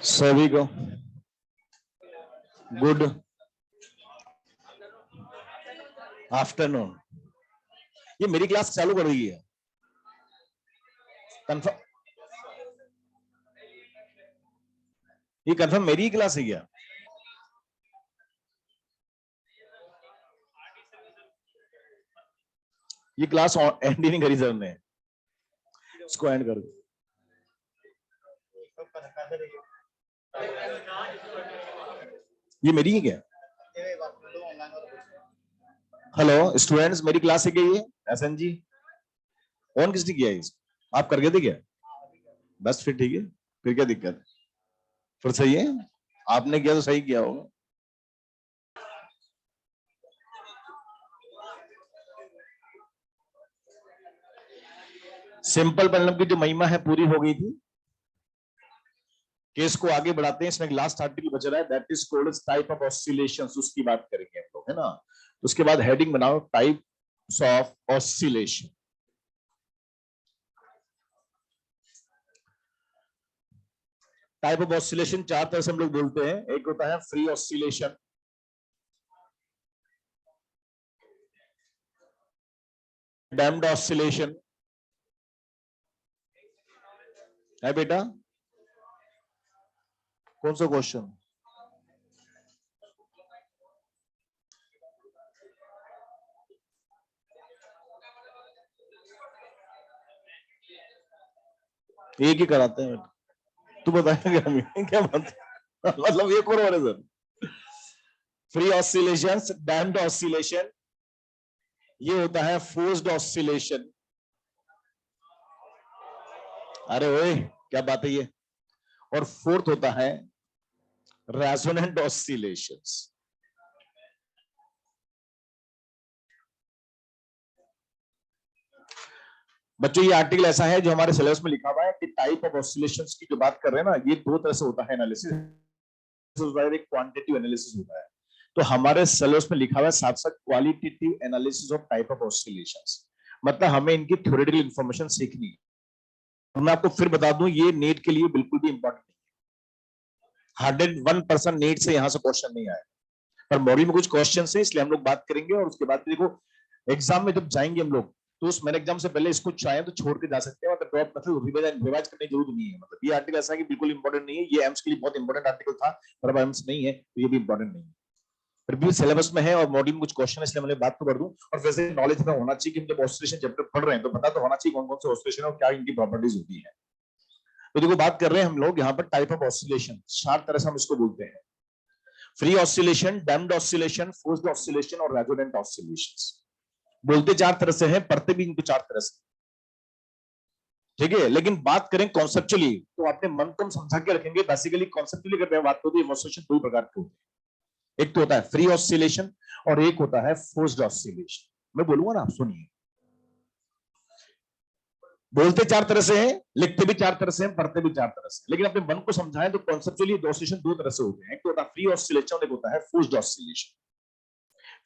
सभी को good afternoon. ये मेरी क्लास चालू कर रही है कंफर्म? ये कंफर्म मेरी ही क्लास है क्या? ये क्लास एंड ही नहीं करी सर ने, इसको एंड कर दो। ये मेरी है क्या? हेलो स्टूडेंट्स, मेरी क्लास है क्या ये? एसएन जी ऑन किसने किया है? आप कर गए थे क्या? बस फिर ठीक है, फिर क्या दिक्कत? फिर सही है, आपने किया तो सही किया होगा। सिंपल परिणाम की जो महिमा है पूरी हो गई थी। केस को आगे बढ़ाते हैं, इसमें लास्ट आर्टिकल बच रहा है, that is called type of oscillations, उसकी बात करेंगे हम लोग, है ना। उसके बाद हेडिंग बनाओ types of oscillation. Type of oscillation चार तरह से हम लोग बोलते हैं। एक होता है फ्री ऑसिलेशन, डैम्ड ऑसिलेशन है बेटा। कौन सा क्वेश्चन? एक ही कराते हैं, तू बताएगा क्या क्या बात मतलब एक और है sir. Free oscillation, damped oscillation, ये होता है फोर्स्ड ऑसिलेशन। अरे ओए क्या बात है ये। और फोर्थ होता है रेजोनेंट ऑसिलेशंस। बच्चों ये आर्टिकल ऐसा है जो हमारे सिलेबस में लिखा हुआ है कि टाइप ऑफ ऑसिलेशंस की जो बात कर रहे हैं ना, ये दो तरह से होता है एनालिसिस, एक क्वांटिटेटिव एनालिसिस होता है। तो हमारे सिलेबस में लिखा हुआ है साथ साथ qualitative analysis of type of oscillations, मतलब हमें इनकी थ्योरेटिकल इंफॉर्मेशन सीखनी है। और मैं आपको फिर बता दूं, ये नेट के लिए बिल्कुल भी इंपॉर्टेंट नहीं है। 101% नेट से यहां से क्वेश्चन नहीं आए, पर मॉडल में कुछ क्वेश्चन है, इसलिए हम लोग बात करेंगे। और उसके बाद देखो एग्जाम में जब जाएंगे हम लोग, तो उस मेरे एग्जाम से पहले इसको चाहे तो छोड़ के जा सकते हैं, मतलब ड्रॉप, मतलब रिवाइज करने की जरूरत नहीं है। मतलब ये आर्टिकल ऐसा है कि बिल्कुल इंपॉर्टेंट नहीं है, ये एम्स के लिए बहुत इंपॉर्टेंट आर्टिकल था, पर अब एम्स नहीं है तो ये भी इंपॉर्टेंट नहीं है। फिर भी सिलेबस में है और मॉड्यूल में कुछ क्वेश्चन है, इसलिए मैंने बात तो कर दूं। और वैसे नॉलेज में होना चाहिए कि हम जब ऑसिलेशन चैप्टर पढ़ रहे हैं तो पता तो होना चाहिए कौन कौन से ऑसिलेशन और क्या इनकी प्रॉपर्टीज होती है। तो देखो बात कर रहे हैं हम लोग यहाँ पर टाइप ऑफ ऑसिलेशन, चार तरह से हम इसको बोलते हैं। Free oscillation, damped oscillation, forced oscillation और रेजोनेंट ऑसिलेशंस। बोलते चार तरह से हैं, पढ़ते भी इनको चार तरह से, ठीक है। लेकिन बात करें कॉन्सेप्चुअली तो अपने मन को हम समझा के रखेंगे। बेसिकली कॉन्सेप्चुअली अगर बात होती है, ऑसिलेशन दो प्रकार के होते हैं। एक तो होता है फ्री ऑसिलेशन और एक होता है फोर्स्ड ऑसिलेशन। मैं बोलूंगा ना, आप सुनिए। बोलते चार तरह से हैं, लिखते भी चार तरह से हैं, पढ़ते भी चार तरह से। लेकिन अपने मन को समझाएं तो कॉन्सेप्चुअली ऑसिलेशन दो तरह से होते हैं। एक तो होता है फ्री ऑसिलेशन और एक होता है फोर्स्ड ऑसिलेशन।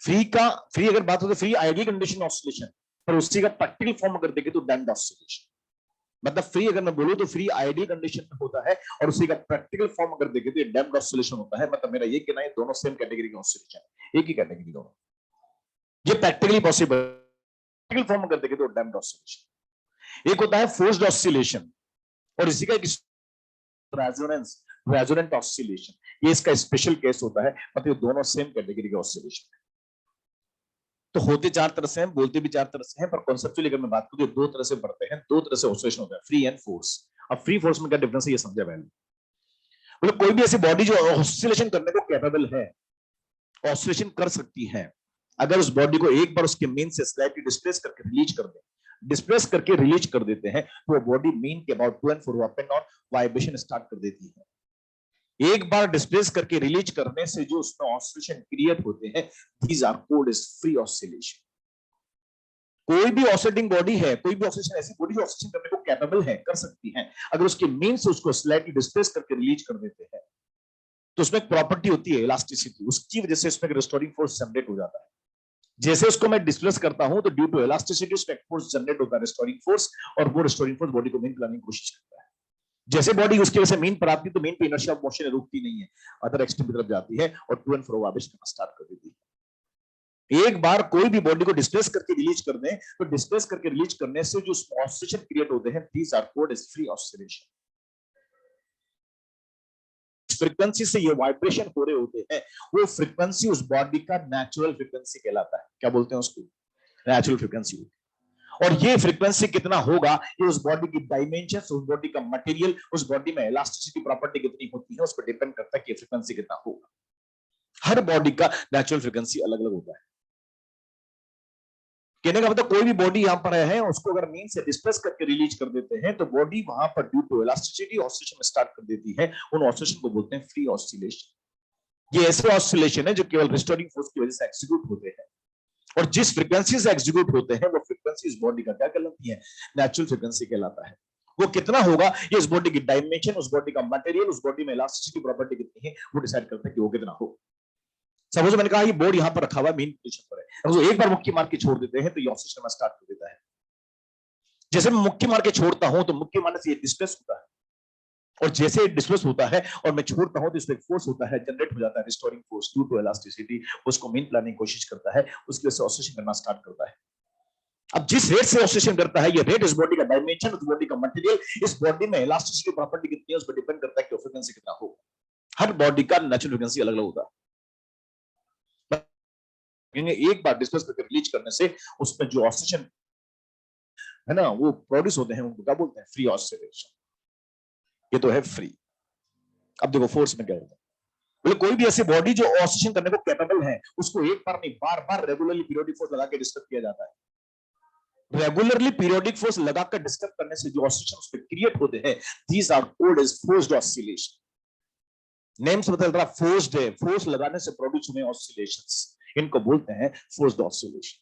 फ्री अगर बात हो तो फ्री आएगी कंडीशन ऑसिलेशन, पर उसी का प्रैक्टिकल फॉर्म अगर देखें तो डैम्ड ऑसिलेशन। मतलब फ्री अगर मैं बोलूं तो फ्री आइडियल कंडीशन में होता है और उसी का प्रैक्टिकल फॉर्म अगर देखें तो डैम्ड ऑसिलेशन होता है। मतलब मेरा ये कहना है दोनों सेम कैटेगरी के ऑसिलेशन, एक ही कैटेगरी दोनों, ये प्रैक्टिकली पॉसिबल। प्रैक्टिकल फॉर्म अगर देखें तो डैम्ड ऑसिलेशन। एक होता है फोर्स्ड ऑसिलेशन और इसी का रेजोनेंस, रेजोनेंट ऑसिलेशन, ये इसका स्पेशल केस होता है। मतलब दोनों सेम कैटेगरी के ऑसिलेशन। तो होते चार तरह से हैं, बोलते भी चार तरह से हैं, पर कॉन्सेप्चुअली अगर मैं बात करूं तो दो तरह से पढ़ते हैं, दो तरह से ऑसिलेशन होता है, फ्री एंड फोर्स। अब फ्री फोर्स में क्या डिफरेंस है ये समझा पहले। मतलब कोई भी ऐसी बॉडी जो ऑसिलेशन करने को कैपेबल है, ऑसिलेशन कर सकती है, अगर उस बॉडी को एक बार उसके मेन से स्लाइटली डिस्प्लेस करके रिलीज कर दे, डिस्प्लेस करके रिलीज कर देते हैं, तो वो बॉडी मेन के about 2 and 4 up and down vibration start कर देती है। एक बार डिस्प्लेस करके रिलीज करने से जो उसमें ऑसिलेशन क्रिएट होते हैं, these are called as free oscillation. कोई भी ऑसिलेटिंग बॉडी है, कोई भी ऑसिलेशन ऐसी बॉडी जो ऑसिलेशन करने को कैपेबल है, कर सकती है, अगर उसके मेन से उसको स्लाइटली डिस्प्लेस करके रिलीज कर देते हैं, तो उसमें एक प्रॉपर्टी होती है इलास्टिसिटी, उसकी वजह से इसमें रिस्टोरिंग फोर्स जनरेट हो जाता है। जैसे उसको मैं डिस्प्लेस करता हूं तो ड्यू टू इलास्टिसिटी उसमें फोर्स जनरेट होता है, रिस्टोरिंग फोर्स, और वो रिस्टोरिंग फोर्स बॉडी को मेन बनाने की कोशिश करता है। जैसे बॉडी उसकी वजह से मीन पर आती है तो मीन पे इनर्शिया ऑफ मोशन रुकती नहीं है, अदर एक्सट्रीम की तरफ जाती है और टू एंड फ्रो वापस करना स्टार्ट कर देती है। एक बार कोई भी बॉडी को डिस्प्लेस करके रिलीज कर दें तो डिस्प्लेस करके रिलीज करने से जो ऑसिलेशन क्रिएट होते हैं, these are called as free oscillation. Frequency से ये वाइब्रेशन हो रहे होते हैं, वो फ्रीक्वेंसी उस बॉडी का नेचुरल फ्रीक्वेंसी कहलाता है। क्या बोलते हैं उसको? Natural frequency. और ये फ्रीक्वेंसी कितना होगा, ये उस बॉडी की डायमेंशन, उस बॉडी का मटेरियल, उस बॉडी में इलास्टिसिटी प्रॉपर्टी कितनी होती है, उस पर डिपेंड करता है कि फ्रीक्वेंसी कितना होगा। हर बॉडी का नेचुरल फ्रीक्वेंसी अलग अलग होता है। कहने का मतलब कोई भी बॉडी यहां पर है, उसको अगर मीन से डिस्प्लेस करके रिलीज कर देते हैं तो बॉडी वहां पर due to elasticity oscillation start कर देती है। उन ऑसिलेशन को बोलते हैं फ्री ऑसिलेशन। ये ऐसे ऑसिलेशन है जो केवल रिस्टोरिंग फोर्स की वजह से एग्जीक्यूट होते हैं, और जिस फ्रीक्वेंसी से एग्जीक्यूट होते हैं वो फ्रीक्वेंसी इस बॉडी का क्या कहलाती है? नेचुरल फ्रीक्वेंसी कहलाता है। वो कितना होगा, ये उस बॉडी की डायमेंशन, उस बॉडी का मटेरियल, उस बॉडी में इलास्टिसिटी प्रॉपर्टी कितनी है, वो डिसाइड करता है कि वो कितना हो। सपोज मैंने कहा ये बोर्ड यहां पर रखा हुआ है, मेन पोजीशन पर है, तो एक बार मुक्की मार के छोड़ देते हैं तो ये ऑसिलेशन स्टार्ट कर देता है। जैसे मैं मुक्की मार के छोड़ता हूं तो मुक्की मारने से ये डिस्प्लेस होता है, और जैसे डिस्प्लेस होता है और मैं छोड़ता हूं तो इसमें फोर्स होता है, जनरेट हो जाता है restoring force due to elasticity. उसको मेन प्लानिंग की कोशिश करता है, उसकी वजह से ऑसिलेशन करना स्टार्ट करता है। अब जिस रेट से ऑसिलेशन करता है, ये रेट इस बॉडी का डायमेंशन, उस बॉडी का मटेरियल, इस बॉडी में इलास्टिसिटी प्रॉपर्टी कितनी है, उस पर डिपेंड करता है कि फ्रीक्वेंसी कितना होगा। हर बॉडी का नेचुरल फ्रीक्वेंसी अलग अलग होता है। एक बार डिस्प्लेस करके रिलीज करने से उसमें जो ऑसिलेशन है ना वो प्रोड्यूस होते हैं, उनको क्या बोलते हैं? Free oscillation. ये तो है फ्री। अब देखो फोर्स में क्या होता है, बोले कोई भी ऐसी बॉडी जो ऑसिलेशन करने को कैपेबल है, उसको एक बार नहीं बार बार रेगुलरली पीरियोडिक फोर्स लगा के डिस्टर्ब किया जाता है। रेगुलरली पीरियोडिक फोर्स लगाकर डिस्टर्ब करने से जो ऑसिलेशन उस पे क्रिएट होते हैं, these are called as forced oscillation. Name से बता रहा, फोर्स्ड है, फोर्स लगाने से प्रोड्यूस हुए ऑसिलेशंस, इनको बोलते हैं forced oscillation.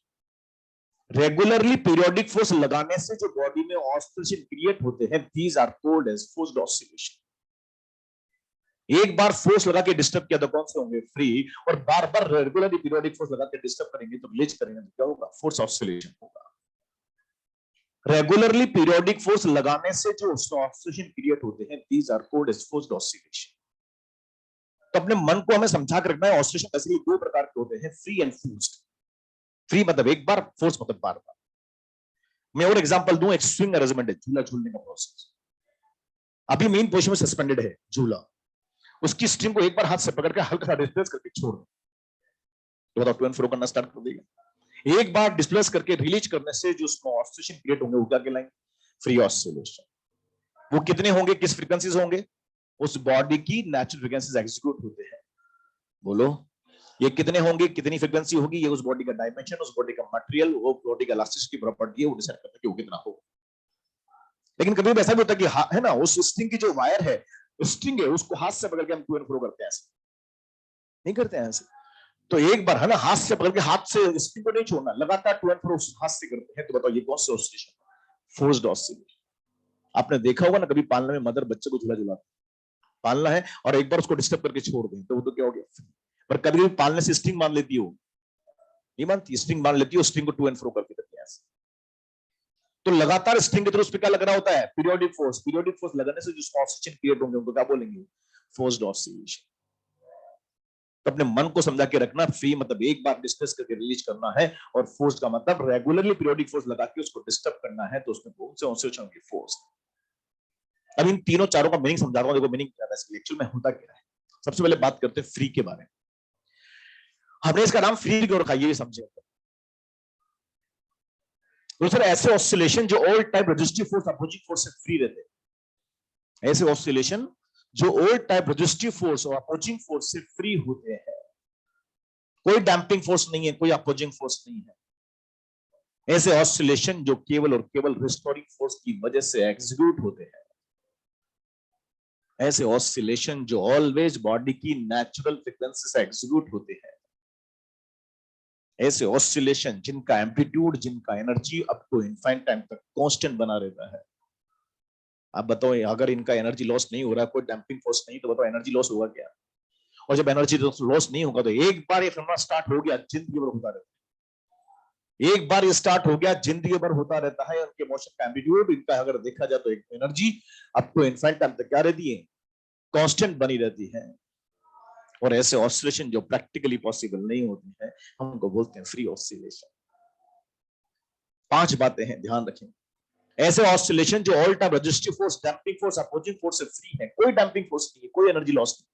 Regularly periodic force लगाने से जो बॉडी में ऑसिलेशन क्रिएट होते हैं, these are called as forced oscillation. एक बार फोर्स लगा के डिस्टर्ब किया तो कौन से होंगे? फ्री। और बार बार रेगुलरली पीरियोडिक फोर्स लगा के डिस्टर्ब करेंगे तो रिलीज करेंगे तो क्या होगा? फोर्स ऑसिलेशन होगा। रेगुलरली पीरियोडिक फोर्स लगाने से जो ऑसिलेशन क्रिएट होते हैं, these are called as forced oscillation. तो अपने मन को हमें समझा कर रखना है, ऑसिलेशन बेसिकली दो प्रकार के होते हैं, फ्री एंड फोर्स्ड। फ्री मतलब एक बार, फोर्स मतलब बार बार। मैं और एग्जांपल दूं, एक स्विंग अरेंजमेंट है, झूला झूलने का प्रोसेस। अभी मेन पोजीशन में सस्पेंडेड है झूला, उसकी स्ट्रिंग को एक बार हाथ से पकड़ के हल्का सा डिस्प्लेस करके छोड़ दो तो बताओ टू एंड फ्रो करना स्टार्ट कर देगा। एक बार डिस्प्लेस करके रिलीज करने से जो ऑसिलेशन क्रिएट होंगे वो क्या कहलाएंगे? Free oscillation. वो कितने होंगे, किस फ्रीक्वेंसीज होंगे? उस बॉडी की नेचुरल फ्रीक्वेंसीज एग्जीक्यूट होते हैं। बोलो ये कितने होंगे, कितनी फ्रीक्वेंसी होगी? ये उस बॉडी का डायमेंशन, उस बॉडी का मटेरियल, वो बॉडी का इलास्टिसिटी प्रॉपर्टी है, वो डिसाइड करता है कि वो कितना होगा। लेकिन कभी ऐसा भी होता है कि है ना, उस स्ट्रिंग की जो वायर है, स्ट्रिंग है, उसको हाथ से पकड़ के हम टू एंड फ्रो करते हैं, ऐसे नहीं करते हैं ऐसे। तो एक बार है ना, हाथ से पकड़ के, हाथ से स्ट्रिंग को नहीं छोड़ना, लगातार टू एंड फ्रो हाथ से करते हैं, तो बताओ ये कौन सा ऑसिलेशन? Forced oscillation. आपने देखा होगा ना, कभी पालना में मदर बच्चे को झूला झुलाती, पालना है और एक बार उसको डिस्टर्ब करके छोड़ दें तो वो तो क्या हो गया? पर कभी कभी पालने से स्ट्रिंग मान लेती हो, नहीं मानती, स्ट्रिंग मान लेती हो, स्ट्रिंग को टू एंड फ्रो करके रखते हैं ऐसे। तो लगातार स्ट्रिंग के थ्रू उस पे क्या लग रहा होता है? Periodic force. पीरियोडिक फोर्स लगाने से जो ऑसिलेशन क्रिएट होंगे उनको क्या बोलेंगे? Forced oscillation. तो अपने मन को समझा के रखना, फ्री मतलब एक बार डिस्कस करके रिलीज करना है, और फोर्स का मतलब रेगुलरली पीरियोडिक फोर्स लगा के उसको डिस्टर्ब करना है, तो उसमें कौन से ऑसिलेशन होंगे? फोर्स। अब इन तीनों चारों का मीनिंग समझा रहा हूं, देखो मीनिंग क्या है, एक्चुअल में होता क्या है। सबसे पहले बात करते हैं फ्री के बारे में। हमने इसका नाम फ्री क्यों रखा, ये समझे। तो सर ऐसे ऑसिलेशन जो all type resistive force opposing force से फ्री रहते हैं, ऐसे ऑसिलेशन जो ऑल टाइप रेजिस्टिव फोर्स और अपोजिंग फोर्स से फ्री होते हैं, कोई डैम्पिंग फोर्स नहीं है, कोई अपोजिंग फोर्स नहीं है, ऐसे ऑसिलेशन जो केवल और केवल रिस्टोरिंग फोर्स की वजह से एग्जीक्यूट होते हैं, ऐसे ऑसिलेशन जो ऑलवेज बॉडी की नेचुरल फ्रीक्वेंसी से एग्जीक्यूट होते हैं, ऐसे ऑसिलेशन जिनका एम्पलीट्यूड, जिनका energy up to infinite time तक कांस्टेंट बना रहता है। आप बताओ अगर इनका एनर्जी लॉस नहीं हो रहा, कोई डैम्पिंग फोर्स नहीं, तो बताओ एनर्जी लॉस होगा क्या? और जब एनर्जी लॉस नहीं होगा तो एक बार ये फिनोमेना स्टार्ट हो गया, जिंदगी भर होता रहता है। एक बार ये स्टार्ट हो गया जिंदगी भर होता रहता है। उनके मोशन का एम्पलीट्यूड इनका अगर देखा जाए तो एक energy up to infinite time तक क्या रहती है, कांस्टेंट बनी रहती है। और ऐसे ऑसिलेशन जो प्रैक्टिकली पॉसिबल नहीं होती है हम उनको बोलते हैं फ्री ऑसिलेशन। 5 बातें हैं, ध्यान रखें। ऐसे ऑसिलेशन जो all time resistive force, damping force, opposing force से फ्री है, कोई डैम्पिंग फोर्स नहीं है, कोई एनर्जी लॉस नहीं।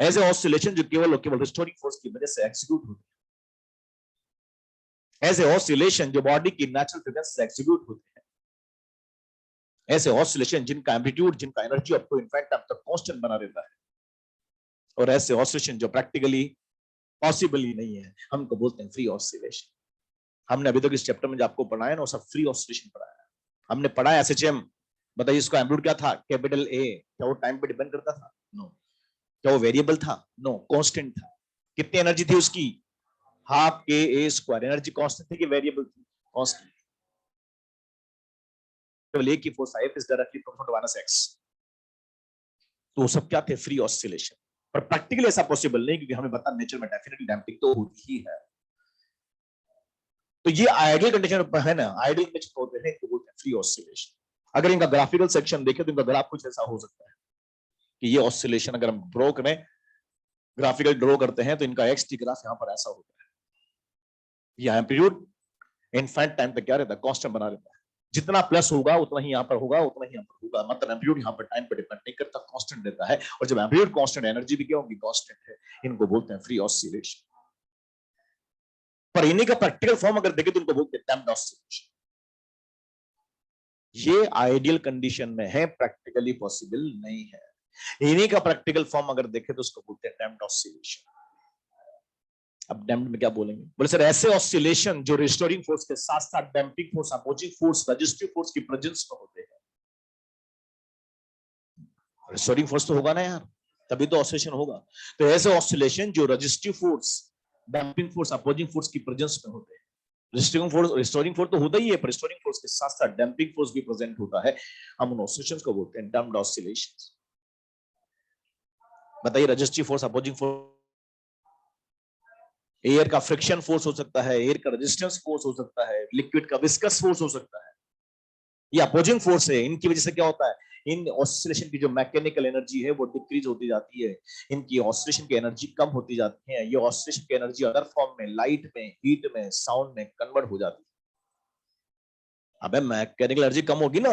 ऐसे ऑसिलेशन जो केवल रिस्टोरिंग फोर्स की वजह से एग्जीक्यूट होते हैं। ऐसे ऑसिलेशन जो बॉडी की नेचुरल फ्रीक्वेंसी से एग्जीक्यूट होते हैं। ऐसे ऑसिलेशन जिनका एम्पलीट्यूड, जिनका energy up to infinite time तक कांस्टेंट बना रहता है। और ऐसे ऑसिलेशन जो प्रैक्टिकली पॉसिबल ही नहीं है हमको बोलते हैं फ्री ऑसिलेशन। हमने अभी तक इस चैप्टर में जो आपको पढ़ाया ना वो सब फ्री ऑसिलेशन पढ़ाया है। हमने पढ़ा है एसएचएम, बताइए इसका एम्पलीट्यूड क्या था, कैपिटल ए। क्या वो टाइम पे डिपेंड करता था? नो। क्या वो वेरिएबल था? नो, कांस्टेंट था। कितनी एनर्जी थी उसकी? हाफ के ए स्क्वायर। एनर्जी कांस्टेंट थी कि वेरिएबल थी? कांस्टेंट। केवल एक ही force I is directly proportional to -x। तो सब क्या थे? Free oscillation. पर प्रैक्टिकली ऐसा पॉसिबल नहीं, क्योंकि हमें पता नेचर में डेफिनेटली डैम्पिंग तो होती ही है। तो ये आइडियल कंडीशन है ना, आइडियल कंडीशन होते हैं तो बोलते हैं फ्री ऑसिलेशन। अगर इनका ग्राफिकल सेक्शन देखें तो इनका ग्राफ कुछ ऐसा हो सकता है कि ये ऑसिलेशन अगर हम ड्रॉ करें, ग्राफिकल ड्रॉ करते हैं तो इनका एक्स टी ग्राफ यहां पर ऐसा होता है। ये एम्पलीट्यूड इनफाइनाइट टाइम तक क्या रहता है? कांस्टेंट बना रहता है। जितना प्लस होगा उतना ही यहां पर होगा, उतना ही यहां पर होगा। मतलब एम्पलीट्यूड यहां पर टाइम पर डिपेंड नहीं करता, कांस्टेंट रहता है। और जब एम्पलीट्यूड कांस्टेंट, एनर्जी भी क्या होगी? कांस्टेंट है। इनको बोलते हैं फ्री ऑसिलेशन। पर इन्हीं का प्रैक्टिकल फॉर्म अगर देखें तो इनको बोलते हैं डैम्प्ड ऑसिलेशन। ये आइडियल कंडीशन में है, प्रैक्टिकली पॉसिबल नहीं है। इन्हीं का प्रैक्टिकल फॉर्म अगर देखें तो उसको बोलते हैं डैम्प्ड ऑसिलेशन। अब डैम्प्ड में क्या बोलेंगे? बोले सर ऐसे ऑसिलेशन जो रिस्टोरिंग फोर्स के साथ साथ damping force, opposing force, resistive force की प्रेजेंस में होते हैं। रिस्टोरिंग फोर्स तो होगा ना यार, तभी तो ऑसिलेशन होगा। तो ऐसे ऑसिलेशन जो resistive force, damping force, opposing force की प्रेजेंस में होते हैं। रिस्टोरिंग फोर्स तो होता ही है, पर रिस्टोरिंग फोर्स के साथ साथ डैम्पिंग फोर्स भी प्रेजेंट होता है। हम उन ऑसिलेशंस को बोलते हैं डैम्प्ड ऑसिलेशंस। बताइए, resistive force, opposing force, air का फ्रिक्शन फोर्स हो सकता है, एयर का रेजिस्टेंस फोर्स हो सकता है, लिक्विड का विस्कस फोर्स हो सकता है। ये अपोजिंग फोर्स है। इनकी वजह से क्या होता है? इन ऑसिलेशन की जो मैकेनिकल एनर्जी है वो डिक्रीज होती जाती है। इनकी ऑसिलेशन की एनर्जी कम होती जाती है। ये ऑसिलेशन की एनर्जी अदर फॉर्म में, लाइट में, हीट में, साउंड में कन्वर्ट हो जाती है। अबे मैकेनिकल एनर्जी कम होगी ना,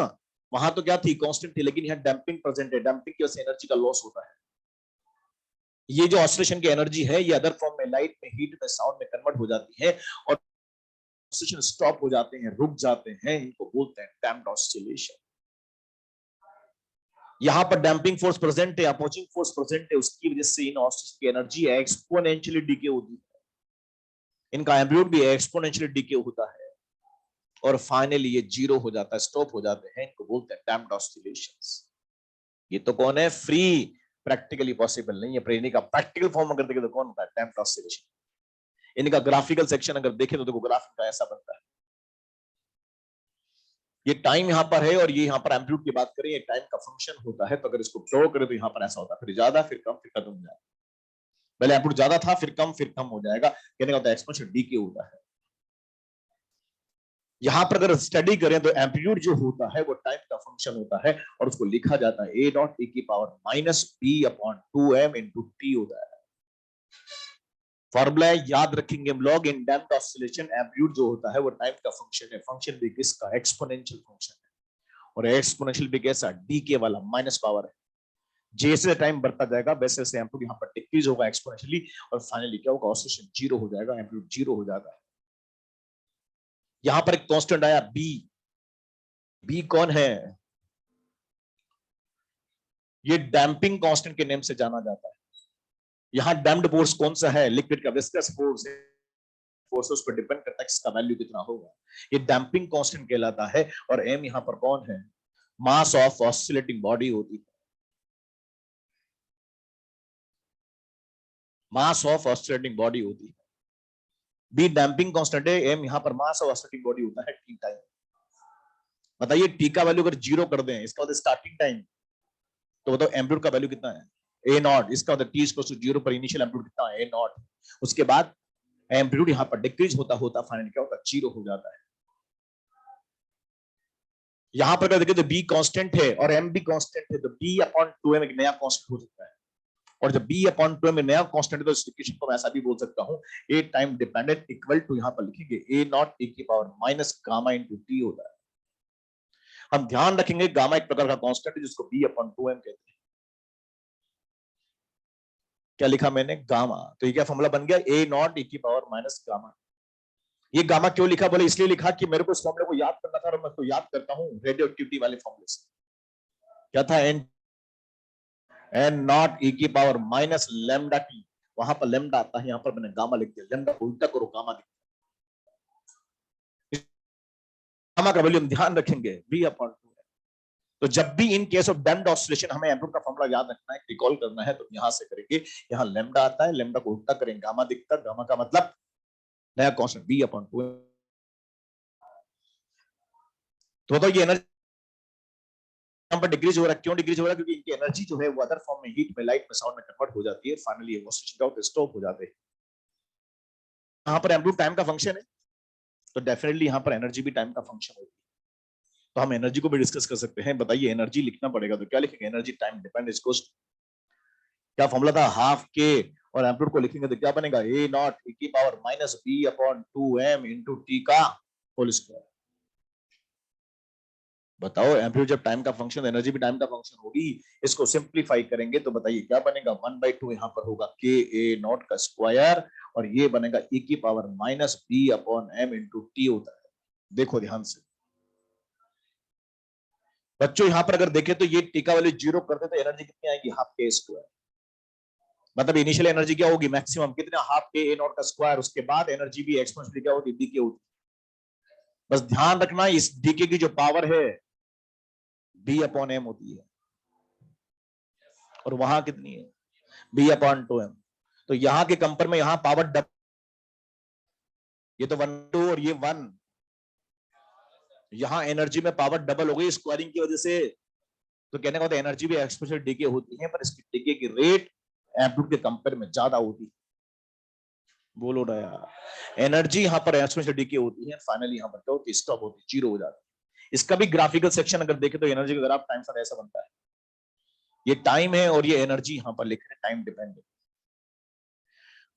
वहां तो क्या थी? कांस्टेंट थी। लेकिन यहाँ डैम्पिंग प्रेजेंट है, डैम्पिंग की वजह से एनर्जी का लॉस होता है। ये जो ऑसिलेशन की एनर्जी है ये अदर फॉर्म में, लाइट में, हीट में, साउंड में कन्वर्ट हो जाती है और ऑसिलेशन स्टॉप हो जाते हैं, रुक जाते हैं। इनको बोलते हैं डैम्प्ड ऑसिलेशन। यहां पर डैम्पिंग फोर्स प्रेजेंट है, अपोजिंग फोर्स प्रेजेंट है, उसकी वजह से इन ऑसिलेशन की एनर्जी एक्सपोनेंशियली डिके होती है। इनका एम्पलीट्यूड भी एक्सपोनेंशियली डिके होता है और फाइनली ये जीरो हो जाता है, स्टॉप हो जाते हैं। इनको बोलते हैं डैम्प्ड ऑसिलेशंस। ये तो कौन है? फ्री। प्रैक्टिकली पॉसिबल नहीं है। पर इनका प्रैक्टिकल फॉर्म अगर देखें तो कौन होता है? Damped oscillation. इनका ग्राफिकल सेक्शन अगर देखें तो देखो ग्राफ का ऐसा बनता है। ये टाइम यहां पर है और ये यहां पर एम्पलीट्यूड की बात करें, ये टाइम का फंक्शन होता है। तो अगर इसको ड्रॉ करें तो यहां पर ऐसा होता है, फिर ज्यादा, फिर कम, फिर खत्म हो जाएगा। पहले एम्पलीट्यूड ज्यादा था, फिर कम हो जाएगा। कहने का होता है एक्सपोनेंशियल डीके होता है। यहां पर अगर स्टडी करें तो एम्पलीट्यूड जो होता है वो टाइम का फंक्शन होता है और उसको लिखा जाता है a डॉट e की power minus b upon 2m into T होता है। फॉर्मूला याद रखेंगे हम लोग। इन डैम्प्ड ऑसिलेशन एम्पलीट्यूड जो होता है वो टाइम का फंक्शन है। फंक्शन भी किसका? एक्सपोनेंशियल फंक्शन है। और एक्सपोनेंशियल भी कैसा? डीके वाला, माइनस पावर है। जैसे टाइम बढ़ता जाएगा वैसे वैसे एम्पलीट्यूड यहाँ पर डिक्रीज होगा एक्सपोनेंशियली और फाइनली क्या होगा? ऑसिलेशन जीरो हो जाएगा, एम्पलीट्यूड जीरो हो जाएगा। यहां पर एक कांस्टेंट आया बी। बी कौन है? ये डैम्पिंग कांस्टेंट के नेम से जाना जाता है। यहां डैम्प्ड फोर्स कौन सा है? लिक्विड का विस्कस फोर्स है। फोर्स उस पर डिपेंड करता है इसका वैल्यू कितना होगा। ये डैम्पिंग कांस्टेंट कहलाता है। और एम यहां पर कौन है? मास ऑफ ऑसिलेटिंग बॉडी होती है। मास ऑफ ऑसिलेटिंग बॉडी होती है। बी डैम्पिंग कांस्टेंट है, एम यहां पर मास ऑफ ऑसिलेटिंग बॉडी होता है। T time. बताइए टी का वैल्यू अगर जीरो कर दें, इसका मतलब स्टार्टिंग टाइम, तो बताओ एम्पलीट्यूड का वैल्यू कितना है? ए नॉट। इसका मतलब टी इक्वल्स टू जीरो पर इनिशियल एम्पलीट्यूड कितना है? ए नॉट। उसके बाद एम्पलीट्यूड यहां पर डिक्रीज होता होता फाइनली क्या होता है, 0 हो जाता है। यहां पर देखिए तो बी कांस्टेंट है और एम भी कांस्टेंट है, तो बी अपॉन 2m एक नया कांस्टेंट हो सकता है। और जब बी अपॉन 2m में नया कांस्टेंट है तो इस इक्वेशन को मैं ऐसा भी बोल सकता हूं, A time dependent equal to, यहां पर लिखेंगे ए नॉट ए की power minus gamma into T होता है। हम ध्यान रखेंगे गामा एक प्रकार का कांस्टेंट है जिसको बी अपॉन 2m कहते हैं। क्या लिखा मैंने, गामा, तो ये क्या फॉर्मूला बन गया, ए नॉट ए की पावर माइनस गामा। ये गामा क्यों लिखा, बोले इसलिए लिखा कि मेरे को इस फॉर्मूले को याद करना था और मैं तो याद करता हूं रेडियो एक्टिविटी वाले फॉर्मूले से। क्या था, एन नॉट ई की पावर माइनस लेमडा टी, वहां पर लेमडा आता है, यहां पर मैंने गामा लिख दिया, लेमडा उल्टा करो गामा दिख, गामा का वैल्यू हम ध्यान रखेंगे बी अपॉन 2। तो जब भी इन केस ऑफ डैम्प्ड ऑसिलेशन हमें एम्पलीट्यूड का फॉर्मूला याद रखना है, रिकॉल करना है, तो यहां से करेंगे, यहां लेमडा आता है, लेमडा को उल्टा करेंगे गामा दिखता है, गामा का मतलब नया कांस्टेंट बी अपॉन 2। तो ये एनर्जी पर डिक्रीज हो रहा है, क्यों डिक्रीज हो रहा है, क्योंकि इनकी एनर्जी जो है वो अदर फॉर्म में, हीट में, लाइट में, साउंड में कन्वर्ट हो जाती है, फाइनली ऑसिलेशन का स्टॉप हो जाते हैं। यहां पर एम्पलीट्यूड टाइम का फंक्शन है, तो डेफिनेटली यहां पर एनर्जी भी टाइम का फंक्शन होगी। तो हम एनर्जी को भी डिस्कस कर सकते हैं। बताइए एनर्जी लिखना पड़ेगा तो क्या लिखेंगे, एनर्जी टाइम डिपेंड इज, क्या फॉर्मूला था, हाफ के, और एम्पलीट्यूड को लिखेंगे तो क्या बनेगा, ए नॉट ए की power minus B upon 2m into T का होल स्क्वायर। बताओ एम्पलीट्यूड जब टाइम का फंक्शन, एनर्जी भी टाइम का फंक्शन होगी, इसको सिंप्लीफाई करेंगे तो बताइए क्या बनेगा, 1/2 यहां पर होगा के ए नॉट का स्क्वायर, और ये बनेगा e की power minus B upon m into T होता है। देखो ध्यान से बच्चों, यहां पर अगर देखें तो ये टी का वैल्यू 0 कर दे तो एनर्जी कितनी आएगी, हाफ के स्क्वायर। मतलब इनिशियल एनर्जी क्या होगी, मैक्सिमम कितना, हाफ के ए नॉट का स्क्वायर, उसके बाद एनर्जी भी एक्सपोनेंशियली क्या होती है, डीके होती है। बस ध्यान रखना इस डीके की जो पावर है बी अपॉन एम होती है, और वहां कितनी है, बी अपॉन 2m। तो यहां के कंपेयर में यहां पावर डबल, ये तो 1/2 और ये 1, यहां एनर्जी में पावर डबल हो गई स्क्वायरिंग की वजह से। तो कहने का मतलब एनर्जी भी एक्सपोनेंशियल डीके होती है, पर इसकी डीके की रेट एम्पलीट्यूड के कंपेयर में ज्यादा होती है। बोलो ना यार, एनर्जी यहां पर एक्सपोनेंशियल डीके होती है, फाइनली यहां पर क्या होती है, स्टॉप होती है, 0 हो जाती है। इसका भी ग्राफिकल सेक्शन अगर देखें तो एनर्जी का ग्राफ टाइम साथ ऐसा बनता है, ये टाइम है और ये एनर्जी यहां पर लिख रहे हैं टाइम डिपेंडेंट।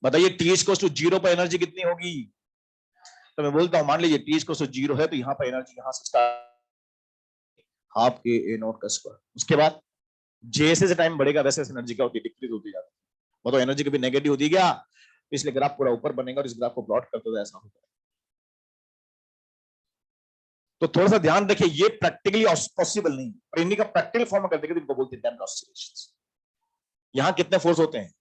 बताइए टी इज इक्वल टू 0 पर एनर्जी कितनी होगी, तो मैं बोलता हूं मान लीजिए टी इज इक्वल टू 0 है, तो यहां पर एनर्जी यहां से स्टार्ट हाफ के ए नॉट का स्क्वायर, उसके बाद जैसे टाइम बढ़ेगा वैसे एनर्जी क्या होती है, डिक्रीज होती जाती है। वो तो एनर्जी कभी नेगेटिव होती क्या, इसलिए ग्राफ पूरा ऊपर बनेगा, और इस ग्राफ को प्लॉट करते हुए ऐसा होता है। तो थोड़ा सा ध्यान रखिए, ये प्रैक्टिकली पॉसिबल नहीं, और इन्हीं का प्रैक्टिकल फॉर्म अगर देखें तो इनको बोलते हैं डैम्प्ड ऑसिलेशंस। यहां कितने फोर्स होते हैं,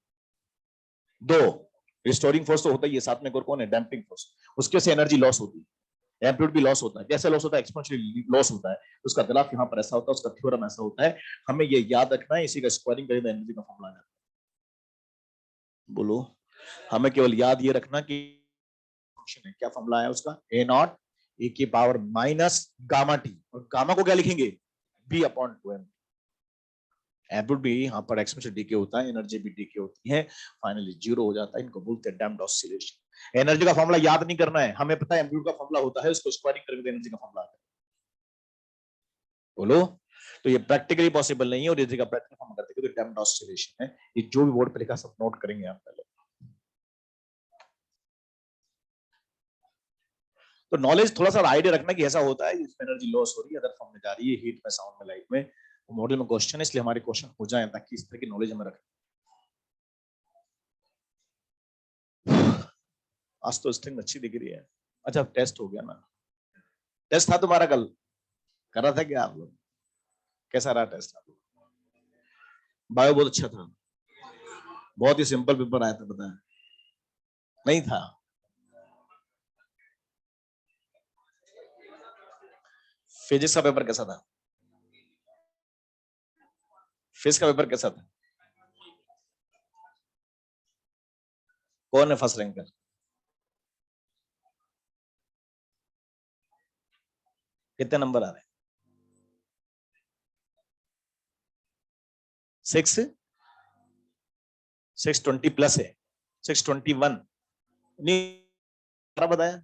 2, रिस्टोरिंग फोर्स तो होता ही है, साथ में और कौन है, डैम्पिंग फोर्स, उसके से एनर्जी लॉस होती है, एम्पलीट्यूड भी लॉस होता है। कैसे लॉस होता है, एक्सपोनेंशियली लॉस होता है, उसका ग्राफ यहां पर ऐसा होता है, उसका थ्योरम ऐसा होता है, हमें ये याद रखना है, इसी का स्क्वायरिंग करें तो एनर्जी का फॉर्मूला आ जाता है। बोलो, हमें केवल याद ये रखना कि फंक्शन है, क्या फॉर्मूला है उसका, ए नॉट ए की पावर माइनस गामा टी, और गामा को क्या लिखेंगे, बी अपॉन 2m। एम्पलीट्यूड भी यहाँ पर एक्सपोनेंशियल डीके होता है, एनर्जी भी डीके होती है, फाइनली 0 हो जाता है, इनको बोलते हैं डैम्प्ड ऑसिलेशन। एनर्जी का फॉर्मूला याद नहीं करना है, हमें पता है एम्पलीट्यूड का फॉर्मूला होता है, उसको स्क्वायरिंग करके एनर्जी का फॉर्मूला आता है। बोलो, तो ये प्रैक्टिकली पॉसिबल नहीं है, और एनर्जी का प्रैक्टिकल फॉर्म करते हैं तो डैम्प्ड ऑसिलेशन है। ये जो भी बोर्ड पे लिखा सब नोट करेंगे आप पहले। तो नॉलेज थोड़ा सा आइडिया रखना कि ऐसा होता है, इसमें एनर्जी लॉस हो रही है, अदर फॉर्म में जा रही है, हीट में, साउंड में, लाइट में, मॉडल में क्वेश्चन है, इसलिए हमारे क्वेश्चन हो जाए ताकि इस तरह की नॉलेज हमें रखें। आज तो स्ट्रिंग अच्छी दिख रही है। अच्छा टेस्ट हो गया ना, टेस्ट था तुम्हारा कल, कर रहा था क्या आप लोग, कैसा रहा टेस्ट आप लोग, बायो बहुत अच्छा था, बहुत ही सिंपल पेपर आया था, पता है नहीं था। फिजिक्स का पेपर कैसा था, फिजिक्स का पेपर कैसा था, कौन है फर्स्ट रैंकर, कितने नंबर आ रहे हैं, 620 प्लस है, 621 नहीं, बताया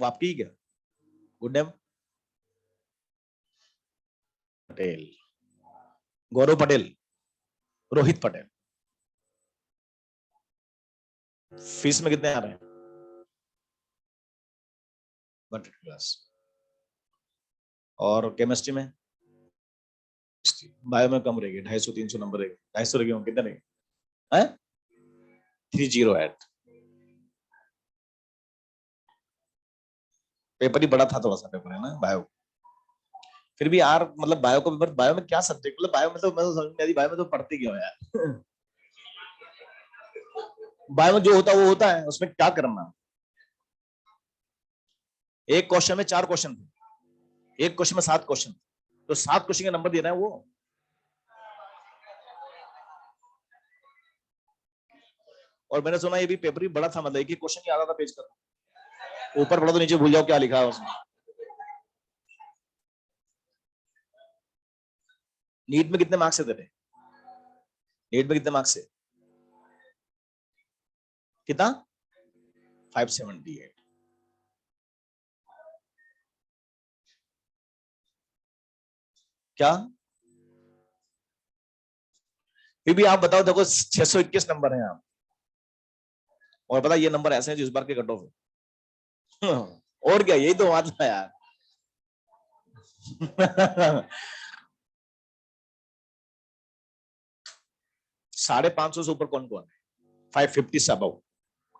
वो आपकी ही क्या? Good name Patel, Gaurav Patel, Rohit Patel. Fees में कितने आ रहे हैं? 1 क्लास। और केमिस्ट्री में? बायो में कम रहेगी, 250-300 नंबर रहेगी। 250 रहेगी, कितने रहेगी? 308। पेपर ही बड़ा था थोड़ा सा, पेपर है ना बायो। फिर भी यार मतलब बायो को पेपर, बायो में क्या सब्जेक्ट, मतलब बायो में तो मैं तो समझ नहीं आती, बायो में तो पढ़ते क्यों यार? बायो में जो होता है वो होता है, उसमें क्या करना। एक क्वेश्चन में 4 क्वेश्चन थे, एक क्वेश्चन में 7 क्वेश्चन, तो 7 क्वेश्चन का नंबर दे रहा है वो। और मैंने सुना ये भी पेपर भी बड़ा था, मतलब एक ही क्वेश्चन ही आता था पेज का, ऊपर पढ़ो तो नीचे भूल जाओ क्या लिखा है उसमें। नीट में कितने मार्क्स से तेरे? नीट में कितने मार्क्स से? कितना? 578। क्या? फिर भी आप बताओ, देखो 621 नंबर है आप, और पता ये नंबर ऐसे हैं जो इस बार के कट ऑफ है। और क्या, यही तो बात है यार। 550 से ऊपर कौन कौन है? 550 से अबव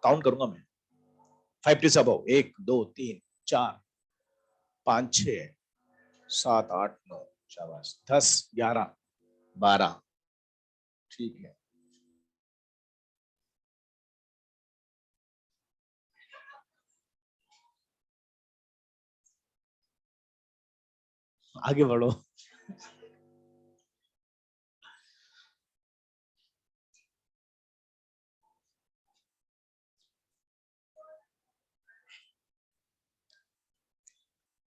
काउंट करूंगा मैं। 550 से अबव 1 2 3 4 5 6 7 8 9, शाबाश, 10 11 12, ठीक है। आगे बढ़ो।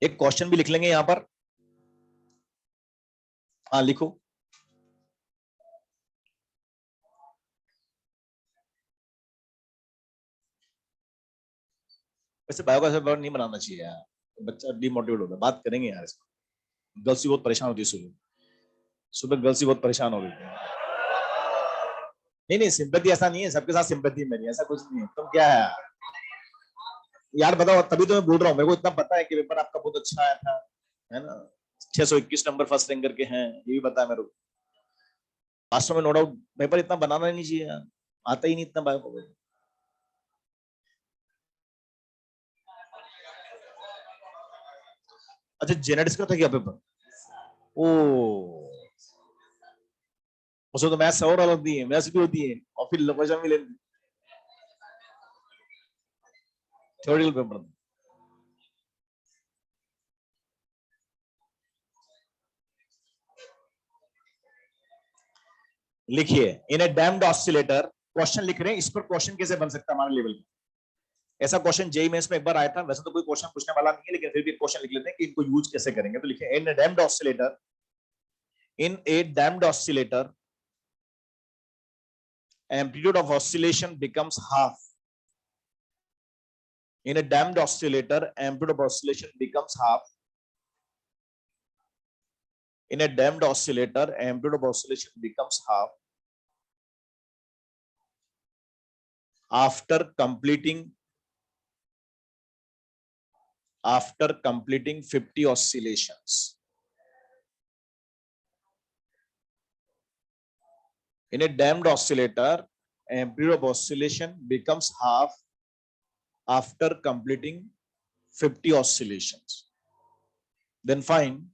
एक क्वेश्चन भी लिख लेंगे यहां पर। हाँ लिखो। वैसे बायो का पेपर नहीं बनाना चाहिए यार, बच्चा डिमोटिवेट होता है। बात करेंगे यार इसको। गर्ल्स भी बहुत परेशान होती है सुबह, सुबह गर्ल्स भी बहुत परेशान हो रही है। नहीं नहीं, सिंपैथी ऐसा नहीं है, सबके साथ सिंपैथी मेरी, ऐसा कुछ नहीं है। तुम क्या है यार बताओ, तभी तो मैं बोल रहा हूँ, मेरे को इतना पता है कि पेपर आपका बहुत अच्छा आया था, है ना। 621 नंबर फर्स्ट रैंकर के हैं, ये भी पता है मेरे को। वास्तव में नो डाउट पेपर इतना बनाना ही नहीं चाहिए यार, आता ही नहीं इतना बायो को। अच्छा जेनेटिक्स का था क्या पेपर? ओ, उसमें तो मैथ्स और अलग दी है, मैथ्स भी होती है और फिर लोकेशन भी लेती। थ्योरेटिकल पेपर लिखिए। In a damped oscillator, question लिख रहे हैं, इस पर क्वेश्चन कैसे बन सकता है हमारे लेवल पे। ऐसा क्वेश्चन जेई मेंस में एक बार आया था, वैसे तो कोई क्वेश्चन पूछने वाला नहीं है, लेकिन फिर भी क्वेश्चन लिख लेते हैं कि इनको यूज कैसे करेंगे। तो लिखिए in a damped oscillator, in a damped oscillator amplitude of oscillation becomes half. In a damped oscillator amplitude of oscillation becomes half. In a damped oscillator amplitude of oscillation becomes half after completing 50 oscillations. In a damped oscillator amplitude of oscillation becomes half after completing 50 oscillations. Then find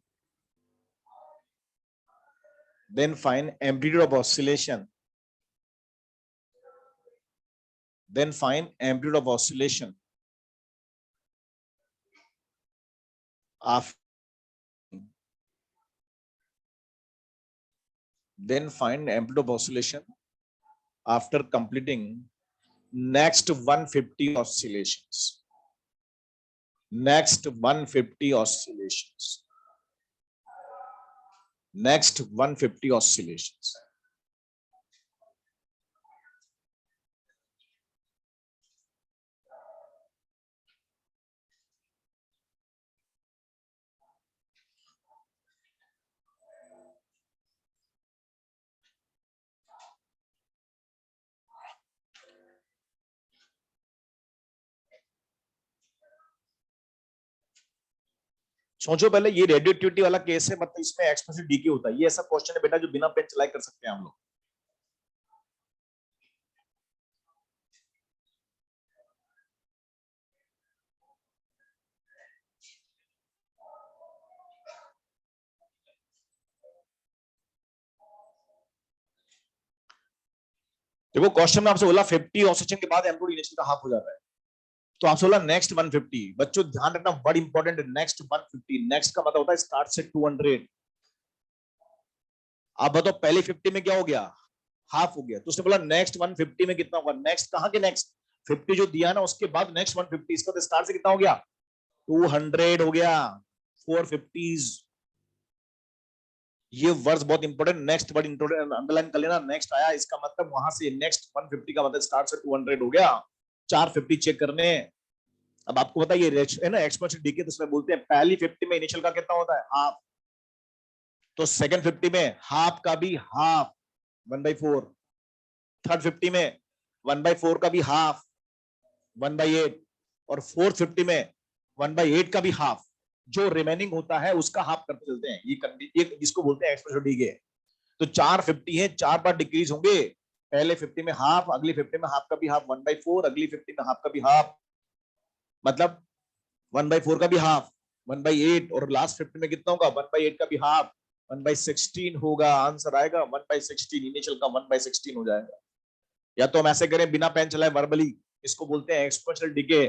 amplitude of oscillation. Then find amplitude of oscillation after then find amplitude of oscillation after completing next 150 oscillations. Next 150 oscillations. Next 150 oscillations. सोचो पहले, ये radioactivity वाला case है, मतलब इसमें explosive DK होता है। ये ऐसा क्वेश्चन है बेटा जो बिना पेन चलाए कर सकते हैं हम लोग। देखो क्वेश्चन में आपसे बोला 50 ऑक्सीजन के बाद एम्प्लोड इनिशियल का हाफ हो जाता है, तो आपसे बोला नेक्स्ट 150। बच्चों ध्यान रखना, बड़ी इंपॉर्टेंट है, नेक्स्ट 150। नेक्स्ट का मतलब होता है स्टार्ट से 200। आप बताओ पहले 50 में क्या हो गया, हाफ हो गया, तो उसने बोला नेक्स्ट 150 में कितना होगा। नेक्स्ट कहां के नेक्स्ट, 50 जो दिया ना उसके बाद नेक्स्ट 150, इसका तो स्टार्ट से कितना हो गया, 200 हो गया, 450। ये वर्ड्स बहुत इंपॉर्टेंट, नेक्स्ट वर्ड अंडरलाइन कर लेना। नेक्स्ट आया इसका मतलब वहां से नेक्स्ट 150 का मतलब स्टार्ट से 200 हो गया, 450 चेक करने। अब आपको पता है ना एक्सपोनेंशियल डीके, तो उसमें बोलते हैं पहली 50 में इनिशियल का कितना होता है, हाफ। तो सेकंड 50 में हाफ का भी हाफ, 1/4। थर्ड 50 में 1/4 का भी हाफ, 1/8। और फोर्थ 50 में 1/8 का भी हाफ। जो रिमेनिंग होता है उसका हाफ करते चलते हैं, ये जिसको बोलते हैं एक्सपोनेंशियल डीके। तो 450 है, 4 बार डिक्रीज होंगे। पहले 50 में हाफ, अगली 50 में हाफ का भी हाफ 1/4, अगली 50 में हाफ का भी हाफ, मतलब 1/4 का भी हाफ 1/8, और लास्ट 50 में कितना होगा 1/8 का भी हाफ 1/16 होगा। आंसर आएगा 1/16, इनिशियल का 1/16 हो जाएगा। या तो हम ऐसे करें बिना पेन चलाए वर्बली, इसको बोलते हैं एक्सपोनेंशियल डीके।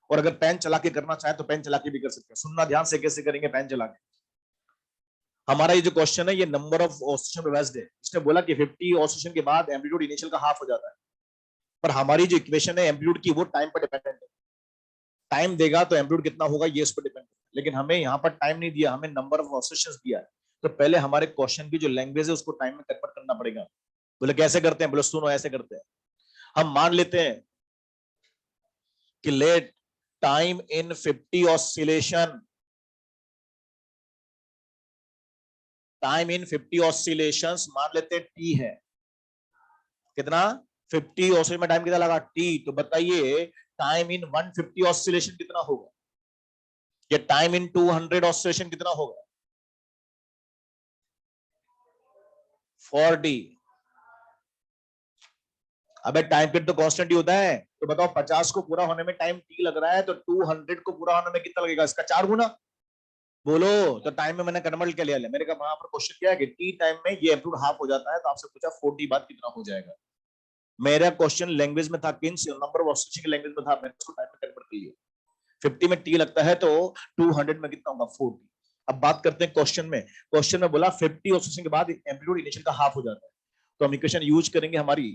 और अगर पेन चला के करना चाहे तो पेन चला के भी कर सकते हैं। सुनना ध्यान से, कैसे करेंगे पेन चला के। हमारा ये जो क्वेश्चन है ये नंबर ऑफ ऑसिलेशन पे बेस्ड है। इसने बोला कि 50 ऑसिलेशन के बाद एम्पलीट्यूड इनिशियल का हाफ हो जाता है, पर हमारी जो इक्वेशन है एम्पलीट्यूड की वो टाइम पर डिपेंडेंट है। टाइम देगा तो एम्पलीट्यूड कितना होगा ये उस पर डिपेंड है, लेकिन हमें यहाँ पर टाइम नहीं दिया, हमें नंबर ऑफ ऑसिलेशंस दिया है। तो पहले हमारे क्वेश्चन की जो लैंग्वेज है उसको टाइम में कन्वर्ट करना पड़ेगा। बोले कैसे करते हैं, बोले सुनो ऐसे करते हैं। हम मान लेते हैं कि let time in 50 oscillation, time in 50 oscillations मान लेते हैं टी है। कितना, 50 ऑसिलेशन में टाइम कितना लगा, टी। तो बताइए टाइम इन 150 ऑसिलेशन कितना होगा, या टाइम इन 200 ऑसिलेशन कितना होगा, 40। अबे टाइम पीरियड तो कांस्टेंट ही होता है। तो बताओ 50 को पूरा होने में टाइम टी लग रहा है, तो 200 को पूरा होने में कितना लगेगा, इसका 4 गुना। बोलो, तो टाइम में मैंने कन्वर्ट कर लिया। मेरे का वहां पर क्वेश्चन क्या है कि टी टाइम में ये एम्पलीट्यूड हाफ हो जाता है, तो आपसे पूछा 40 बाद कितना हो जाएगा। मेरा क्वेश्चन लैंग्वेज में था, किन्स नंबर ऑफ ऑसिलेशन की लैंग्वेज में था, मैंने उसको टाइम में कन्वर्ट कर लिया। 50 में टी लगता है तो 200 में कितना होगा, 40। अब बात करते हैं क्वेश्चन में। क्वेश्चन में बोला 50 ऑसिलेशन के बाद एम्पलीट्यूड इनिशियल का हाफ हो जाता है, तो हम इक्वेशन यूज करेंगे हमारी,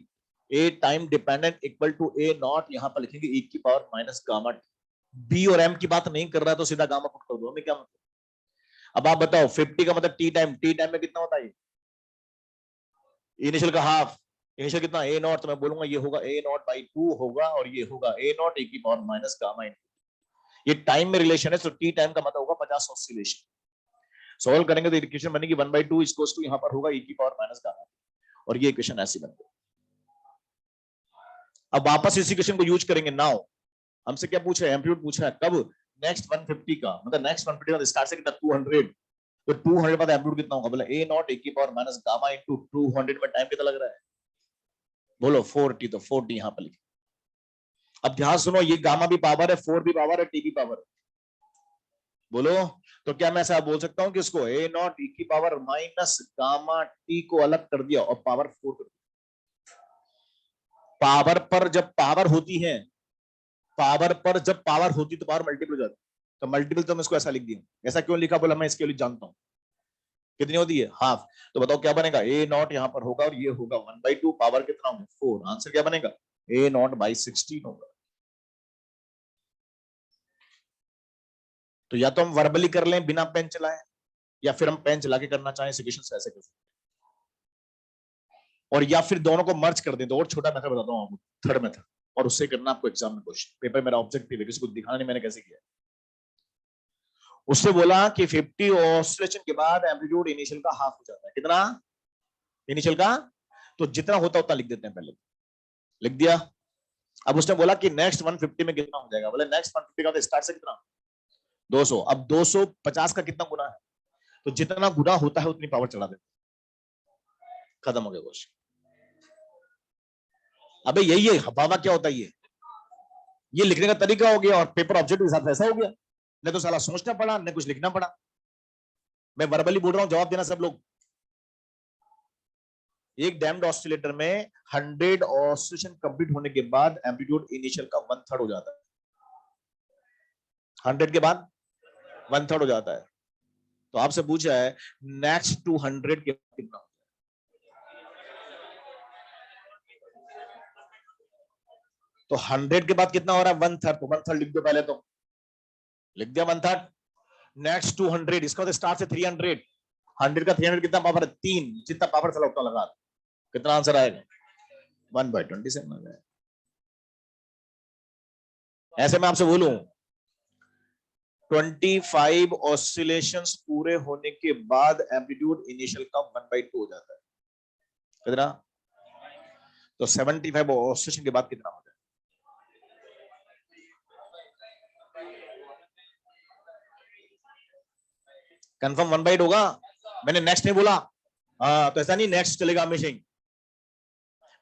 A time dependent equal to A naught, यहां पर लिखेंगे e की पावर माइनस गामा। बी और एम की बात नहीं कर रहा है तो सीधा गामा पुट कर दो, हमें क्या मतलब। अब आप बताओ 50 का मतलब टी टाइम में कितना होता है, इनिशियल का हाफ। इनिशियल कितना, ए नॉट, तो मैं बोलूंगा ये होगा ए नॉट बाई 2 होगा, और ये होगा ए नॉट e की पावर माइनस गामा। ये टाइम में रिलेशन है, तो टी टाइम का मतलब होगा 50 ऑसिलेशन। सॉल्व करेंगे तो इक्वेशन बनेगी 1/2 इक्वल्स टू, यहां पर होगा e की पावर माइनस गामा, और ये इक्वेशन ऐसी बन गई। अब वापस इस इक्वेशन को यूज करेंगे। नाउ हमसे क्या पूछ रहे हैं, एम्पलीट्यूड पूछ रहा है कब, नेक्स्ट 150 का, मतलब नेक्स्ट 150 का स्टार्ट से कितना 200। तो 200 बाद एम्पलीट्यूड कितना होगा, बोला ए नॉट e की पावर माइनस गामा इनटू 200 में टाइम कितना लग रहा है, बोलो 40। तो 40 यहां पर लिखे। अब ध्यान सुनो, ये गामा भी पावर है, 4 भी पावर है, टी भी पावर है। बोलो, तो क्या मैं ऐसा बोल सकता हूं कि इसको ए नॉट e की पावर माइनस गामा टी को अलग कर दिया और पावर 4 कर दिया। पावर पर जब पावर होती है, पावर पर जब पावर होती तो पावर मल्टीपल हो जाती, तो मल्टीपल तो मैं इसको ऐसा लिख दिया। ऐसा क्यों लिखा, बोला मैं इसके लिए जानता हूं कितनी होती है, हाफ। तो बताओ क्या बनेगा, ए नॉट यहां पर होगा और ये होगा 1/2, पावर कितना होगा 4। आंसर क्या बनेगा, ए नॉट बाई 16 होगा। तो या तो हम वर्बली कर लें बिना पेन चलाए, या फिर हम पेन चला के करना चाहें, सिचुएशन से ऐसे कर सकते हैं। और या फिर दोनों को मर्ज कर दें। तो और छोटा मेथड बताता हूं आपको, थर्ड मेथड, और उससे करना आपको एग्जाम में क्वेश्चन। पेपर मेरा ऑब्जेक्टिव है, किसी को दिखाना नहीं मैंने कैसे किया। उससे बोला कि 50 ऑसिलेशन के बाद एम्पलीट्यूड इनिशियल का हाफ हो जाता है, कितना इनिशियल का, तो जितना होता उतना लिख देते हैं, पहले लिख दिया। अब उसने बोला कि नेक्स्ट 150 में कितना हो जाएगा, बोले नेक्स्ट 150 का तो स्टार्ट से कितना 200। अब 250 का कितना गुना है, तो जितना गुना होता है उतनी पावर चढ़ा देते, खत्म हो गया क्वेश्चन। अबे यही है हवा क्या होता है, ये लिखने का तरीका हो गया और पेपर ऑब्जेक्ट के साथ ऐसा हो गया, न तो साला सोचना पड़ा न कुछ लिखना पड़ा। मैं वर्बली बोल रहा हूं, जवाब देना सब लोग। एक डैम्ड ऑसिलेटर में 100 ऑसिलेशन कंप्लीट होने के बाद एम्पलीट्यूड इनिशियल का 1/3 हो जाता है। 100 के बाद 1/3 हो जाता है। तो आपसे पूछा है नेक्स्ट 200 के कितना, तो 100 के बाद कितना हो रहा है 1/3, तो 1/3 लिख दो पहले, तो लिख दिया 1/3। नेक्स्ट 200, इसका मतलब स्टार्ट से 300, 100 का 300 कितना पावर है 3, जितना पावर चला उतना लगा, कितना आंसर आएगा 1/27 आ जाएगा। ऐसे मैं आपसे बोलूं 25 ऑसिलेशंस पूरे होने के बाद एम्पलीट्यूड इनिशियल का 1/2 हो जाता है, कितना, तो 75 ऑसिलेशन के बाद कितना हो जाए, कंफर्म 1/8 होगा। मैंने नेक्स्ट नहीं बोला, हाँ तो ऐसा नहीं नेक्स्ट चलेगा हमेशा ही,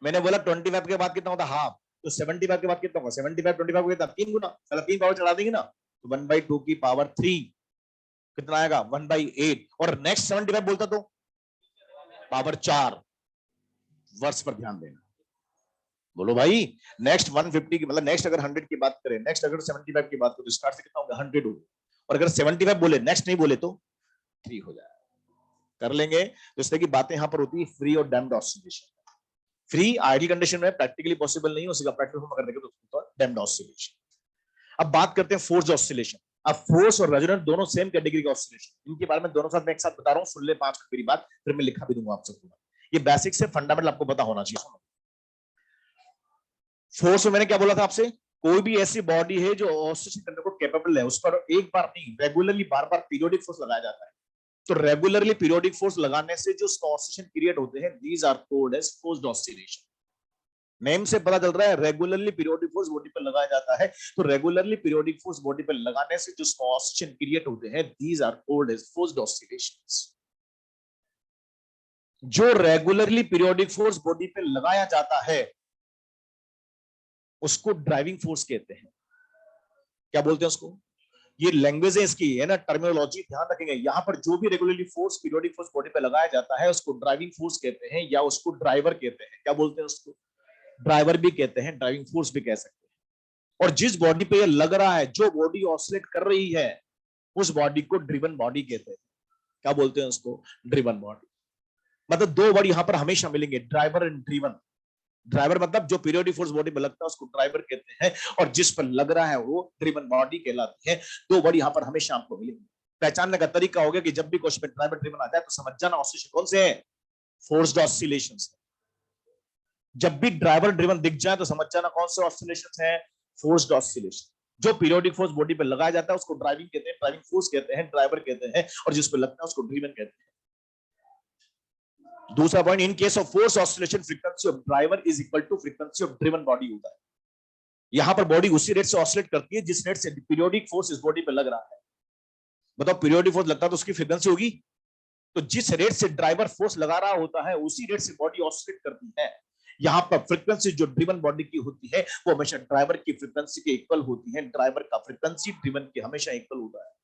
मैंने बोला 25 के बाद कितना होता हाफ, तो 75 के बाद कितना होगा 75 25 कितना 3 गुना, चलो 3 पावर चढ़ा देंगे ना, तो 1/2 की पावर 3 कितना आएगा 1/8, और नेक्स्ट 75 बोलता तो पावर 4। वर्ष पर ध्यान देना, बोलो भाई नेक्स्ट 150 की मतलब नेक्स्ट अगर 100 की बात करें, नेक्स्ट अगर 75 की बात करें तो स्टार्ट से कितना होगा 100 होगा, और अगर 75 बोले नेक्स्ट नहीं बोले तो 3 हो जाएगा, कर लेंगे। तो इस तरह की बातें यहां पर होती है फ्री और damped oscillation. Free ideal condition में प्रैक्टिकली पॉसिबल नहीं, उसी का प्रैक्टिकल फॉर्म अगर देखें तो डैम्ड ऑसिलेशन। अब बात करते हैं फोर्स्ड ऑसिलेशन। अब फोर्स और रेजोनेंस दोनों सेम कैटेगरी का ऑसिलेशन, इनके बारे में दोनों साथ मैं एक साथ बता रहा हूं, सुन ले 5 मिनट मेरी बात, फिर मैं लिखा भी दूंगा आप सबको। ये बेसिक से फंडामेंटल आपको पता होना चाहिए। फोर्स में मैंने क्या बोला था आपसे, कोई भी ऐसी बॉडी है जो ऑसिलेशन करने को कैपेबल है, उस पर एक बार नहीं रेगुलरली बार बार पीरियोडिक फोर्स लगाया जाता है। तो रेगुलरली पीरियोडिक फोर्स लगाने से जो ऑसिलेशन क्रिएट होते हैं, these are called as forced oscillation. Name से पता चल रहा है रेगुलरली पीरियोडिक फोर्स बॉडी पर लगाया जाता है, तो रेगुलरली पीरियोडिक फोर्स बॉडी पर लगाने से जो ऑसिलेशन क्रिएट होते हैं, these are called as forced oscillations. जो रेगुलरली पीरियोडिक फोर्स बॉडी पे लगाया जाता है उसको ड्राइविंग फोर्स कहते हैं। क्या बोलते हैं उसको, ये लैंग्वेज है इसकी, है ना, टर्मिनोलॉजी ध्यान रखेंगे। यहां पर जो भी regularly force periodic force body पे लगाया जाता है उसको ड्राइविंग फोर्स कहते हैं, या उसको ड्राइवर कहते हैं। क्या बोलते हैं उसको, ड्राइवर भी कहते हैं, ड्राइविंग फोर्स भी कह सकते हैं। और जिस बॉडी पे ये लग रहा है, जो बॉडी ऑसिलेट कर रही है, उस बॉडी को ड्रिवन बॉडी कहते हैं। क्या बोलते हैं उसको, ड्रिवन बॉडी। मतलब दो वर्ड यहां पर हमेशा मिलेंगे, ड्राइवर एंड ड्रिवन। ड्राइवर मतलब जो पीरियोडिक फोर्स बॉडी में लगता है उसको ड्राइवर कहते हैं, और जिस पर लग रहा है वो ड्रिवन बॉडी कहलाती है। दो वर्ड यहां पर हमेशा आपको मिलेंगे। पहचानने का तरीका हो गया कि जब भी क्वेश्चन में ड्राइवर ड्रिवन आता है तो समझ जाना ऑसिलेशन कौन से है, फोर्स्ड ऑसिलेशंस। जब भी ड्राइवर ड्रिवन दिख जाए तो समझ जाना कौन से ऑसिलेशंस हैं, फोर्स्ड ऑसिलेशन। जो पीरियोडिक फोर्स बॉडी पे लगाया जाता है उसको ड्राइविंग कहते हैं, ड्राइविंग फोर्स कहते हैं, ड्राइवर कहते हैं, और जिस पे लगता है उसको ड्रिवन कहते हैं। दूसरा point, in case of force oscillation frequency of driver is equal to frequency of driven body होता है। यहां पर बॉडी उसी रेट से ऑसिलेट करती है जिस रेट से पीरियोडिक फोर्स इस बॉडी पे लग रहा है। बताओ पीरियोडिक फोर्स लगता है तो उसकी फ्रीक्वेंसी होगी, तो जिस रेट से ड्राइवर फोर्स लगा रहा होता है उसी रेट से बॉडी ऑसिलेट करती है। यहां पर फ्रीक्वेंसी जो ड्रिवन बॉडी की होती है वो हमेशा ड्राइवर की फ्रीक्वेंसी के इक्वल होती है। ड्राइवर का फ्रीक्वेंसी ड्रिवन के हमेशा इक्वल होता है।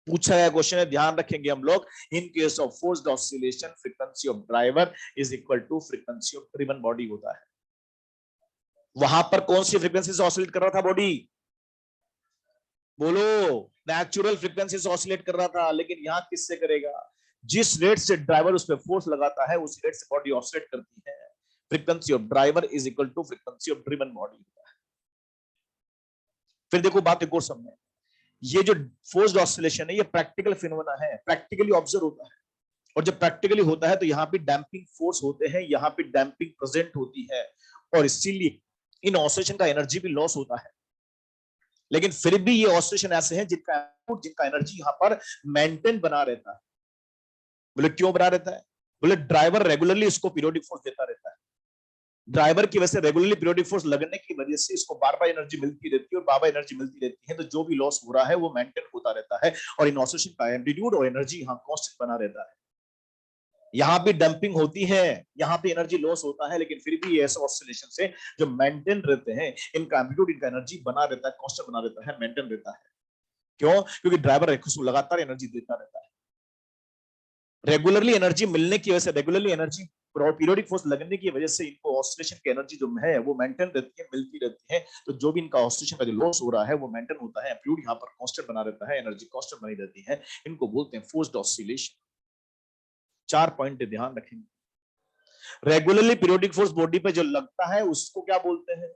पूछा गया क्वेश्चन है, ध्यान रखेंगे हम लोग, in case of forced oscillation frequency of driver is equal to frequency of driven body होता है। वहां पर कौन सी फ्रीक्वेंसी से ऑसिलेट कर रहा था बॉडी, बोलो, नेचुरल फ्रीक्वेंसी से ऑसिलेट कर रहा था। लेकिन यहां किससे करेगा, जिस रेट से ड्राइवर उस पर फोर्स लगाता है उस रेट से बॉडी ऑसिलेट करती है। Frequency of driver is equal to frequency of driven body होता है। फिर देखो बात एक और समझे, ये जो फोर्स्ड ऑसिलेशन है ये प्रैक्टिकल फिनोमेना है, प्रैक्टिकली ऑब्जर्व होता है। और जब प्रैक्टिकली होता है तो यहाँ पे डैम्पिंग फोर्स होते हैं, यहाँ पे डैम्पिंग प्रेजेंट होती है, और इसीलिए इन ऑसिलेशन का एनर्जी भी लॉस होता है। लेकिन फिर भी ये ऑसिलेशन ऐसे हैं जिनका एनर्जी यहाँ पर मेंटेन बना रहता है। बोले क्यों बना रहता है, बोले ड्राइवर रेगुलरली इसको पीरियोडिक फोर्स देता रहता है। ड्राइवर की वजह से रेगुलरली पीरियोडिक फोर्स लगने की वजह से इसको बार बार एनर्जी मिलती रहती है, और बार बार एनर्जी मिलती रहती है, तो जो भी लॉस हो रहा है वो मेंटेन होता है। होता रहता है और इन ऑसिलेशन का एम्पलीट्यूड और एनर्जी यहाँ कांस्टेंट बना रहता है। यहाँ भी डंपिंग होती है, यहाँ पे एनर्जी लॉस होता है, लेकिन फिर भी ऐसे ऑसिलेशन से जो मेंटेन रहते हैं, इनका एम्पलीट्यूड, इनका एनर्जी बना रहता है, कांस्टेंट बना रहता है, मेंटेन रहता है। क्यों? क्योंकि ड्राइवर लगातार एनर्जी देता रहता है। रेगुलरली एनर्जी मिलने की वजह से, रेगुलरली एनर्जी पीरियोडिक फोर्स लगने की वजह से इनको ऑसिलेशन की एनर्जी जो है वो मेंटेन रहती है, मिलती रहती है। तो जो भी इनका ऑसिलेशन का जो लॉस हो रहा है वो मेंटेन होता है, एम्पलीट्यूड यहाँ पर कांस्टेंट बना रहता है, एनर्जी कांस्टेंट बनी रहती है। इनको बोलते हैं फोर्स्ड ऑसिलेशन। 4 पॉइंट ध्यान रखेंगे। रेगुलरली पीरियोडिक फोर्स बॉडी पे जो लगता है उसको क्या बोलते हैं?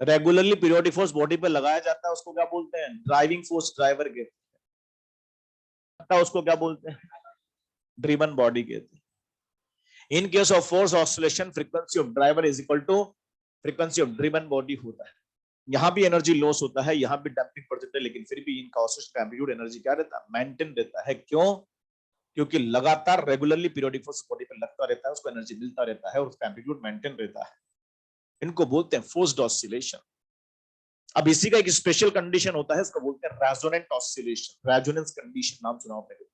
रेगुलरली पीरियोडिक फोर्स बॉडी पे लगाया जाता है उसको क्या बोलते हैं? ड्राइविंग फोर्स, ड्राइवर कहते हैं। उसको क्या बोलते हैं? ड्रिवन बॉडी कहते हैं। In case of force oscillation, frequency of driver is equal to frequency of driven body होता है। यहां भी एनर्जी लॉस होता है, यहां भी डंपिंग पड़ जाता है, लेकिन फिर भी इनका ऑसिलेशन का एम्पलीट्यूड एनर्जी क्या रहता है? मेंटेन रहता है। क्यों? क्योंकि लगातार रेगुलरली पीरियोडिक फोर्स बॉडी पे लगता रहता है, उसको एनर्जी मिलता रहता है और उसका एम्पलीट्यूड मेंटेन रहता है। इनको बोलते हैं फोर्स्ड ऑसिलेशन। अब इसी का एक स्पेशल कंडीशन होता है, इसको बोलते हैं रेजोनेंट ऑसिलेशन। रेजोनेंस कंडीशन नाम सुना आपने?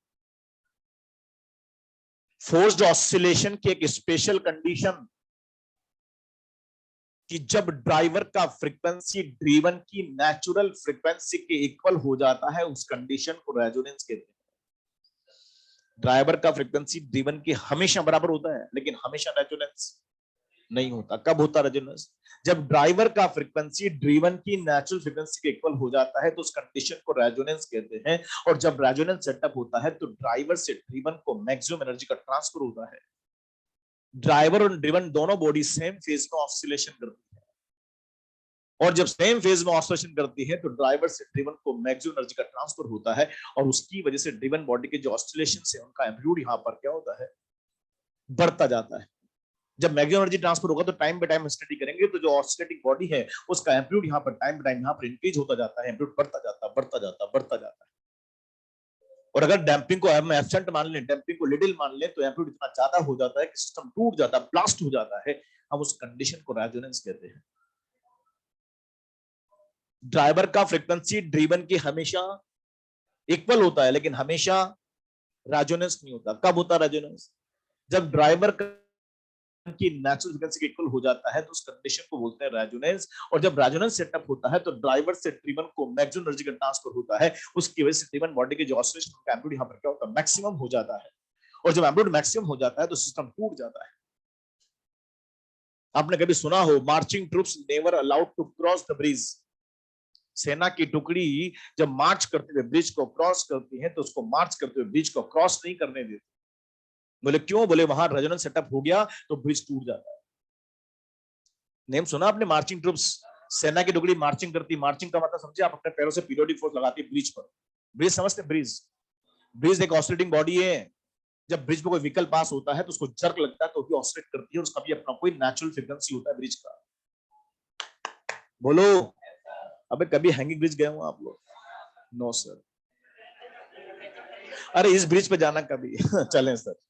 फोर्स्ड ऑसिलेशन की एक स्पेशल कंडीशन कि जब ड्राइवर का फ्रीक्वेंसी ड्रिवन की नेचुरल फ्रीक्वेंसी के इक्वल हो जाता है, उस कंडीशन को रेजोनेंस कहते हैं। ड्राइवर का फ्रीक्वेंसी ड्रिवन की हमेशा बराबर होता है, लेकिन हमेशा रेजोनेंस नहीं होता। कब होता रेजोनेंस? जब ड्राइवर का फ्रीक्वेंसी ड्रिवन की नेचुरल फ्रीक्वेंसी के इक्वल हो जाता है तो उस कंडीशन को रेजोनेंस कहते हैं। और जब रेजोनेंस सेटअप होता है तो ड्राइवर से ड्रिवन को मैक्सिमम एनर्जी का ट्रांसफर होता है। ड्राइवर और ड्रिवन दोनों बॉडी सेम फेज में ऑसिलेशन करती है, और जब सेम फेज में ऑसिलेशन करती है तो ड्राइवर से ड्रिवन को मैक्सिमम एनर्जी का ट्रांसफर होता है, और उसकी वजह से ड्रिवन बॉडी के जो ऑसिलेशन है उनका एम्पलीट्यूड यहाँ पर क्या होता है? बढ़ता जाता है। जब मैक्सिमम एनर्जी ट्रांसफर होगा तो टाइम बाय टाइम स्टडी करेंगे तो जो ऑसिलेटिंग बॉडी है उसका एम्पलीट्यूड यहाँ पर टाइम बाय टाइम यहाँ पर इंक्रीज होता जाता है, एम्पलीट्यूड बढ़ता जाता बढ़ता जाता बढ़ता जाता है। और अगर डैम्पिंग को हम एब्सेंट मान लें, डैम्पिंग को लिटिल मान लें, तो एम्पलीट्यूड इतना ज्यादा हो जाता है कि सिस्टम टूट जाता है, ब्लास्ट हो जाता है। हम उस कंडीशन को रेजोनेंस कहते हैं। ड्राइवर का फ्रीक्वेंसी ड्रिवन की हमेशा इक्वल होता है, लेकिन हमेशा रेजोनेंस नहीं होता। कब होता रेजोनेंस? जब ड्राइवर की नेचुरल फ्रीक्वेंसी इक्वल हो जाता है तो उस कंडीशन को बोलते हैं रेजोनेंस। और जब रेजोनेंस सेटअप होता है तो ड्राइवर से ड्रिवन को मैक्सिमम एनर्जी का ट्रांसफर होता है, उसकी वजह से ड्रिवन बॉडी के जो ऑसिलेशन का एम्पलीट्यूड यहाँ पर क्या होता है? मैक्सिमम हो जाता है। और जब एम्पलीट्यूड मैक्सिमम हो जाता है तो सिस्टम टूट जाता है। आपने कभी सुना हो marching troops never allowed to cross the bridge? सेना की टुकड़ी जब मार्च करते हुए ब्रिज को क्रॉस करती है तो उसको मार्च करते हुए ब्रिज को क्रॉस नहीं करने देती। बोले क्यों? बोले वहां रेजोनेंस सेटअप हो गया तो ब्रिज टूट जाता है। नेम सुना आपने? Marching troops. सेना की टुकड़ी मार्चिंग करती। मार्चिंग का मतलब समझे आप? अपने पैरों से पीरियोडिक फोर्स लगाती है ब्रिज पर। ब्रिज समझते? ब्रिज, ब्रिज एक ऑसिलेटिंग बॉडी है। जब ब्रिज पर कोई व्हीकल पास होता है तो उसको जर्क लगता है तो भी ऑसिलेट करती है, उसका भी अपना कोई नेचुरल फ्रीक्वेंसी होता है ब्रिज का। बोलो, अबे कभी हैंगिंग ब्रिज गए हो आप लोग? No sir. अरे इस ब्रिज पे जाना कभी चलें सर।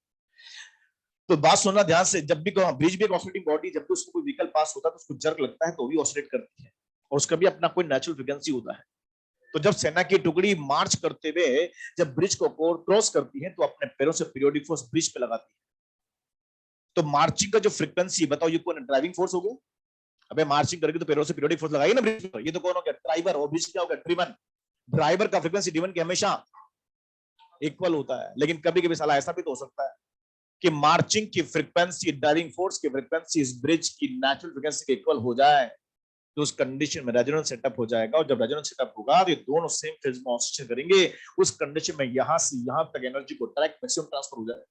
तो बात सुनना ध्यान से, जब भी ब्रिज भी एक ऑसिलेटिंग बॉडी, जब भी उसको कोई व्हीकल पास होता है तो उसको जर्क लगता है तो भी ऑसिलेट करती है, और उसका भी अपना कोई नेचुरल फ्रीक्वेंसी होता है। तो जब सेना की टुकड़ी मार्च करते हुए जब ब्रिज को क्रॉस करती है तो अपने पैरों से पीरियोडिक फोर्स ब्रिज पे लगाती है। तो मार्चिंग का जो फ्रीक्वेंसी, बताओ ये कौन? ड्राइविंग फोर्स हो गया। अबे मार्चिंग करके तो पैरों से पीरियोडिक फोर्स लगाई ना ब्रिज पर, ये तो कौन हो गया? ड्राइवर। और ब्रिज क्या हो गया? ड्रिवन। ड्राइवर का फ्रीक्वेंसी ड्रिवन की हमेशा इक्वल होता है, लेकिन कभी कभी साला ऐसा भी तो हो सकता है कि मार्चिंग की फ्रीक्वेंसी ड्राइविंग फोर्स की फ्रीक्वेंसी इस ब्रिज की नेचुरल फ्रीक्वेंसी के इक्वल हो जाए, तो उस कंडीशन में रेजोनेंस सेटअप हो जाएगा। और जब रेजोनेंस सेटअप होगा तो ये दोनों सेम फेज में ऑसिलेशन करेंगे। उस कंडीशन में यहां से यहां तक एनर्जी को डायरेक्ट मैक्सिमम ट्रांसफर हो जाए,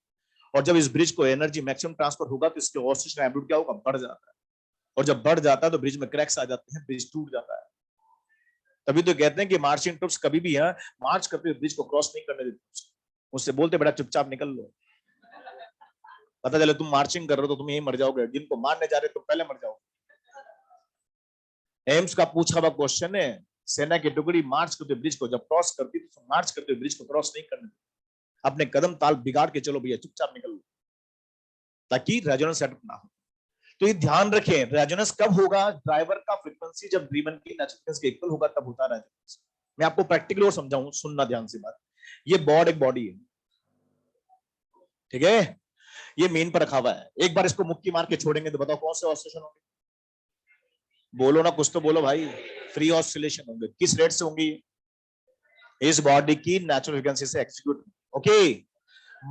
और जब इस ब्रिज को एनर्जी मैक्सिमम ट्रांसफर होगा तो इसके ऑसिलेशन एम्पलीट्यूड क्या होगा? बढ़ जाता है। और जब बढ़ जाता है तो ब्रिज में क्रैक्स आ जाते हैं, ब्रिज टूट जाता है। तभी तो कहते हैं कि मार्चिंग ट्रूप्स कभी भी यहाँ मार्च करते हुए ब्रिज को क्रॉस नहीं करने देते। उससे बोलते बेटा चुपचाप निकल लो, पता चले तुम मार्चिंग कर रहे हो तो तुम यही मर जाओगे, जिनको मारने जा रहे हो तो पहले मर जाओगे। एम्स का पूछा हुआ क्वेश्चन है। सेना की टुकड़ी मार्च करते ब्रिज को जब क्रॉस करती तो मार्च करते ब्रिज को क्रॉस नहीं करने देती, अपने कदम ताल बिगाड़ के चलो भैया, चुपचाप निकल लो, ताकि रेजोनेंस सेटअप ना हो। तो ये ध्यान रखें, रेजोनेंस कब होगा? ड्राइवर का फ्रीक्वेंसी जब ड्रिवन की नेचुरल फ्रीक्वेंसी के इक्वल होगा तब होता है रेजोनेंस। मैं आपको प्रैक्टिकली और समझाऊं, सुनना ध्यान से बात। ये बॉड एक बॉडी है, ठीक है, ये मेन पर रखा हुआ है। एक बार इसको मुक्की मार के छोड़ेंगे तो बताओ कौन से ऑसिलेशन होंगे? बोलो ना, कुछ तो बोलो भाई। फ्री ऑसिलेशन होंगे। किस रेट से होंगी? इस बॉडी की नेचुरल फ्रीक्वेंसी से एग्जीक्यूट। ओके,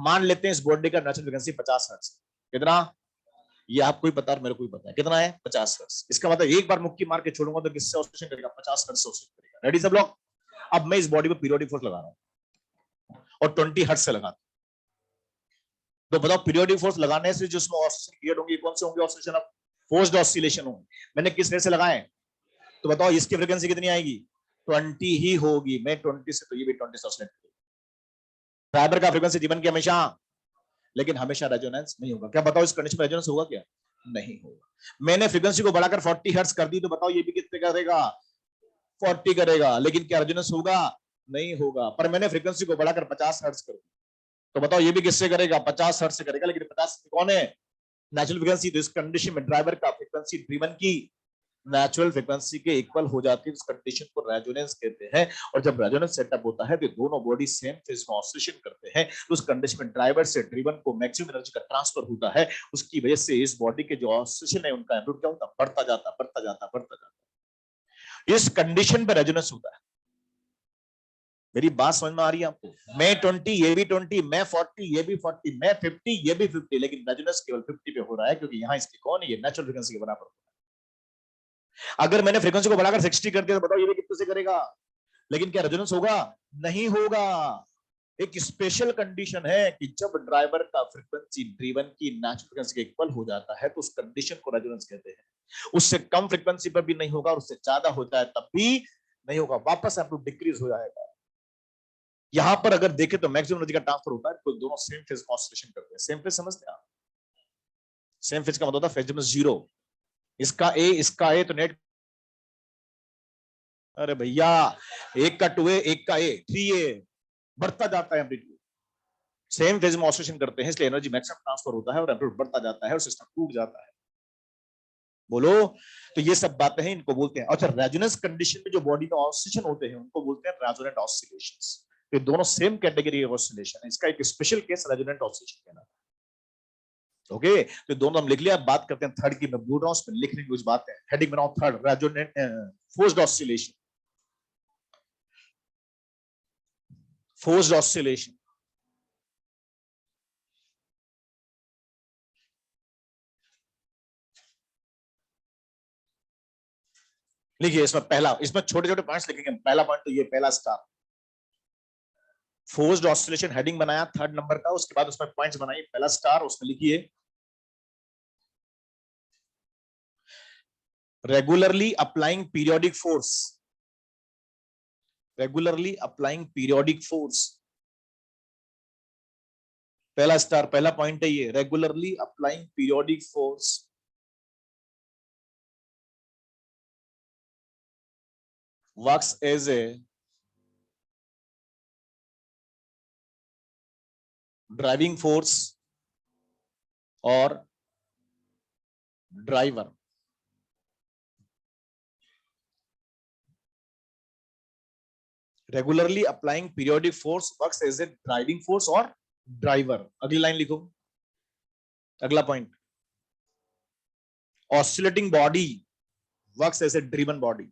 मान लेते हैं इस बॉडी का नेचुरल फ्रीक्वेंसी 50 हर्ट्ज। कितना? ये आपको ही पता है, मेरे को ही पता है कितना है, 50 हर्ट्ज। इसका मतलब एक बार मुक्की मार के छोड़ूंगा तो किससे ऑसिलेशन करेगा? 50 हर्ट्ज से ऑसिलेट करेगा। रेडी सब लोग? अब मैं इस बॉडी पे पीरियोडिक फोर्स लगा रहा हूं और 20 हर्ट्ज से लगाता हूं। तो बताओ पीरियोडिक फोर्स लगाने से जो उसमें ऑसिलेशन क्रिएट होंगे कौन से होंगे ऑसिलेशन? अब फोर्स्ड ऑसिलेशन होंगे। मैंने किस रेट से लगाए? तो बताओ इसकी फ्रीक्वेंसी कितनी आएगी? 20 ही होगी। मैं 20 से, तो ये भी 20 से ऑसिलेट करेगा। ड्राइवर का फ्रीक्वेंसी जीवन की हमेशा, लेकिन हमेशा रेजोनेंस नहीं होगा। क्या बताओ इस कंडीशन में रेजोनेंस होगा क्या? नहीं होगा। मैंने फ्रीक्वेंसी को बढ़ाकर 40 हर्ट्ज कर दी, तो बताओ ये भी कितने करेगा? 40 करेगा। लेकिन क्या रेजोनेंस होगा? नहीं होगा। पर मैंने फ्रीक्वेंसी को बढ़ाकर 50 हर्ट्ज कर दी, तो बताओ ये भी किससे करेगा? 50 हर्ट्ज से करेगा। लेकिन 50 कौन है? Natural frequency. तो इस कंडीशन में ड्राइवर का फ्रीक्वेंसी ड्रिवन की नेचुरल फ्रीक्वेंसी के इक्वल हो जाती है। इस कंडीशन को रेजोनेंस कहते हैं। और जब रेजोनेंस सेटअप होता है तो दोनों बॉडी सेम फेज में ऑसिलेशन करते हैं। तो उस कंडीशन में ड्राइवर से ड्रिवन को मैक्सिमम एनर्जी का ट्रांसफर होता है। उसकी वजह से इस बॉडी के जो ऑसिलेशन है उनका एम्पलीट्यूड क्या होता है? बढ़ता जाता, बढ़ता जाता, बढ़ता जाता। इस कंडीशन पर रेजोनेंस होता है। मेरी बात समझ में आ रही है आपको? मैं 20, ये भी 20, मैं 40, ये भी 40, मैं 50, ये भी 50, लेकिन रेजोनेंस केवल 50 पे हो रहा है, क्योंकि यहाँ इसकी कौन है? ये नेचुरल फ्रीक्वेंसी के बराबर। अगर मैंने फ्रीक्वेंसी को बढ़ाकर 60 कर दिया तो बताओ ये भी कितने से करेगा? लेकिन क्या रेजोनेंस होगा? नहीं होगा। एक स्पेशल कंडीशन है कि जब ड्राइवर का फ्रीक्वेंसी ड्रिवन की नेचुरल फ्रीक्वेंसी के इक्वल हो जाता है तो उस कंडीशन को रेजोनेंस कहते हैं। उससे कम फ्रीक्वेंसी पर भी नहीं होगा और उससे ज्यादा होता है तब भी नहीं होगा, वापस एम्पलीट्यूड डिक्रीज हो जाएगा। यहां पर अगर देखें तो मैक्सिमम एनर्जी का ट्रांसफर होता है तो दोनों सेम फेज ऑसिलेशन करते हैं। सेम फेज समझते हैं आप? सेम फेज का मतलब होता है फेज में जीरो। इसका ए तो नेट, अरे भैया, एक का 2A, एक का ए 3A, बढ़ता जाता है एम्पलीट्यूड। सेम फेज में ऑसिलेशन करते हैं, इसलिए एनर्जी मैक्सिमम ट्रांसफर होता है और एम्पलीट्यूड बढ़ता जाता है और सिस्टम टूट जाता है। बोलो। तो ये सब बातें हैं, इनको बोलते हैं। अच्छा, रेजोनेंस कंडीशन में जो बॉडी में ऑसिलेशन होते हैं उनको बोलते हैं रेजोनेंट ऑसिलेशंस। ये दोनों सेम कैटेगरी ऑफ ऑसिलेशन है। इसका एक स्पेशल केस रेजोनेंट ऑसिलेशन कहलाता है। ओके, तो दोनों हम लिख लिया। बात करते हैं थर्ड की। मैं बोल रहा हूं उसमें लिखने की कुछ बात है। हेडिंग बनाओ third, resonant forced oscillation. Forced oscillation लिखिए। इसमें पहला, इसमें छोटे छोटे पॉइंट्स लिखेंगे। पहला पॉइंट तो ये, पहला स्टार, फोर्स्ड ऑसिलेशन हेडिंग बनाया थर्ड नंबर का। उसके बाद उसमें पॉइंट्स बनाइए। पहला स्टार, उसमें लिखिए regularly applying periodic force. Regularly applying periodic force, पहला स्टार, पहला पॉइंट है ये, regularly applying periodic force works as a driving force और driver. Regularly applying periodic force works as a driving force और ड्राइवर। अगली line लिखो, अगला point, oscillating body works as a driven body.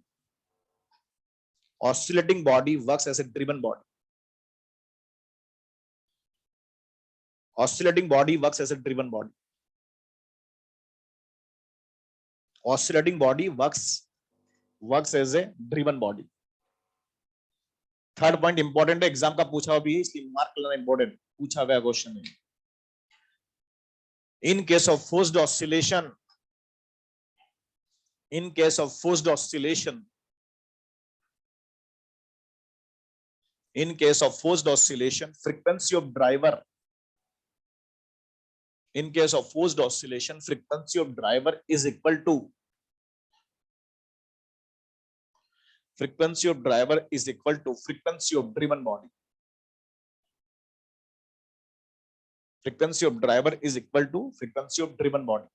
Oscillating body works as a driven body. Oscillating body works as a driven body. Oscillating body works as a driven body. Third point important है, exam का पूछा हुआ भी है, इसलिए mark लेना important, पूछा हुआ क्वेश्चन है। इन case of forced oscillation, in case of forced oscillation, in case of forced oscillation, frequency of driver, in case of forced oscillation, frequency of driver is equal to, frequency of driver is equal to frequency of driven body. Frequency of driver is equal to frequency of driven body.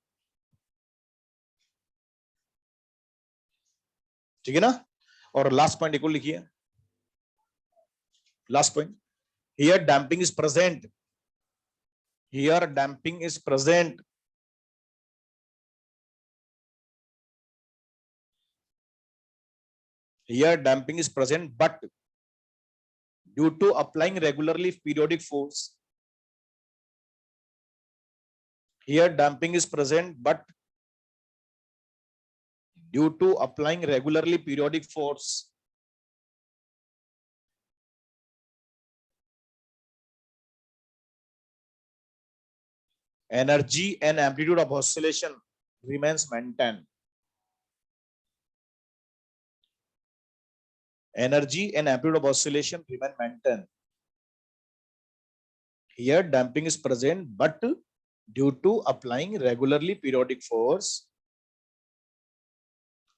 ठीक है ना? और last point एक और लिखिए, Last point. Here damping is present. Here damping is present. Here damping is present, but due to applying regularly periodic force. Here damping is present, but due to applying regularly periodic force. Energy and amplitude of oscillation remains maintained. Energy and amplitude of oscillation remain maintained. Here damping is present, but due to applying regularly periodic force,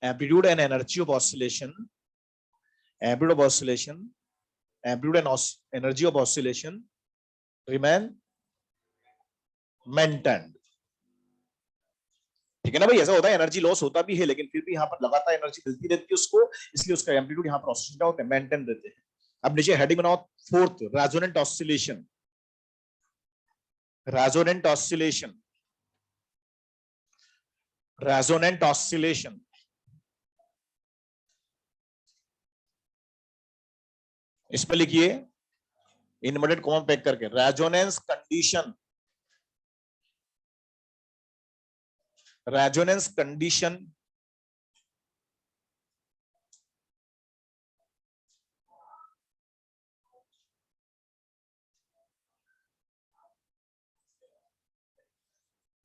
amplitude and energy of oscillation, amplitude of oscillation, amplitude and energy of oscillation remain maintained. ठीक है ना भाई, ऐसा होता है, energy loss होता भी है, लेकिन फिर भी यहाँ पर लगातार एनर्जी मिलती रहती है उसको, इसलिए उसका एम्पलीट्यूड यहाँ पर ऑसिलेशन होते हैं, मेंटेन रहते हैं. अब नीचे हेडिंग बनाओ, fourth, resonant oscillation. Resonant oscillation. Resonant oscillation. इस पर लिखिए इनवर्टेड कॉमा पैक करके, रेजोनेंस कंडीशन. रेजोनेंस कंडीशन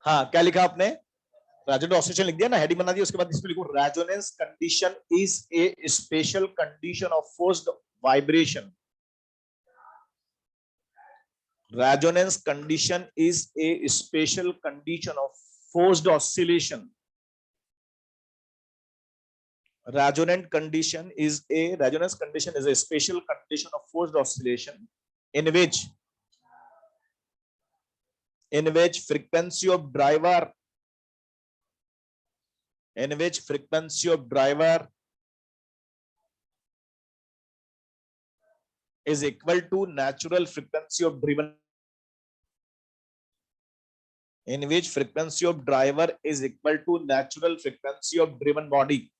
हाँ, क्या लिखा आपने? रेजोनेंट ऑसिलेशन लिख दिया ना, हेडिंग बना दिया, उसके बाद इसमें लिखो resonance condition is a special condition of forced vibration. Resonance condition is a special condition of forced oscillation. Resonance condition is a special condition of forced oscillation in which frequency of driver is equal to natural frequency of driven. In which frequency of driver is equal to natural frequency of driven body.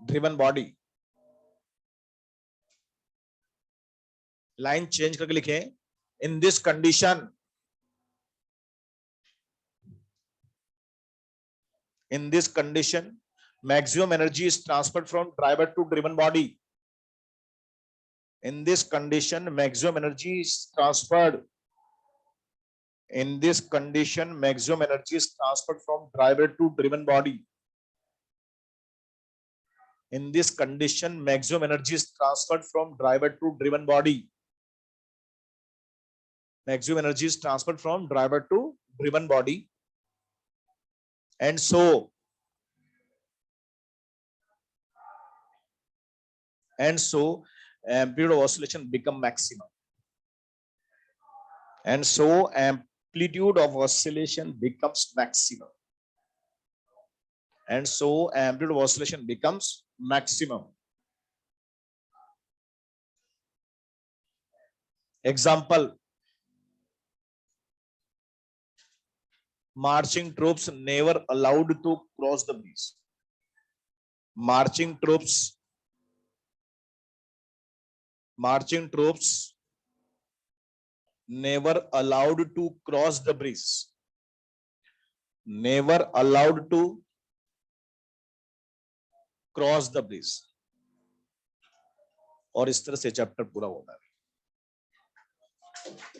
Driven body. Line change करके लिखें. In this condition, maximum energy is transferred from driver to driven body. In this condition, maximum energy is transferred. In this condition, maximum energy is transferred from driver to driven body. In this condition, maximum energy is transferred from driver to driven body. Maximum energy is transferred from driver to driven body. And so amplitude of oscillation become maximum. And so amplitude of oscillation becomes maximum. And so amplitude of oscillation becomes maximum. Example: marching troops never allowed to cross the bridge. Marching troops never allowed to cross the bridge. Never allowed to cross the bridge. और इस तरह से chapter पूरा होता है.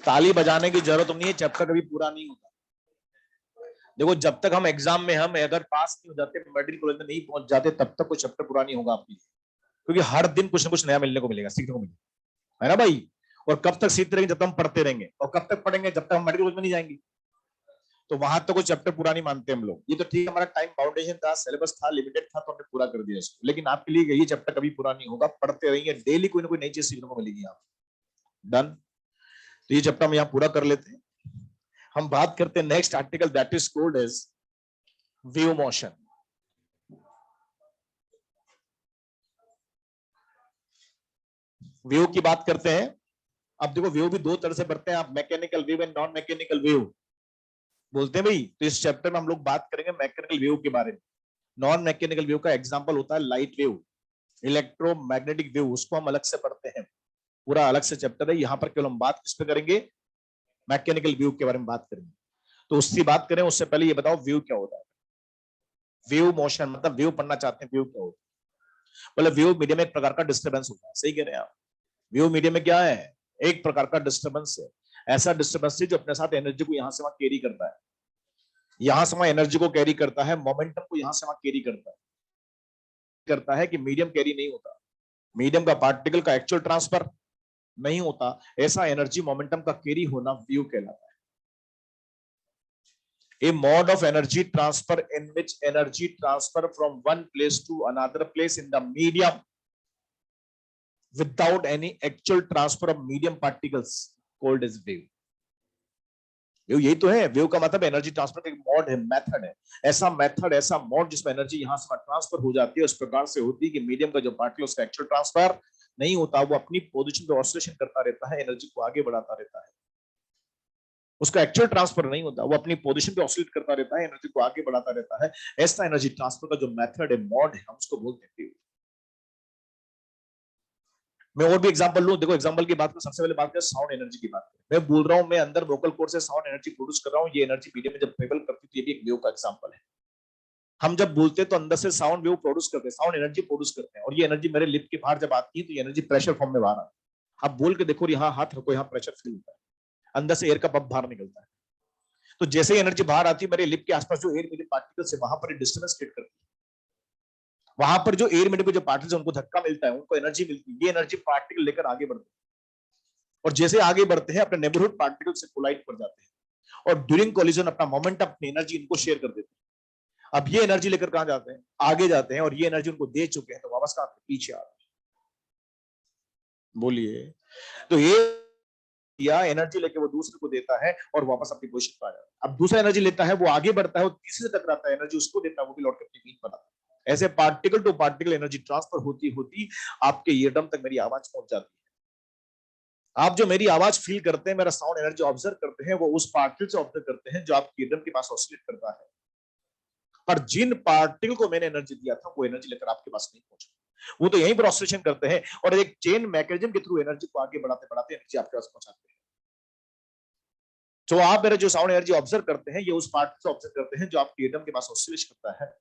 ताली बजाने की जरूरत नहीं है, चैप्टर कभी पूरा नहीं होता. देखो, जब तक हम एग्जाम में हम अगर पास नहीं हो जाते, मेडिकल कॉलेज में नहीं पहुंच जाते, तब तक कोई चैप्टर पूरा नहीं होगा आपके लिए, क्योंकि हर दिन कुछ ना कुछ नया मिलने को मिलेगा, सीखने को मिलेगा, है ना भाई. और कब तक सीखते रहेंगे? जब तक हम पढ़ते रहेंगे. और कब तक पढ़ेंगे? जब तक हम मेडिकल कॉलेज में नहीं जाएंगे. तो वहां तक कोई चैप्टर पूरा नहीं मानते हम लोग. ये तो ठीक है, हमारा टाइम बाउंडेशन था, सिलेबस था, लिमिटेड था, तो हमने पूरा कर दिया इसको. लेकिन आपके लिए ये चैप्टर कभी पूरा नहीं होगा. पढ़ते रहेंगे, डेली कोई ना कोई नई चीज सीखने को मिलेगी आप. डन. तो ये चैप्टर हम यहाँ पूरा कर लेते हैं. हम बात करते हैं next article, that is called as wave motion. Wave की बात करते हैं। अब देखो वेव भी दो तरह से बढ़ते हैं, आप mechanical wave and non mechanical wave बोलते हैं भाई। तो इस चैप्टर में हम लोग बात करेंगे मैकेनिकल वेव के बारे में। नॉन मैकेनिकल वेव का एग्जांपल होता है लाइट वेव, इलेक्ट्रोमैग्नेटिक वेव, उसको हम अलग से पढ़ते हैं, पूरा अलग से चैप्टर है। यहाँ पर केवल हम बात किस पे करेंगे, मैकेनिकल वेव के बारे में बात करेंगे। तो उससे बात करें उससे पहले ये बताओ वेव क्या होता है। वेव मोशन मतलब वेव पढ़ना चाहते हैं, वेव क्या होता है। मतलब वेव मीडियम में एक प्रकार का डिस्टर्बेंस होता है, सही कह रहे हैं आप। वेव मीडियम में क्या है, एक प्रकार का डिस्टर्बेंस है, ऐसा डिस्टर्बेंस है जो अपने साथ एनर्जी को यहां से वहां कैरी करता है, यहां से वहां एनर्जी को कैरी करता है, मोमेंटम को यहां से वहां कैरी करता है कि मीडियम कैरी नहीं होता, मीडियम का पार्टिकल का एक्चुअल ट्रांसफर नहीं होता, ऐसा एनर्जी मोमेंटम का कैरी होना वेव कहलाता है। A mode of energy transfer in which energy transfer from one place to another place in the medium without any actual transfer of medium particles called as wave. Wave यही तो है, wave का मतलब energy transfer का एक mode है, method है, ऐसा मेथड, ऐसा मोड जिसमें एनर्जी यहां से ट्रांसफर हो जाती है, उस प्रकार से होती है कि मीडियम का जो पार्टिकल उसका एक्चुअल ट्रांसफर नहीं होता, वो अपनी पोजीशन पे ऑसिलेशन करता रहता है, एनर्जी को आगे बढ़ाता रहता है, उसका एक्चुअल ट्रांसफर नहीं होता, वो अपनी पोजीशन पे ऑसिलेट करता रहता है, एनर्जी को आगे बढ़ाता रहता है। ऐसा एनर्जी ट्रांसफर का जो मेथड है, मोड है, हम उसको बोलते हैं वेव। मैं और भी एग्जांपल लूं, देखो एग्जांपल की बात करें, सबसे पहले बात करें साउंड एनर्जी की बात करें। मैं बोल रहा हूं, मैं अंदर वोकल कॉर्ड से साउंड एनर्जी प्रोड्यूस कर रहा हूं, ये एनर्जी मीडियम में जब ट्रेवल करती है, ये भी एक वेव का एग्जांपल है। हम जब बोलते हैं तो अंदर से साउंड वेव प्रोड्यूस करते हैं, साउंड एनर्जी प्रोड्यूस करते हैं, और ये एनर्जी मेरे लिप के बाहर जब आती है तो ये एनर्जी प्रेशर फॉर्म में बाहर आती है। आप बोल के देखो, यहाँ हाथ रखो, यहाँ प्रेशर फील होता है, अंदर से एयर का पंप बाहर निकलता है। तो जैसे एनर्जी बाहर आती है, मेरे लिप के आसपास जो एयर मीडियम पार्टिकल्स है, वहां पर डिस्टर्बेंस क्रिएट करती है, वहां पर जो एयर मीडियम के जो पार्टिकल्स है उनको धक्का मिलता है, उनको एनर्जी मिलती है, ये एनर्जी पार्टिकल लेकर आगे बढ़ते हैं, और जैसे आगे बढ़ते हैं अपने नेबरहुड पार्टिकल से कोलाइड कर जाते हैं, और ड्यूरिंग कोलिजन अपना मोमेंटम, अपनी एनर्जी इनको शेयर कर देते हैं। अब ये एनर्जी लेकर कहां जाते हैं, आगे जाते हैं, और ये एनर्जी उनको दे चुके हैं तो वापस कहां, पीछे आ रहे हैं। बोलिए, तो ये या एनर्जी लेके वो दूसरे को देता है और वापस अपनी पोजीशन पर आ जाता है। अब दूसरा एनर्जी लेता है, वो आगे बढ़ता है, वो तीसरे से टकराता है, एनर्जी उसको देता है, वो भी लौट के अपनी मीन बनाता है। ऐसे particle to particle energy transfer होती होती आपके ईयरडम तक मेरी आवाज पहुंच जाती है। आप जो मेरी आवाज फील करते हैं, मेरा साउंड एनर्जी ऑब्जर्व करते हैं, वो उस पार्टिकल से ऑब्जर्व करते हैं जो आपके ईयरडम के पास ऑसिलेट करता है। पर जिन पार्टिकल को मैंने एनर्जी दिया था, वो एनर्जी लेकर आपके पास नहीं पहुंचा, वो तो यहीं पर ऑसिलेशन करते हैं, और एक चेन मैकेनिज्म के थ्रू एनर्जी को आगे बढ़ाते बढ़ाते एनर्जी आपके पास पहुंचाते हैं। तो आप मेरे जो साउंड एनर्जी ऑब्जर्व करते हैं, ये उस पार्टिकल से ऑब्जर्व करते हैं जो आपके एटम के पास ऑसिलेट करता है।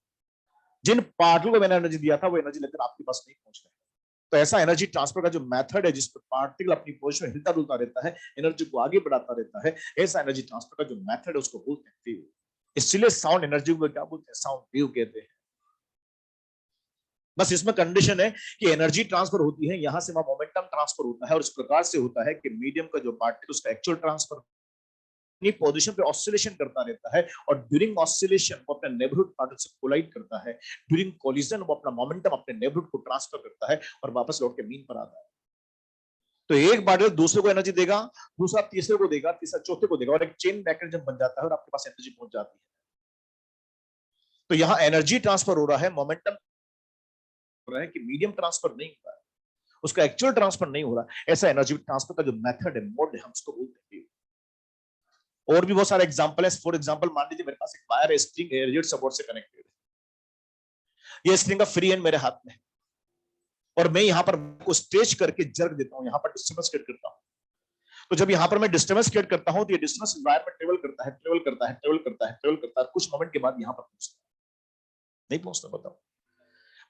जिन पार्टिकल को मैंने एनर्जी दिया था, वो एनर्जी लेकर आपके पास नहीं पहुंच रहे। तो ऐसा एनर्जी ट्रांसफर का जो मेथड है, जिस पर पार्टिकल अपनी पोजीशन में हिलता डुलता रहता है, एनर्जी को आगे बढ़ाता रहता है, ऐसा एनर्जी ट्रांसफर का जो मेथड है उसको बोलते हैं वेव। इसलिए साउंड एनर्जी को क्या बोलते हैं, साउंड वेव कहते हैं। बस इसमें कंडीशन है कि एनर्जी ट्रांसफर होती है, यहां से वहां मोमेंटम ट्रांसफर होता है, और इस प्रकार से होता है कि मीडियम का जो पार्टिकल उसका एक्चुअल ट्रांसफर अपनी पोजीशन पे ऑसिलेशन करता रहता है, और ड्यूरिंग ऑसिलेशन वो अपने नेबरहुड पार्टिकल से कोलाइड करता है, ड्यूरिंग कोलिजन वो अपना मोमेंटम अपने नेबरहुड को ट्रांसफर करता है और वापस लौट के मीन पर आता है। तो एक पार्टिकल दूसरे को एनर्जी देगा, दूसरा तीसरे को देगा, तीसरा चौथे को देगा, और एक चेन मैकेनिज्म बन जाता है और आपके पास एनर्जी पहुंच जाती है। तो यहां एनर्जी ट्रांसफर हो रहा है, मोमेंटम हो रहा है, कि मीडियम ट्रांसफर नहीं हो रहा है, उसका एक्चुअल ट्रांसफर नहीं हो रहा। ऐसा एनर्जी ट्रांसफर का जो मेथड है, मोड है, हम उसको बोलते हैं। और भी बहुत सारे एग्जांपल है। फॉर एग्जांपल मान लीजिए मेरे पास एक वायर है, स्ट्रिंग है, रिजिड सपोर्ट से कनेक्टेड है, ये स्ट्रिंग का फ्री एंड मेरे हाथ में है, और मैं यहाँ पर को स्ट्रेच करके जर्क देता हूँ, यहाँ पर डिस्टर्बेंस क्रिएट करता हूँ। तो जब यहाँ पर मैं डिस्टर्बेंस क्रिएट करता हूँ, तो ये डिस्टर्बेंस वायर में ट्रेवल करता है, ट्रेवल करता है, ट्रेवल करता है, ट्रेवल करता है, कुछ मोमेंट के बाद यहाँ पर पहुंचता है, नहीं पहुंचता, बताओ।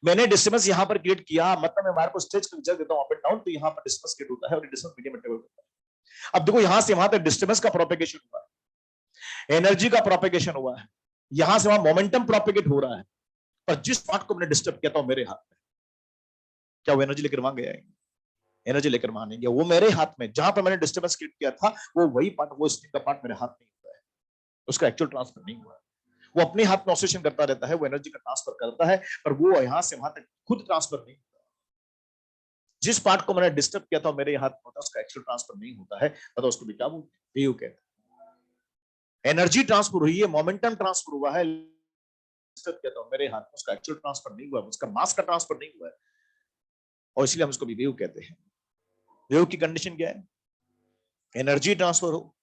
मैंने डिस्टर्बेंस यहाँ पर क्रिएट किया, मतलब मैं वायर को स्ट्रेच करके जर्क देता हूँ अप एंड डाउन, तो यहाँ पर डिस्टर्बेंस क्रिएट होता है, और डिस्टर्बेंस मीडियम में ट्रेवल करता है। अब देखो यहां से वहां तक डिस्टर्बेंस का प्रोपेगेशन हुआ है, एनर्जी का प्रोपेगेशन हुआ है, यहां से वहां मोमेंटम प्रोपेगेट हो रहा है, पर जिस पार्ट को मैंने डिस्टर्ब किया था मेरे हाथ में, क्या वो एनर्जी लेकर वहां गया है, एनर्जी लेकर वहां नहीं गया, वो मेरे हाथ में, जहां पर मैंने डिस्टर्बेंस क्रिएट किया था, वो वही पार्ट, वो स्ट्रिंग का पार्ट मेरे हाथ में होता है, उसका एक्चुअल ट्रांसफर नहीं हुआ है। वो अपने हाथ में ऑसिलेशन करता रहता है, वो एनर्जी का ट्रांसफर करता है, पर वो यहां से वहां तक खुद ट्रांसफर नहीं होता। जिस पार्ट को मैंने डिस्टर्ब किया था मेरे हाथ में होता, उसका एक्चुअल ट्रांसफर नहीं होता है, तो उसको भी क्या बोलते हैं, वेव कहते हैं। एनर्जी ट्रांसफर हुई है, मोमेंटम ट्रांसफर हुआ है, डिस्टर्ब किया था मेरे हाथ में, उसका एक्चुअल ट्रांसफर नहीं हुआ, उसका मास का ट्रांसफर नहीं हुआ है, और इसलिए हम उसको भी वेव कहते हैं। वेव की कंडीशन क्या है? एनर्जी ट्रांसफर हो,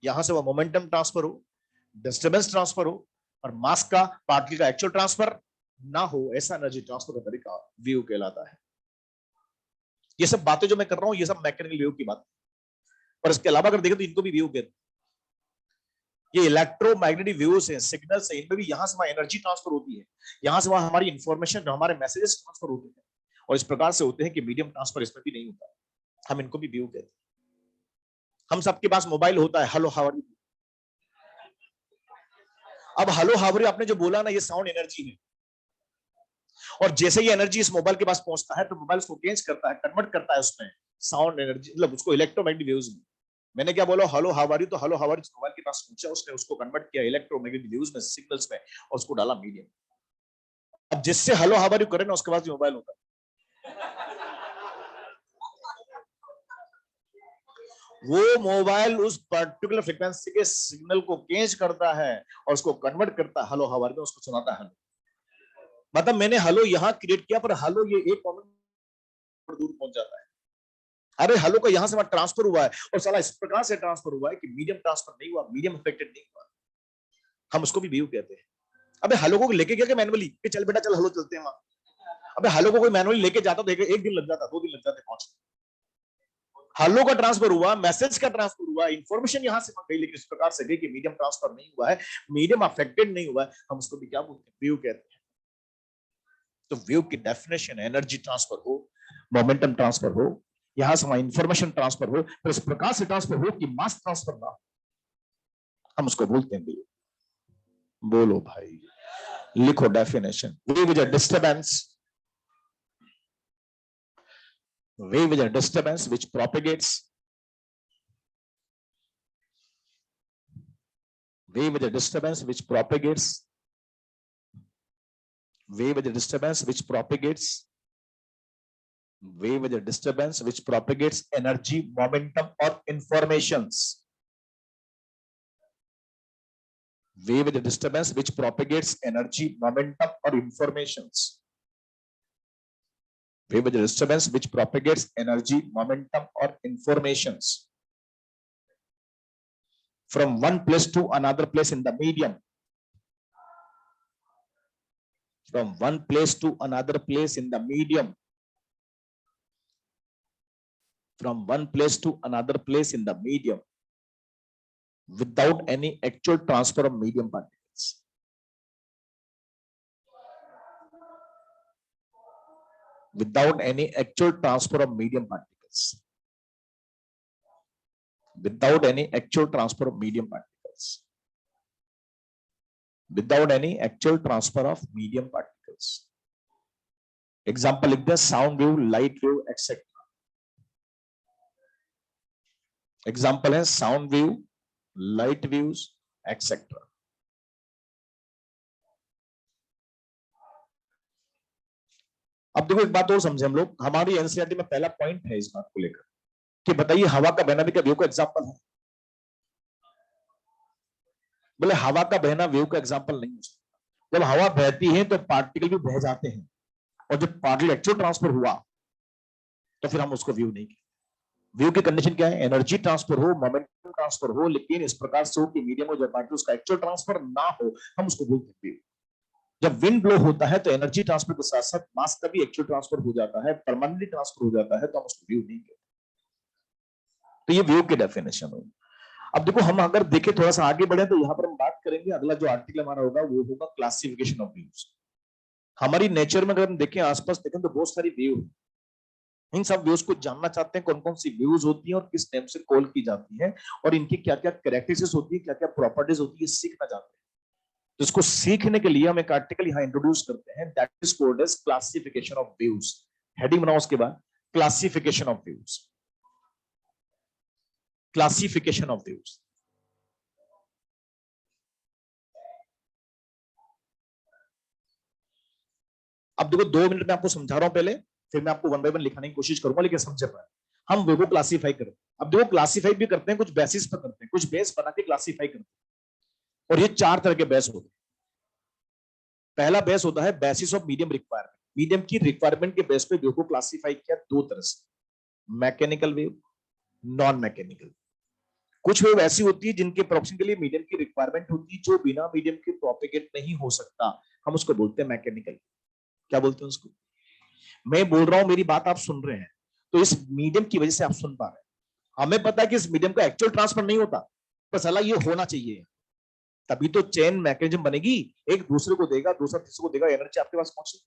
यहां से वो मोमेंटम ट्रांसफर हो, डिस्टर्बेंस ट्रांसफर हो, और मास का, पार्टिकल का एक्चुअल ट्रांसफर ना हो, ऐसा एनर्जी ट्रांसफर का तरीका वेव कहलाता है। ये सब बातें जो मैं कर रहा हूं, ये सब मैकेनिकल वेव की बात, पर इसके अलावा अगर देखें तो इनको भी वेव कहते हैं। ये इलेक्ट्रोमैग्नेटिक वेव्स हैं, सिग्नल्स हैं, इनमें भी यहां से वहां एनर्जी ट्रांसफर होती है, यहां से वहां हमारी इंफॉर्मेशन, हमारे मैसेजेस ट्रांसफर होते हैं, और इस प्रकार से होते हैं कि मीडियम ट्रांसफर इसमें भी नहीं होता, हम इनको भी वेव कहते हैं। हम सबके पास मोबाइल होता है, हेलो हाउ आर यू। अब हेलो हाउ आर यू आपने जो बोला ना, ये साउंड एनर्जी है, और जैसे ये एनर्जी इस मोबाइल के पास पहुंचता है तो मोबाइल उसको चेंज करता है, कन्वर्ट करता है उसमें साउंड एनर्जी, मतलब उसको इलेक्ट्रोमैग्नेटिक वेव्स में। मैंने क्या बोला, हेलो हाउ आर यू, तो hello how are you mobile के पास पहुंचा, उसने उसको कन्वर्ट किया इलेक्ट्रोमैग्नेटिक वेव्स में, सिग्नल्स में, और उसको डाला मीडियम। अब जिससे हेलो हाउ आर यू करे ना, उसके पास मोबाइल होता है। वो मोबाइल उस पर्टिकुलर फ्रीक्वेंसी के सिग्नल को चेंज करता है और उसको कन्वर्ट करता है हेलो हाउ आर यू, उसको सुनाता है। मतलब मैंने हेलो यहां क्रिएट किया, पर हेलो ये एक कॉमेंट दूर पहुंच जाता है। अरे हेलो का यहां से वहां ट्रांसफर हुआ है, और साला इस प्रकार से ट्रांसफर हुआ है कि मीडियम ट्रांसफर नहीं हुआ, मीडियम अफेक्टेड नहीं हुआ, हम उसको भी वेव कहते हैं। अबे हेलो को लेके गया मैनुअली कि चल बेटा चल हेलो चलते हैं वहां, अबे हेलो को कोई मैनुअली लेके जाता तो एक दिन लग जाता, 2 दिन लग जाते पहुंचने। हेलो का ट्रांसफर हुआ, मैसेज का ट्रांसफर हुआ, इंफॉर्मेशन यहां से गई, लेकिन इस प्रकार से गई कि मीडियम ट्रांसफर नहीं हुआ है, मीडियम अफेक्टेड नहीं हुआ है, हम उसको भी क्या बोलते हैं, वेव कहते हैं। तो वेव की डेफिनेशन एनर्जी ट्रांसफर हो, मोमेंटम ट्रांसफर हो, यहां से वहां इंफॉर्मेशन ट्रांसफर हो, तो इस प्रकार से ट्रांसफर हो कि मास ट्रांसफर ना, हम उसको बोलते हैं वेव। बोलो भाई, लिखो definition. Wave is a disturbance, wave is a disturbance which propagates, wave is a disturbance which propagates, wave is a disturbance which propagates, wave is a disturbance which propagates energy, momentum or informations. Wave is a disturbance which propagates energy, momentum or informations. Wave is a disturbance which propagates energy, momentum or informations from one place to another place in the medium. From one place to another place in the medium. From one place to another place in the medium without any actual transfer of medium particles. Without any actual transfer of medium particles. Without any actual transfer of medium particles. Without any actual transfer of medium particles. Example like this: sound wave, light wave, etc. Example है sound wave, light waves, etc. अब देखो एक बात और समझे हम लोग, हमारी एनसीईआरटी में पहला पॉइंट है इस बात को लेकर कि बताइए हवा का बहना भी क्या वेव का एग्जांपल है? बोले हवा का बहना वेव का एग्जांपल नहीं हो सकता। जब हवा बहती है तो पार्टिकल भी बह जाते हैं, और जब पार्टिकल एक्चुअल ट्रांसफर हुआ तो फिर हम उसको वेव नहीं कहते। वेव की कंडीशन क्या है? एनर्जी ट्रांसफर हो, मोमेंटम ट्रांसफर हो, लेकिन इस प्रकार से हो कि मीडियम हो, जब पार्टिकल उसका एक्चुअल ट्रांसफर ना हो, हम उसको बोलते हैं वेव। जब विंड ब्लो होता है तो एनर्जी ट्रांसफर के साथ साथ मास का भी एक्चुअल ट्रांसफर हो जाता है, परमानेंटली ट्रांसफर हो जाता है, तो हम उसको वेव नहीं कहते। तो ये वेव की डेफिनेशन हुई। अब देखो हम अगर देखें थोड़ा सा आगे बढ़े तो यहाँ पर हम बात करेंगे, अगला जो आर्टिकल हमारा होगा वो होगा क्लासिफिकेशन ऑफ वेव्स। हमारी नेचर में अगर हम देखें, आसपास देखें तो बहुत सारी वेव है। इन सब वेव्स को जानना चाहते हैं, कौन कौन सी वेव्स होती हैं और किस नेम से कॉल की जाती है, और इनकी क्या क्या कैरेक्टरिस्टिक्स होती है, क्या क्या प्रॉपर्टीज होती है, सीखना चाहते हैं। तो इसको सीखने के लिए हम एक आर्टिकल यहाँ इंट्रोड्यूस करते हैं, that is called as classification of waves. Heading बनाओ उसके बाद, classification of waves. Classification of waves. अब देखो 2 मिनट में आपको समझा रहा हूं पहले, फिर मैं आपको वन बाय वन लिखाने की कोशिश करूंगा, लेकिन समझे पाए। हम वेव को क्लासीफाई करें। अब देखो क्लासीफाई भी करते हैं, कुछ बेसिस पर करते हैं, कुछ बेस बना के क्लासीफाई करते हैं, और ये 4 तरह के बेस होते हैं। पहला बेस होता है basis of medium requirement. Medium की रिक्वायरमेंट के बेस पे वेव को क्लासीफाई किया 2 तरह से। Mechanical wave, non mechanical. कुछ वेव ऐसी होती है जिनके प्रोपगेशन के लिए मीडियम की रिक्वायरमेंट होती है, जो बिना मीडियम के प्रोपेगेट नहीं हो सकता, हम उसको बोलते हैं मैकेनिकल। क्या बोलते हैं उसको? मैं बोल रहा हूं, मेरी बात आप सुन रहे हैं, तो इस मीडियम की वजह से आप सुन पा रहे हैं। हमें पता है कि इस मीडियम का एक्चुअल ट्रांसफर नहीं होता, पर सलाह ये होना चाहिए, तभी तो चेन मैकेनिज्म बनेगी, एक दूसरे को देगा, दूसरा तीसरे को देगा, एनर्जी आपके पास पहुंचे।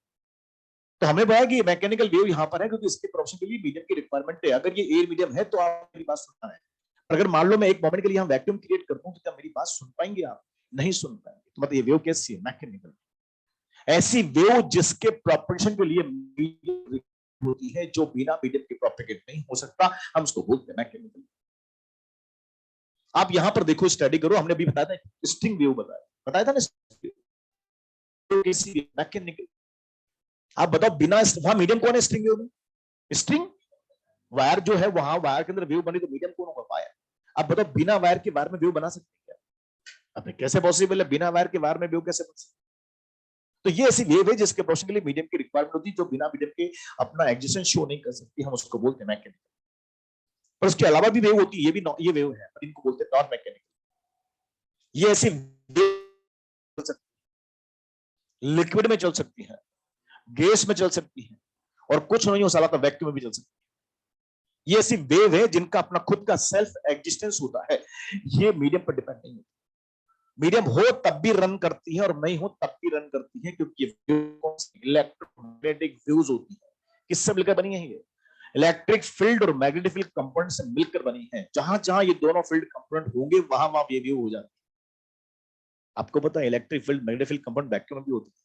तो हमें पता है कि मैकेनिकल वेव यहां पर है क्योंकि इसके प्रोडक्शन के लिए मीडियम की रिक्वायरमेंट है। अगर ये एयर मीडियम है तो आप मेरी बात सुनना है, पर अगर मान लो मैं एक मोमेंट के लिए हम वैक्यूम क्रिएट करता हूं तो क्या मेरी बात सुन पाएंगे आप? नहीं सुन पाएंगे। तो मतलब ये वेव कैसी है? मैकेनिकल। ऐसी वेव जिसके प्रोपगेशन के लिए मीडियम होती है, जो बिना मीडियम के प्रोपेगेट नहीं हो सकता, हम उसको बोलते हैं मैकेनिकल। आप यहां पर देखो, स्टडी करो, हमने अभी बताया था स्ट्रिंग वेव, बताया था ना मैकेनिकल। आप बताओ, बिना वहां मीडियम कौन है स्ट्रिंग वेव में? स्ट्रिंग वायर जो है, वहां वायर के अंदर वेव बनी तो मीडियम कौन होगा? वायर। अब बताओ, बिना वायर के वायर में वेव बना सकते हैं क्या? अब कैसे पॉसिबल है? बिना वायर के वायर में वेव कैसे बन सकती? तो ये ऐसी वेव है जिसके प्रोडक्शन के लिए मीडियम की रिक्वायरमेंट होती है, जो बिना मीडियम के अपना एग्जिस्टेंस शो नहीं कर सकती, हम उसको बोलते हैं मैकेनिकल। पर उसके अलावा भी वेव होती है, ये वेव है, पर इनको बोलते हैं नॉन मैकेनिकल। ये ऐसी लिक्विड में चल सकती है, गैस में चल सकती है, और कुछ नहीं हो साला तो वैक्यूम में भी चल सकती है। ये ऐसी वेव है जिनका अपना खुद का सेल्फ एग्जिस्टेंस होता है, ये मीडियम पर डिपेंड नहीं होता। मीडियम हो तब भी रन करती है और नहीं हो तब भी रन करती है, क्योंकि इलेक्ट्रोमैग्नेटिक वेव्स होती है। किससे मिलकर बनी है? ये इलेक्ट्रिक फील्ड और मैग्नेटिक फील्ड कंपोनेंट से मिलकर बनी है। जहां जहां ये दोनों फील्ड कंपोनेंट होंगे, वहां वहां ये वेव हो जाती है। आपको पता है electric field magnetic field component vacuum में भी होते हैं?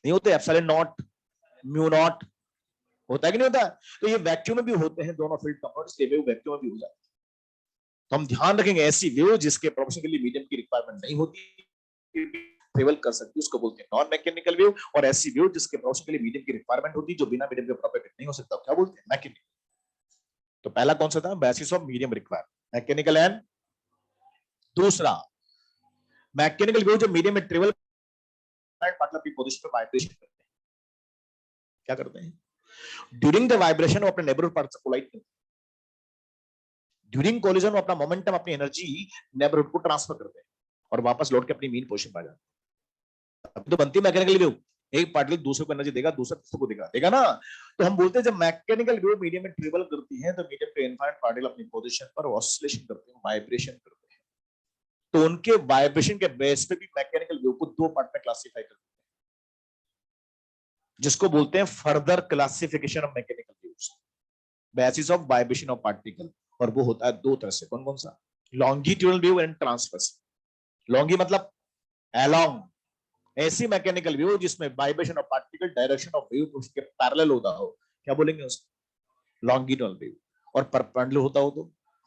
नहीं होते? एप्सिलॉन नॉट, म्यू नॉट होता है कि नहीं होता? तो ये वैक्यूम में भी होते हैं, दोनों फील्ड कंपोनेंट्स, ये वेव वैक्यूम में भी हो जाते हैं। तो हम ध्यान रखेंगे, ऐसी वेव जिसके प्रोपगेशन के लिए मीडियम की रिक्वायरमेंट नहीं होती, ट्रेवल कर सकती है, उसको बोलते हैं नॉन मैकेनिकल वेव। और ऐसी वेव जिसके प्रोपगेशन के लिए मीडियम की रिक्वायरमेंट होती है, जो बिना मीडियम के प्रोपेगेट नहीं हो सकता, क्या बोलते हैं? मैकेनिकल। तो पहला कौन सा था? Basis of medium requirement, mechanical. And दूसरा, मैकेनिकल वेव जो मीडियम में ट्रेवल पार्टिकल की पोजीशन पे वाइब्रेशन करते हैं। क्या करते हैं? ड्यूरिंग द वाइब्रेशन वो अपने नेबरहुड पार्टिकल से कोलाइड करते हैं। ड्यूरिंग कोलिजन वो अपना मोमेंटम, अपनी एनर्जी नेबरहुड को ट्रांसफर करते हैं और वापस लौट के अपनी मीन पोजीशन पर आ जाते हैं। तो बनती है मैकेनिकल वेव। एक पार्टिकल दूसरे को एनर्जी देगा, दूसरा तीसरे को देगा, देगा ना? तो हम बोलते हैं जब मैकेनिकल वेव मीडियम में ट्रेवल करती है, तो मीडियम के इनफाइनाइट पार्टिकल अपनी पोजीशन पर ऑसिलेशन करते हैं, वाइब्रेशन करते हैं। तो उनके वाइब्रेशन के बेस पे भी मैकेनिकल वेव को दो पार्ट में क्लासिफाई करते हैं, जिसको बोलते हैं further classification of mechanical waves, basis of vibration of particle. और वो होता है दो तरह से। कौन कौन सा? Longitudinal wave and transverse. Longi मतलब अलोंग, ऐसी मैकेनिकल वेव जिसमें vibration of particle direction of wave उसके पैरेलल होता हो, क्या बोलेंगे उसको? Longitudinal wave. और परपेंडिकुलर होता हो तो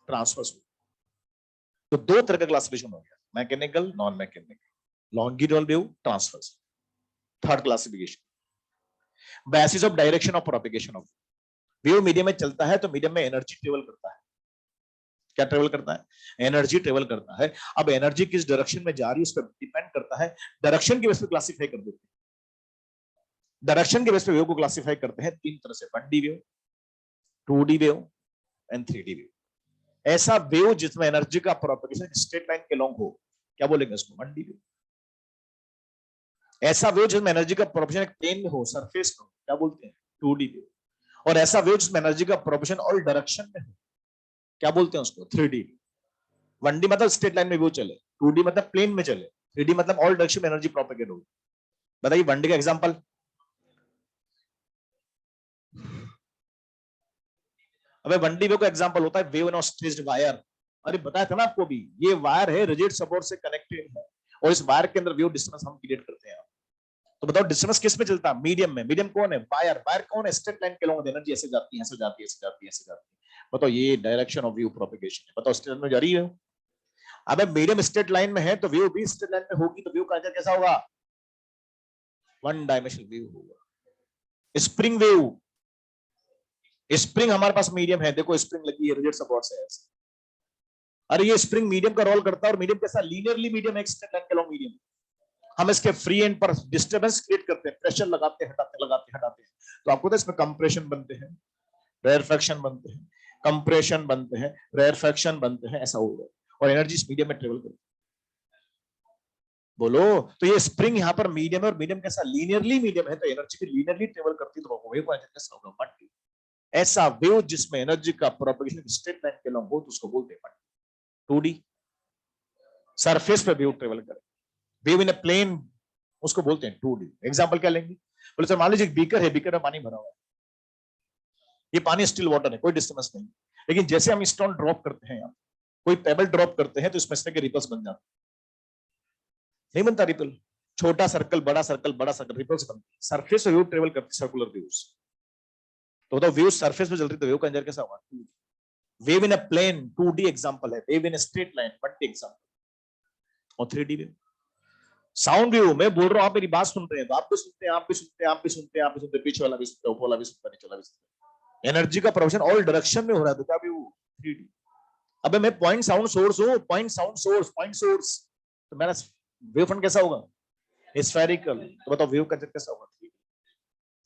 ट्रांसवर्स। तो दो तरह का क्लासिफिकेशन हो गया, mechanical, non mechanical, longitudinal wave, transverse. Third classification, basis of direction of propagation of wave. Medium में चलता है तो मीडियम में एनर्जी ट्रेवल करता है। क्या ट्रेवल करता है? एनर्जी ट्रेवल करता है। अब एनर्जी किस डायरेक्शन में जा रही है उस पर डिपेंड करता है, डायरेक्शन के बेस पे क्लासिफाई कर देते हैं। डायरेक्शन के बेस पे वेव को क्लासिफाई करते हैं तीन तरह से, 1D wave, 2D wave and 3D wave. ऐसा वेव जिसमें एनर्जी का प्रोपेगेशन स्ट्रेट लाइन के लॉन्ग हो, क्या बोलेंगे उसको? 1D wave. ऐसा वेव जिसमें एनर्जी का प्रोपेगेशन एक प्लेन में हो, सरफेस में हो, क्या बोलते हैं? 2D wave. और ऐसा वेव जिसमें एनर्जी का प्रोपेगेशन ऑल डायरेक्शन में हो, क्या बोलते हैं उसको? 3D। 1D मतलब स्ट्रेट लाइन में वेव चले, 2D मतलब प्लेन में चले, 3D मतलब ऑल डायरेक्शन में एनर्जी प्रोपेगेट हो। बताइए 1D का एग्जांपल। अबे 1D वेव का एग्जांपल होता है वेव इन स्ट्रेच्ड वायर। अरे बताया था ना आपको भी, ये वायर है, रिजिड सपोर्ट से कनेक्टेड है, और इस वायर के अंदर वेव डिस्टेंस हम क्रिएट करते हैं। तो बताओ डिस्टेंस किस में चलता है? मीडियम में। मीडियम कौन है? वायर। वायर कौन है? स्ट्रेट लाइन के लॉन्ग एनर्जी ऐसे जाती है, ऐसे जाती है, ऐसे जाती है, ऐसे जाती है। बताओ ये डायरेक्शन ऑफ वेव प्रोपेगेशन है। बताओ स्ट्रेट में जा रही है। अब मीडियम स्ट्रेट लाइन में है तो वेव भी स्ट्रेट लाइन में होगी, तो वेव का कैसा होगा? वन डायमेंशनल वेव होगा। स्प्रिंग वेव, स्प्रिंग हमारे पास मीडियम है, देखो स्प्रिंग लगी है, रिजिड सपोर्ट से ऐसे। अरे ये स्प्रिंग मीडियम का रोल करता है, और मीडियम कैसा? लीनियरली मीडियम है, स्ट्रेट लाइन के लॉन्ग मीडियम। हम इसके फ्री एंड पर डिस्टर्बेंस क्रिएट करते हैं, प्रेशर लगाते हैं, हटाते, लगाते हटाते हैं, तो आपको तो इसमें कंप्रेशन बनते हैं, रेयरफैक्शन बनते हैं, कंप्रेशन बनते हैं, रेयरफैक्शन बनते हैं, ऐसा होगा। और एनर्जी इस मीडियम में ट्रेवल करती है। बोलो, तो ये स्प्रिंग यहाँ पर मीडियम है, और मीडियम कैसा, लीनियरली मीडियम है, तो एनर्जी भी लीनियरली ट्रेवल करती है, तो वेव का कैसा होगा, मंडी। ऐसा वेव जिसमें एनर्जी का प्रोपगेशन स्ट्रेट लाइन के लॉन्ग हो, तो उसको बोलते हैं मंडी। 2D सरफेस पे वेव ट्रेवल करे, वेव इन ए प्लेन, उसको बोलते हैं 2D। एग्जांपल क्या लेंगे, बोले सर मान लीजिए एक बीकर है, बीकर में पानी भरा हुआ है, ये पानी स्टिल वाटर है, कोई डिस्टर्बेंस नहीं, लेकिन जैसे हम स्टोन ड्रॉप करते हैं, कोई पेबल ड्रॉप करते हैं, तो इसमें से रिपल्स बन जाते हैं, नहीं बनता रिपल, छोटा सर्कल बड़ा सर्कल बड़ा सर्कल, रिपल्स बनते हैं। सरफेस पे वेव ट्रेवल करती है, सर्कुलर वेव्स। तो बताओ वेव सरफेस पे चल रही, तो वेव का एनर्जी कैसा होगा, wave in a plane 2D example है, wave in a straight line 1D example, और 3D वेव। साउंड वेव में बोल रहा हूं, आप मेरी बात सुन रहे हैं, तो आप भी सुनते हैं, आप भी सुनते हैं, आप भी सुनते हैं, आप भी सुनते हैं, पीछे वाला भी सुनता है, ऊपर वाला भी सुनता है, नीचे वाला भी सुनता है। एनर्जी का प्रोविजन ऑल डायरेक्शन में हो रहा है, तो क्या वेव 3D। अबे मैं पॉइंट साउंड सोर्स हूं, point sound source, point source, तो मेरा वेव फ्रंट कैसा होगा, स्फेरिकल। तो बताओ वेव का कैसा होगा, 3D।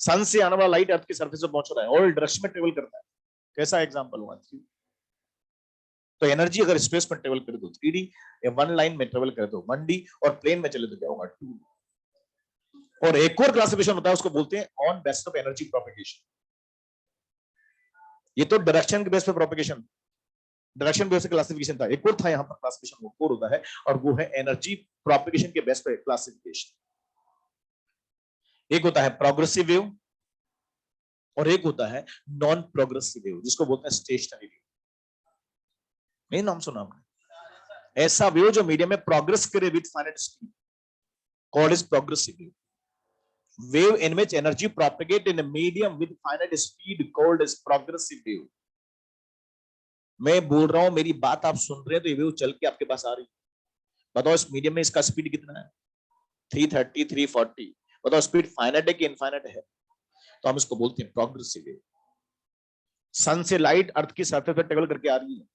सन से आने वाला लाइट अर्थ की सरफेस पर पहुंच रहा है, ऑल डायरेक्शन में ट्रेवल करता है, कैसा एग्जांपल हुआ, 3D। तो एनर्जी अगर स्पेस में ट्रेवल करे तो 3D, या वन लाइन में ट्रेवल करे तो 1D, और प्लेन में चले तो क्या होगा, 2D। और एक और क्लासिफिकेशन होता है, उसको बोलते हैं on base of energy propagation. ये तो डायरेक्शन के बेस पे प्रोपगेशन, डायरेक्शन बेस पे क्लासिफिकेशन था, एक और था यहाँ पर क्लासिफिकेशन, वो और होता है, और वो है एनर्जी प्रोपगेशन के बेस पे क्लासिफिकेशन। एक होता है प्रोग्रेसिव वेव, और एक होता है नॉन प्रोग्रेसिव वेव, जिसको बोलते हैं स्टेशनरी वेव। नहीं नाम सुना आपने, ऐसा वेव जो मीडियम में प्रोग्रेस करे with finite speed, called is progressive wave. Wave in which energy propagate in a medium with finite speed called as progressive wave। मैं बोल रहा हूं, मेरी बात आप सुन रहे हैं, तो ये वेव चल के आपके पास आ रही है। बताओ इस मीडियम में इसका स्पीड कितना है, 330 340। बताओ स्पीड फाइनाइट है कि इनफाइनाइट है, तो हम इसको बोलते हैं प्रोग्रेसिव वेव। सन से लाइट अर्थ की सरफेस पर ट्रेवल करके आ रही है,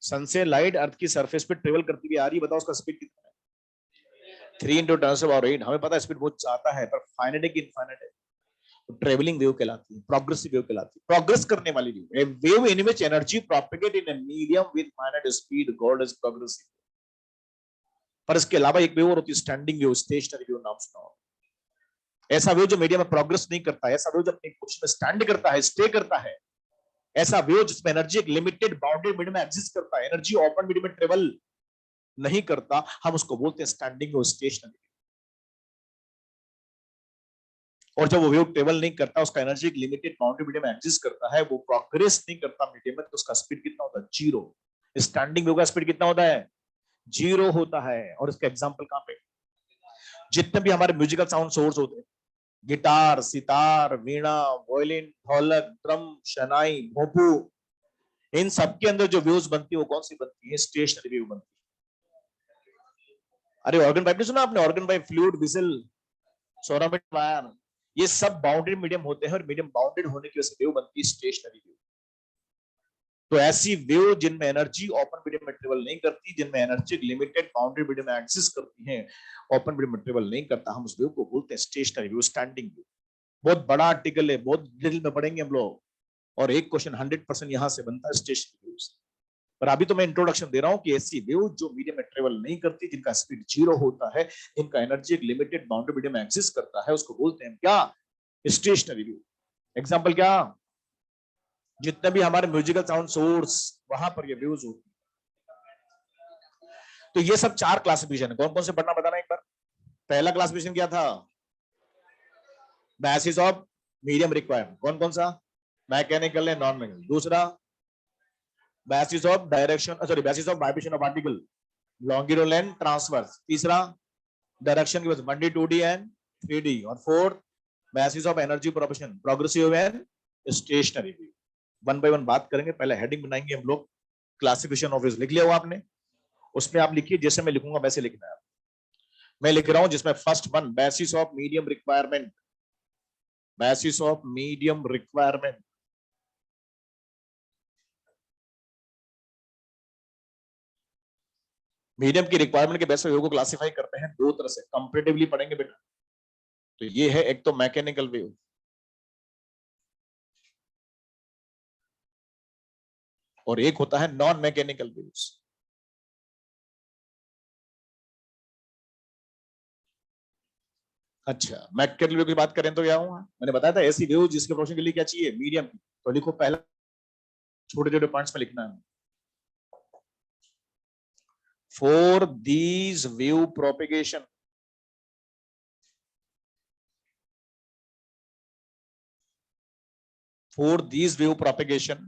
सन से लाइट अर्थ की सरफेस पे ट्रेवल करती हुई आ रही है, बताओ उसका स्पीड कितना है, 3 × 10⁸। हमें पता है स्पीड बहुत ज्यादा है, पर फाइनाइट है कि इनफाइनाइट है, तो ट्रेवलिंग वेव कहलाती है, प्रोग्रेसिव वेव कहलाती है, प्रोग्रेस करने वाली wave. A wave in which energy propagate in a medium with finite speed called as progressive. पर इसके अलावा एक वेव और होती है स्टैंडिंग वेव, स्टेशनरी वेव, नाम सुना हो। ऐसा वेव जो मीडियम में प्रोग्रेस नहीं करता है, ऐसा वेव जो अपनी पोजीशन में स्टैंड करता है, स्टे करता है, ऐसा वेव जिसमें एनर्जी एक लिमिटेड बाउंडेड मीडियम में एग्जिस्ट करता है, एनर्जी ओपन मीडियम में ट्रेवल नहीं करता, हम उसको बोलते हैं स्टैंडिंग वेव, स्टेशनरी। और जब वो वेव ट्रेवल नहीं करता, उसका एनर्जी एक लिमिटेड बाउंड्री मीडियम में एग्जिस्ट करता है, वो प्रोग्रेस नहीं करता मीडियम में, तो उसका स्पीड कितना होता है, 0। स्टैंडिंग वेव का स्पीड कितना होता है, 0 होता है। और इसका एग्जांपल कहां पे, जितने भी हमारे म्यूजिकल साउंड सोर्स होते हैं, गिटार, सितार, वीणा, वायलिन, ढोलक, ड्रम, शनाई, भोपू, इन सबके अंदर जो वेव्स बनती है, वो कौन सी बनती है, स्टेशनरी वेव बनती है। अरे ऑर्गन पाइप नहीं सुना आपने, organ pipe, flute, whistle, sonometer wire, ये सब बाउंडेड मीडियम होते हैं, और मीडियम बाउंडेड होने की वजह से वेव बनती है स्टेशनरी वेव। तो ऐसी वेव जिनमें एनर्जी ओपन मीडियम में ट्रेवल नहीं करती, जिनमें एनर्जी लिमिटेड बाउंडेड मीडियम में एग्जिस्ट करती है, ओपन मीडियम में ट्रेवल नहीं करता, हम उस वेव को बोलते हैं स्टेशनरी वेव, स्टैंडिंग वेव। बहुत बड़ा आर्टिकल है, बहुत डिटेल में पढ़ेंगे हम लोग, और एक क्वेश्चन 100% यहां से बनता है स्टेशनरी वेव से। पर अभी तो मैं इंट्रोडक्शन दे रहा हूं कि ऐसी वेव जो मीडियम में ट्रेवल नहीं करती, जिनका स्पीड 0 होता है, इनका एनर्जी एक लिमिटेड बाउंड्री मीडियम में एग्जिस्ट करता है, उसको बोलते हैं क्या, स्टेशनरी वेव। एग्जांपल क्या, जितने भी हमारे म्यूजिकल साउंड सोर्स, वहां पर ये वेव्स होती है। तो ये सब 4 क्लासिफिकेशन है, कौन कौन से पढ़ना बताना एक बार। पहला क्लासिफिकेशन क्या था, बेसिस ऑफ मीडियम रिक्वायरमेंट, कौन कौन सा, मैकेनिकल है, नॉन मैकेनिकल। दूसरा basis of direction, sorry basis of vibration of particle, longitudinal and transverse. तीसरा डायरेक्शन की वजह 1D 2D एंड 3D। और fourth basis of energy proportion, progressive and stationary. One by one बात करेंगे, पहले heading बनाएंगे हम लोग, क्लासिफिकेशन ऑफ वेव्स लिख लिया हुआ आपने, उसमें आप लिखिए, जैसे मैं लिखूंगा वैसे लिखना है। मैं लिख रहा हूं जिसमें first one basis of medium requirement, basis of medium requirement. Medium की रिक्वायरमेंट के बेस पे वेव को क्लासिफाई करते हैं 2 तरह से, कंपैरेटिवली पढ़ेंगे बेटा। तो ये है एक तो मैकेनिकल वेव, और एक होता है नॉन मैकेनिकल वेव्स। अच्छा, मैकेनिकल वेव की बात करें तो क्या हुआ, मैंने बताया था ऐसी वेव जिसके रोशनी के लिए क्या चाहिए, मीडियम। तो लिखो पहला, छोटे छोटे पॉइंट्स में लिखना है। For these wave propagation, for these wave propagation,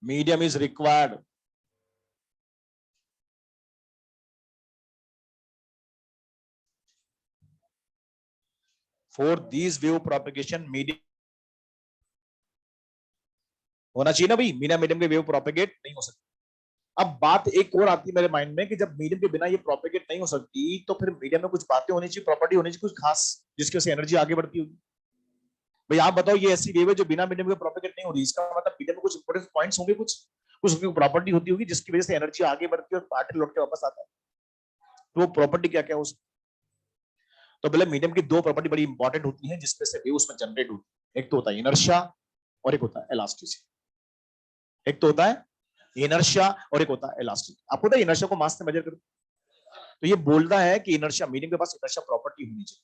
medium is required. For these wave propagation, medium होना चाहिए ना भाई, बिना मीडियम के वेव प्रोपेगेट नहीं हो सकती। अब बात एक और आती है मेरे माइंड में कि जब मीडियम के बिना ये प्रोपेगेट नहीं हो सकती तो फिर मीडियम में कुछ बातें होनी चाहिए, प्रॉपर्टी होनी चाहिए कुछ खास, जिसकी वजह से एनर्जी आगे बढ़ती होगी। भाई आप बताओ, ये ऐसी वेव है जो बिना मीडियम के प्रोपेगेट नहीं हो रही, इसका मतलब मीडियम में कुछ इंपॉर्टेंट पॉइंट्स होंगे, कुछ कुछ प्रॉपर्टी होती होगी जिसकी वजह से एनर्जी आगे बढ़ती है और पार्टिकल लौट के वापस आता है। तो वो प्रॉपर्टी क्या क्या हो सकती है? तो पहले मीडियम की दो प्रॉपर्टी बड़ी इंपॉर्टेंट होती है जिसमें से वेव उसमें जनरेट होती है। एक तो होता है इनर्शिया और एक होता है इलास्टिसिटी। एक तो होता है इनर्शिया और एक होता है इलास्टिक। आपको पता है इनर्शिया को मास से मेजर करो तो ये बोलता है कि इनर्शिया, मीडियम के पास इनर्शिया प्रॉपर्टी होनी चाहिए।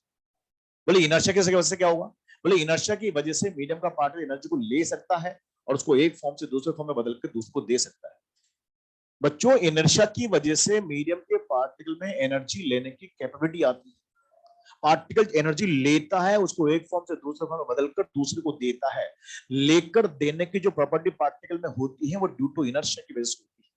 बोले इनर्शिया की वजह से क्या होगा, बोले इनर्शिया की वजह से मीडियम का पार्टिकल एनर्जी को ले सकता है और उसको एक फॉर्म से दूसरे फॉर्म में बदल कर दूसरे को दे सकता है। बच्चों, इनर्शिया की वजह से मीडियम के पार्टिकल में एनर्जी लेने की कैपेबिलिटी आती है। पार्टिकल एनर्जी लेता है, उसको एक फॉर्म से दूसरे फॉर्म में बदलकर दूसरे को देता है। लेकर देने की जो प्रॉपर्टी पार्टिकल में होती है वो ड्यू टू इनर्शिया की वजह से होती है।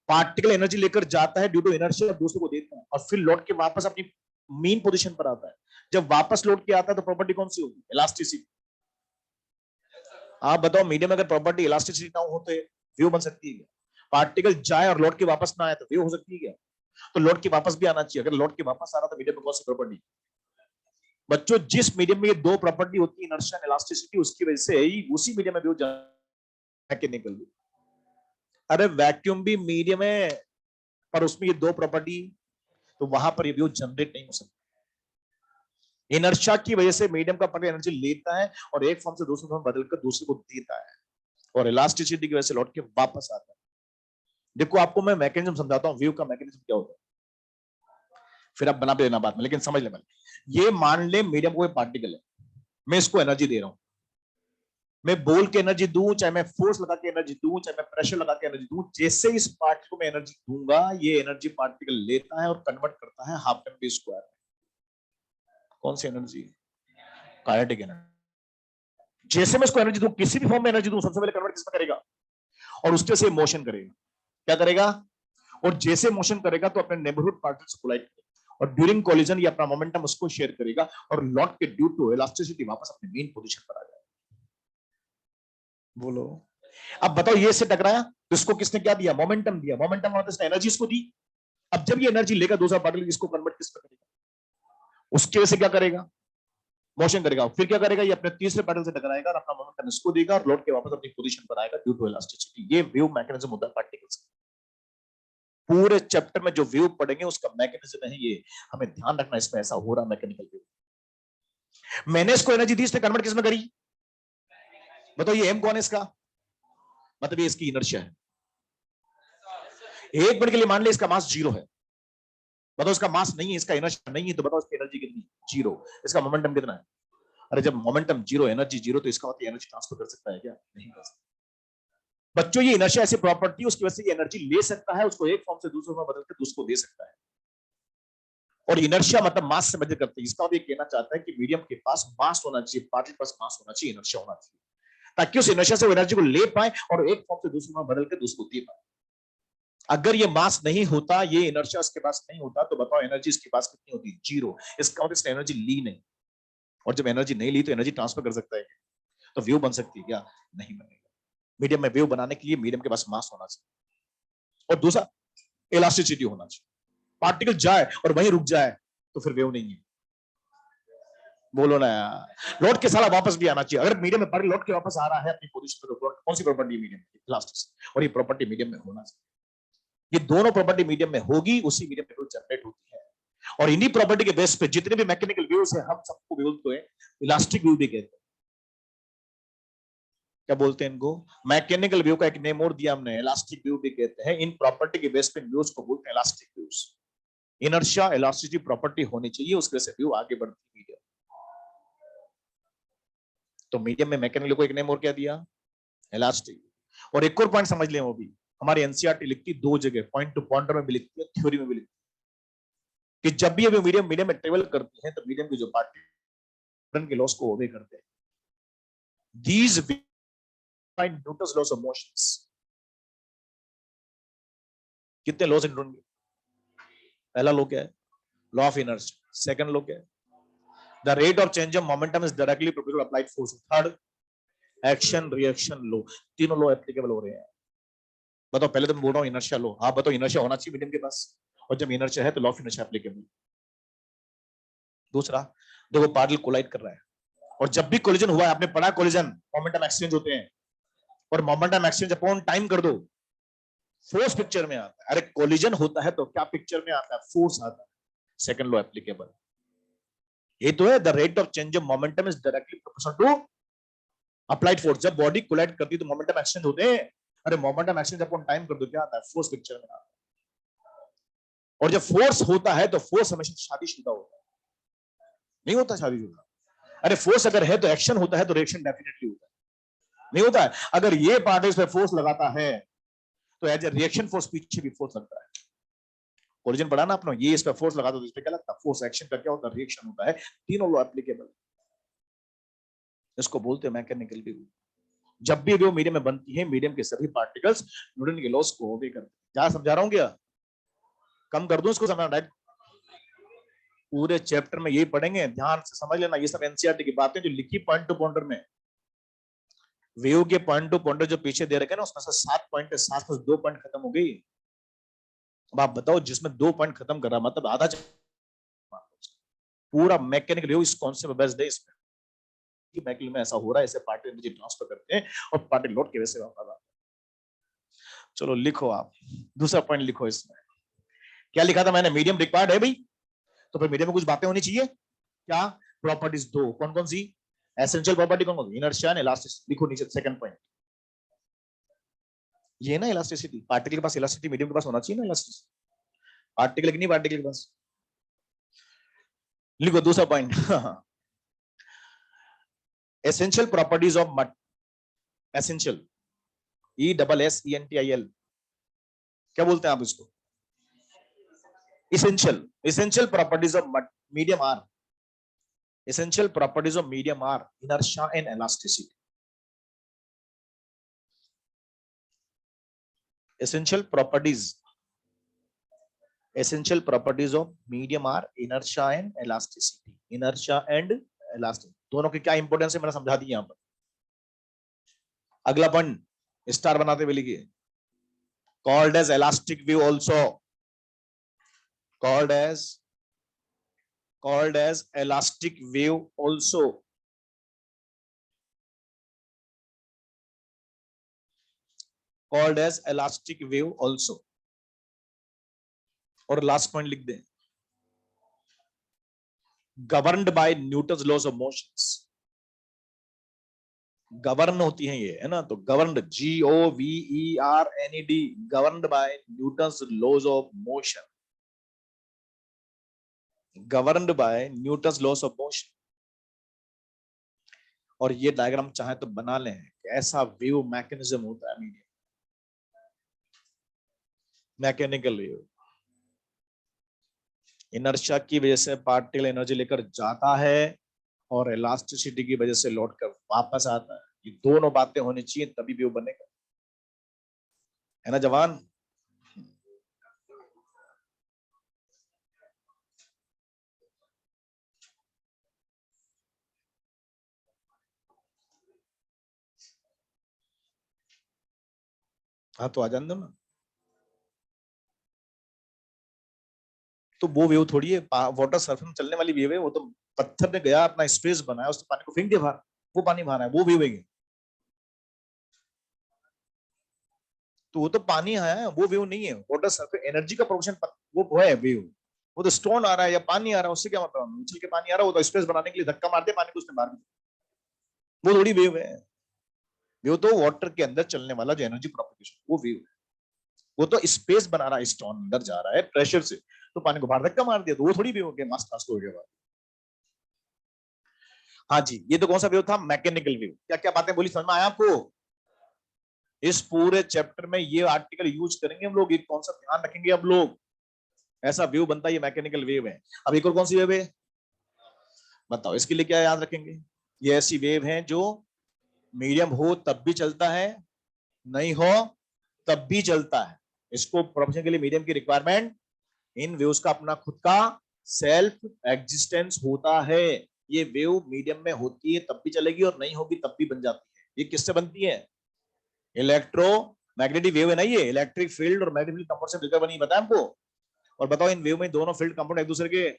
पार्टिकल एनर्जी लेकर जाता है ड्यू टू इनर्शिया, दूसरे को देता है और फिर लौट के वापस अपनी मेन पोजीशन पर आता है। जब वापस लौट के आता है तो प्रॉपर्टी कौन सी होगी, इलास्टिसिटी। आप बताओ, मीडियम अगर प्रॉपर्टी इलास्टिसिटी ना हो तो वेव बन सकती है क्या? पार्टिकल जाए और लौट के वापस ना आए तो वेव हो सकती है क्या? तो लौट के वापस भी आना चाहिए। अगर लौट के वापस आ रहा तो मीडियम में कौन सी प्रॉपर्टी? बच्चों, जिस मीडियम में ये दो प्रॉपर्टी होती है इनर्शिया और इलास्टिसिटी, उसकी वजह से ही उसी मीडियम में वेव मैकेनिकल वेव। अरे वैक्यूम भी मीडियम है पर उसमें ये दो प्रॉपर्टी, तो वहां पर ये वेव जनरेट नहीं हो सकती। इनर्शिया की वजह से मीडियम का पार्टिकल एनर्जी लेता है और एक फॉर्म से दूसरे फॉर्म बदलकर दूसरे को देता है और इलास्टिसिटी की वजह से लौट के वापस आता है। देखो आपको मैं मैकेनिज्म समझाता हूं, वेव का मैकेनिज्म क्या होता है, फिर आप बना भी देना बात में, लेकिन समझ ले। ये मान ले मीडियम कोई पार्टिकल है, मैं इसको एनर्जी दे रहा हूं। मैं बोल के एनर्जी दूं, चाहे मैं फोर्स लगा के एनर्जी दूं, चाहे मैं प्रेशर लगा के एनर्जी दूं, जैसे इस पार्टिकल को मैं एनर्जी दूंगा ये एनर्जी पार्टिकल लेता है और कन्वर्ट करता है हाफ एम वी स्क्वायर। कौन सी एनर्जी? Kinetic energy. जैसे मैं इसको एनर्जी दूं, किसी भी फॉर्म में एनर्जी दूं, सबसे पहले कन्वर्ट किसमें करेगा, और उसके से मोशन करेगा। क्या करेगा? और जैसे मोशन करेगा तो अपने नेबरहुड पार्टिकल से कोलाइड करेगा और ड्यूरिंग कोलिजन ये अपना मोमेंटम उसको शेयर करेगा और लौट के ड्यू टू इलास्टिसिटी वापस अपने मेन पोजीशन पर आ जाएगा। बोलो, अब बताओ, ये से टकराया तो इसको किसने क्या दिया, मोमेंटम दिया। मोमेंटम मतलब इसने एनर्जी इसको दी। अब जब ये एनर्जी लेगा दूसरा पार्टिकल, इसको कन्वर्ट किस पर करेगा, उसके वजह से क्या करेगा, मोशन करेगा। फिर क्या करेगा, ये अपने तीसरे पार्टिकल से टकराएगा और अपना मोमेंटम इसको देगा और लौट के वापस अपनी पोजीशन पर आएगा ड्यू टू इलास्टिसिटी। ये वेव मैकेनिज्म होता है पार्टिकल्स। पूरे चैप्टर में जो वेव पढ़ेंगे उसका मैकेनिज्म है ये, हमें ध्यान रखना इसमें ऐसा हो रहा मैकेनिकल वेव। मैंने इसको एनर्जी दी, इसने कन्वर्ट किसमें करी, बताओ ये एम कौन है इसका, मतलब ये इसकी इनर्शिया है। एक मिनट के लिए मान ले इसका मास 0 है, बताओ इसका मास नहीं है, इसका इनर्शिया नहीं है, तो बताओ इसकी एनर्जी कितनी, 0। इसका मोमेंटम कितना है? अरे जब मोमेंटम 0, एनर्जी 0, तो इसका मतलब एनर्जी ट्रांसफर कर सकता है क्या? नहीं कर सकता। बच्चों, ये इनर्शिया ऐसी प्रॉपर्टी, उसकी वजह से ये एनर्जी ले सकता है, उसको एक फॉर्म से दूसरे फॉर्म में बदल कर दूसरे को दे सकता है। और इनर्शिया मतलब मास से मेजर करते हैं। इसका मतलब ये कहना चाहता है कि मीडियम के पास मास होना चाहिए, पार्टिकल के पास मास होना चाहिए, इनर्शिया होना चाहिए, ताकि उस इनर्शिया से वो एनर्जी को ले पाए और एक फॉर्म से दूसरे फॉर्म में बदल कर दूसरे को दे पाए। अगर ये मास नहीं होता, ये इनर्शिया उसके पास नहीं होता, तो बताओ एनर्जी इसके पास कितनी होती, 0। इसका मतलब इसने एनर्जी ली नहीं, और जब एनर्जी नहीं ली तो एनर्जी ट्रांसफर कर सकता है, तो वेव बन सकती है क्या? नहीं बनेगा। मीडियम में वेव बनाने के लिए मीडियम के पास मास होना चाहिए और दूसरा इलास्टिसिटी होना चाहिए। पार्टिकल जाए और वहीं रुक जाए तो फिर वेव नहीं है। बोलो ना यार, लौट के साला वापस भी आना चाहिए। अगर मीडियम में पार्टिकल लौट के वापस आ रहा है अपनी पोजीशन पर, तो कौन सी प्रॉपर्टी मीडियम की, इलास्टिसिटी, और ये प्रॉपर्टी मीडियम में होना चाहिए। ये दोनों प्रॉपर्टी मीडियम में होगी, उसी मीडियम में वेव जनरेट होती है। और इन्हीं प्रॉपर्टी के बेस पे जितने भी मैकेनिकल वेव्स हैं, हम सबको वेव को इलास्टिक वेव भी कहते हैं। क्या बोलते हैं इनको? मैकेनिकल वेव का एक नेम और दिया हमने, इलास्टिक वेव भी कहते हैं। इन प्रॉपर्टी के बेस पे व्यूज को बोलते हैं elastic views. Inertia elasticity property होनी चाहिए, उसकी वजह से व्यू आगे बढ़ती है। तो मीडियम में मैकेनिकल को एक नेम और क्या दिया? इलास्टिक। और एक और पॉइंट समझ लें, वो भी हमारी एनसीईआरटी लिखती दो जगह, पॉइंट टू पॉइंटर में भी लिखती है, थ्योरी में भी लिखती है, कि जब भी अभी मीडियम मीडियम में ट्रेवल करती है तो मीडियम की जो पार्टिकल के लॉस को ओबे करते हैं। These by Newton's laws of motions. कितने लॉस इन न्यूटन के? पहला लॉ क्या है? Law of inertia. Second law क्या है? The rate of change of momentum is directly proportional to applied force. Third, action reaction law. तीनों लॉ एप्लीकेबल हो रहे हैं। बताओ, पहले तो मैं बोल रहा हूँ इनर्शिया लो, हाँ बताओ इनर्शिया होना चाहिए मीडियम के पास, और जब इनर्शिया है तो लॉ ऑफ इनर्शिया एप्लीकेबल। दूसरा, देखो पार्टिकल कोलाइड कर रहा है, और जब भी कोलिजन हुआ है, आपने पढ़ा कोलिजन मोमेंटम एक्सचेंज होते हैं, और मोमेंटम एक्सचेंज अपॉन टाइम कर दो, फोर्स पिक्चर में आता है। अरे कोलिजन होता है तो क्या पिक्चर में आता है? फोर्स आता है। Second law applicable. ये तो है, the rate of change of momentum is directly proportional to applied force. जब बॉडी कोलाइड करती है तो मोमेंटम एक्सचेंज होते हैं। अरे मोमेंटम एक्सचेंज अपॉन टाइम कर दो, क्या आता है? फोर्स पिक्चर में आता है। और जब फोर्स होता है तो फोर्स हमेशा शादीशुदा होता है, नहीं होता शादीशुदा। अरे फोर्स अगर है तो एक्शन होता है, तो रिएक्शन डेफिनेटली होता है, नहीं होता है। अगर ये पार्टिकल पे फोर्स लगाता है तो एज ए रिएक्शन फोर्स पीछे भी फोर्स लगता है। कोलिजन पढ़ा ना आपने, ये इस पे फोर्स लगाता है तो इस पे क्या लगता है? फोर्स। एक्शन का क्या होता है? रिएक्शन होता है। तीनों लॉ एप्लीकेबल। इसको बोलते हैं मैकेनिकल वेव। जब भी वेव मीडियम में बनती है, मीडियम के सभी पार्टिकल्स न्यूटन के लॉस को ओबे करते हैं। क्या समझा रहा हूं? क्या कम कर दूं इसको? समझना, पूरे चैप्टर में यही पढ़ेंगे, ध्यान से समझ लेना। ये सब एनसीईआरटी की बातें जो लिखी पॉइंट टू पॉइंटर में। वेव के पॉइंट टू पॉइंटर जो पीछे दे रखे ना, उसमें से 7 पॉइंट है, 7 में 2 पॉइंट खत्म हो गई। अब आप बताओ, जिसमें 2 पॉइंट खत्म कर रहा, मतलब आधा पूरा मैकेनिकल वेव इस कॉन्सेप्ट बेस्ड है। इसमें कि मैकेनिकल में ऐसा हो रहा है, ऐसे पार्टिकल एनर्जी ट्रांसफर करते हैं और पार्टिकल लौट के वैसे वापस आते हैं। चलो लिखो, आप दूसरा पॉइंट लिखो। इसमें क्या लिखा था मैंने? मीडियम रिक्वायर्ड है भाई, तो फिर मीडियम में कुछ बातें होनी चाहिए। क्या प्रॉपर्टीज? दो। कौन कौन सी? एसेंशियल प्रॉपर्टी कौन कौन सी? Inertia and elasticity. लिखो नीचे सेकंड पॉइंट, ये ना इलास्टिसिटी। पार्टिकल के पास इलास्टिसिटी मीडियम के पास होना चाहिए ना इलास्टिसिटी। पार्टिकल की नहीं, पार्टिकल के पास। लिखो दूसरा point. Essential properties of mat. Essential, ESSENTIAL। क्या बोलते हैं आप इसको? Essential. Essential properties of mat medium are. essential properties of medium are inertia and elasticity. Essential properties of medium are inertia and elasticity. Inertia and elasticity दोनों की क्या importance है मैंने समझा दी यहां पर। अगला पॉइंट स्टार बनाते हुए लिखिए, called as elastic wave also, called as elastic wave also, called as elastic wave also। और लास्ट पॉइंट लिख दें, governed by Newton's laws of motions। Govern होती है ये, है ना, तो governed, GOVERNED, governed by Newton's laws of motion. Governed by Newton's laws of motion. और ये डायग्राम चाहे तो बना लें, ऐसा वेव मैकेनिज्म होता है मीडियम, मैकेनिकल वेव। इनर्शिया की वजह से पार्टिकल एनर्जी लेकर जाता है और इलास्टिसिटी की वजह से लौट कर वापस आता है। ये दोनों बातें होनी चाहिए तभी वेव बनेगा, है ना जवान? हाँ तो आ जाने दो ना। तो वो वेव थोड़ी है, वाटर सरफेस में चलने वाली वेव है। वो तो पत्थर ने गया, अपना स्पेस बनाया, उसने पानी को फेंक दिया बाहर, वो पानी बाहर है, वो वेव है। तो वो तो पानी आया है, वो वेव नहीं है। वाटर सरफेस एनर्जी का प्रोपोर्शन वो है वेव। वो तो स्टोन आ रहा है या पानी आ रहा है, उससे क्या मतलब? उछल के पानी आ रहा है, वो तो स्पेस बनाने के लिए धक्का मारते पानी को, उसने बाहर, वो थोड़ी वेव है। वेव तो वाटर के अंदर चलने वाला जो एनर्जी प्रोपगेशन वो वेव है। वो तो स्पेस बना रहा है, स्टोन अंदर जा रहा है प्रेशर से, तो पानी को बाहर धक्का मार दिया तो वो थोड़ी वेव हो गया, मास ट्रांसफर हो गया। हाँ जी, ये तो कौन सा वेव था? Mechanical wave. क्या क्या बातें बोली, समझ में आया आपको? इस पूरे चैप्टर में ये आर्टिकल यूज करेंगे हम लोग, एक कॉन्सेप्ट ध्यान रखेंगे हम लोग। ऐसा वेव बनता है, ये मैकेनिकल वेव है। अब एक और कौन सी वेव है बताओ, इसके लिए क्या याद रखेंगे? ये ऐसी वेव है जो मीडियम हो तब भी चलता है, नहीं हो तब भी चलता है। इसको प्रोपगेशन के लिए मीडियम की रिक्वायरमेंट, इन वेव्स का अपना खुद का सेल्फ एग्जिस्टेंस होता है। ये वेव मीडियम में होती है तब भी चलेगी और नहीं होगी तब भी बन जाती है। ये किससे बनती है? इलेक्ट्रो मैग्नेटिक वेव है ना ये, इलेक्ट्रिक फील्ड और मैग्नेटिक फील्ड कंपाउंड से मिलकर बनी, बताया हमको। और बताओ इन वेव में दोनों फील्ड कंपाउंड एक दूसरे के,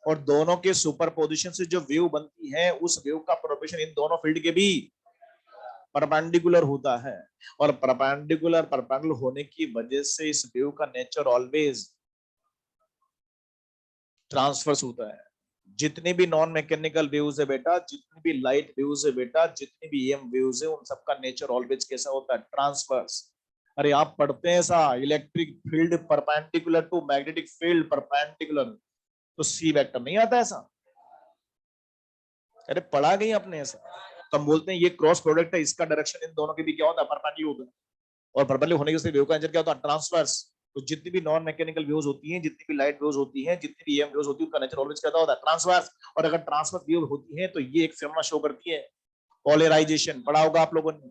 और दोनों के सुपरपोजिशन से जो वेव बनती है उस वेव का प्रोपगेशन इन दोनों फील्ड के भी परपेंडिकुलर होता है। और परपेंडिकुलर होने की वजह से इस वेव का नेचर ऑलवेज ट्रांसफर्स होता है। जितनी भी नॉन मैकेनिकल वेव्स है बेटा, जितनी भी लाइट वेव्स है बेटा, जितनी भी ईएम वेव्स है, उन सबका नेचर ऑलवेज कैसा होता है? ट्रांसफर्स। अरे आप पढ़ते हैं ऐसा, electric field perpendicular to magnetic field perpendicular, तो सी वेक्टर नहीं आता ऐसा? अरे पढ़ा गई आपने ऐसा? तो हम बोलते हैं ये क्रॉस प्रोडक्ट है, इसका डायरेक्शन इन दोनों के भी क्या होता है? परपेंडिकुलर होता है। और परपेंडिकुलर होने से वेव का नेचर क्या होता है? ट्रांसवर्स। तो जितनी भी नॉन मैकेनिकल वेव्स होती हैं, जितनी भी लाइट वेव्स होती हैं, जितनी भी ईएम वेव्स होती है, उनका नेचर ऑलवेज क्या होता है? ट्रांसवर्स। और अगर ट्रांसवर्स वेव होती है तो ये एक फिनोमेना शो करती है, पोलराइजेशन। पढ़ा होगा आप लोगों ने,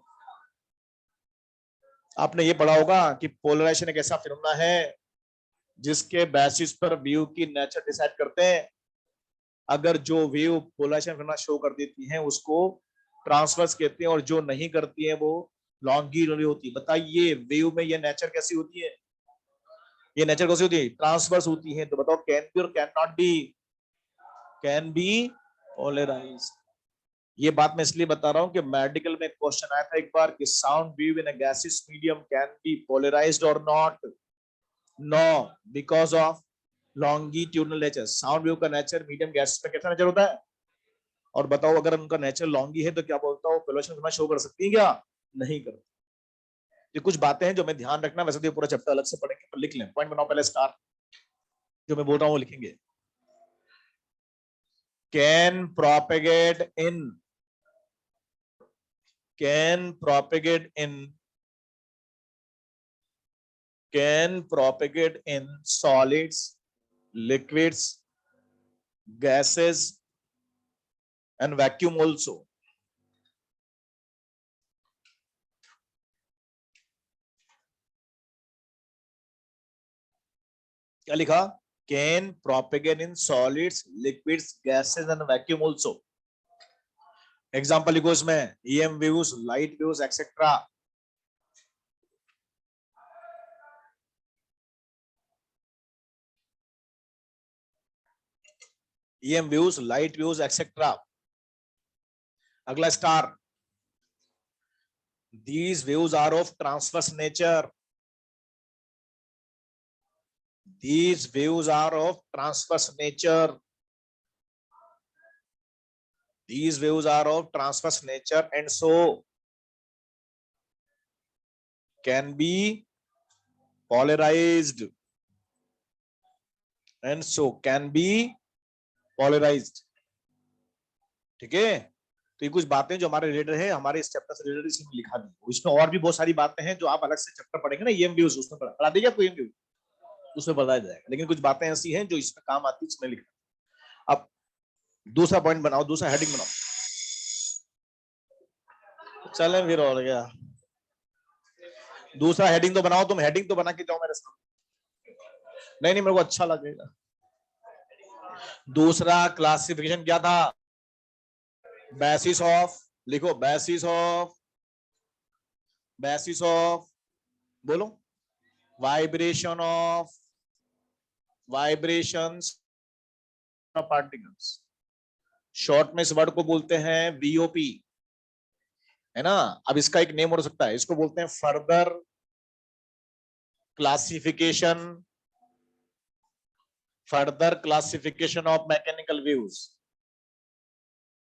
आपने ये पढ़ा होगा कि पोलराइजेशन एक ऐसा फिनोमेना है जिसके बेसिस पर वेव की नेचर डिसाइड करते हैं। अगर जो वेव पोलराइजेशन फिनोमेना शो कर देती है उसको ट्रांसवर्स कहते हैं, और जो नहीं करती है वो लॉन्गिट्यूडनल होती है। बताइए वेव में ये नेचर कैसी होती है? ये नेचर कैसी होती है? ट्रांसवर्स होती है। तो बताओ कैन बी और can not be? Can be polarised. ये बात मैं इसलिए बता रहा हूं कि मेडिकल में क्वेश्चन आया था एक बार कि sound wave in a gaseous medium can be polarised और not? No, because of longitudinal nature. Sound wave का नेचर मीडियम गैस में कैसा नेचर होता है? और बताओ अगर उनका नेचर लॉन्गी है तो क्या बोलता हूँ, पोलराइजेशन शो कर सकती है क्या? नहीं करती। ये कुछ बातें हैं जो मैं ध्यान रखना, वैसे तो पूरा चैप्टर अलग से पढ़ेंगे, पर लिख लें, पॉइंट बनाओ पहले स्टार, जो मैं बोल रहा हूँ वो लिखेंगे। Can propagate in, can propagate in, can propagate in solids, liquids, gases and vacuum also. क्या लिखा? Can propagate in solids, liquids, gases and vacuum also. Example लिखो इसमें, EM waves, light waves etcetera. EM waves, light waves etcetera. अगला star, these waves are of transverse nature. These waves are of transverse nature. These waves are of transverse nature and so can be polarized, and so can be polarized. ठीक है? तो ये कुछ बातें जो हमारे related है, हमारे इस चैप्टर से रिलेटेड, इसमें लिखा दी। इसमें और भी बहुत सारी बातें हैं जो आप अलग से चैप्टर पढ़ेंगे ना, ईएम व्यूज, उसमें पढ़ा देगा आपको, ईएम व्यूज उसमें बताया जाएगा। लेकिन कुछ बातें ऐसी हैं जो इसमें काम आती है, इसमें लिखा। अब दूसरा पॉइंट बनाओ, दूसरा हेडिंग बनाओ। चलें फिर, और गया दूसरा हेडिंग तो बनाओ, तुम हेडिंग तो बना के जाओ मेरे साथ। नहीं नहीं, मेरे को अच्छा लगेगा। दूसरा क्लासिफिकेशन क्या था? बेसिस ऑफ, लिखो बेसिस ऑफ, बेसिस ऑफ, बोलो, vibration of, vibrations of particles. Short में इस वर्ड को बोलते हैं वीओपी, है ना? अब इसका एक नेम हो सकता है, इसको बोलते हैं further classification, further classification of mechanical waves.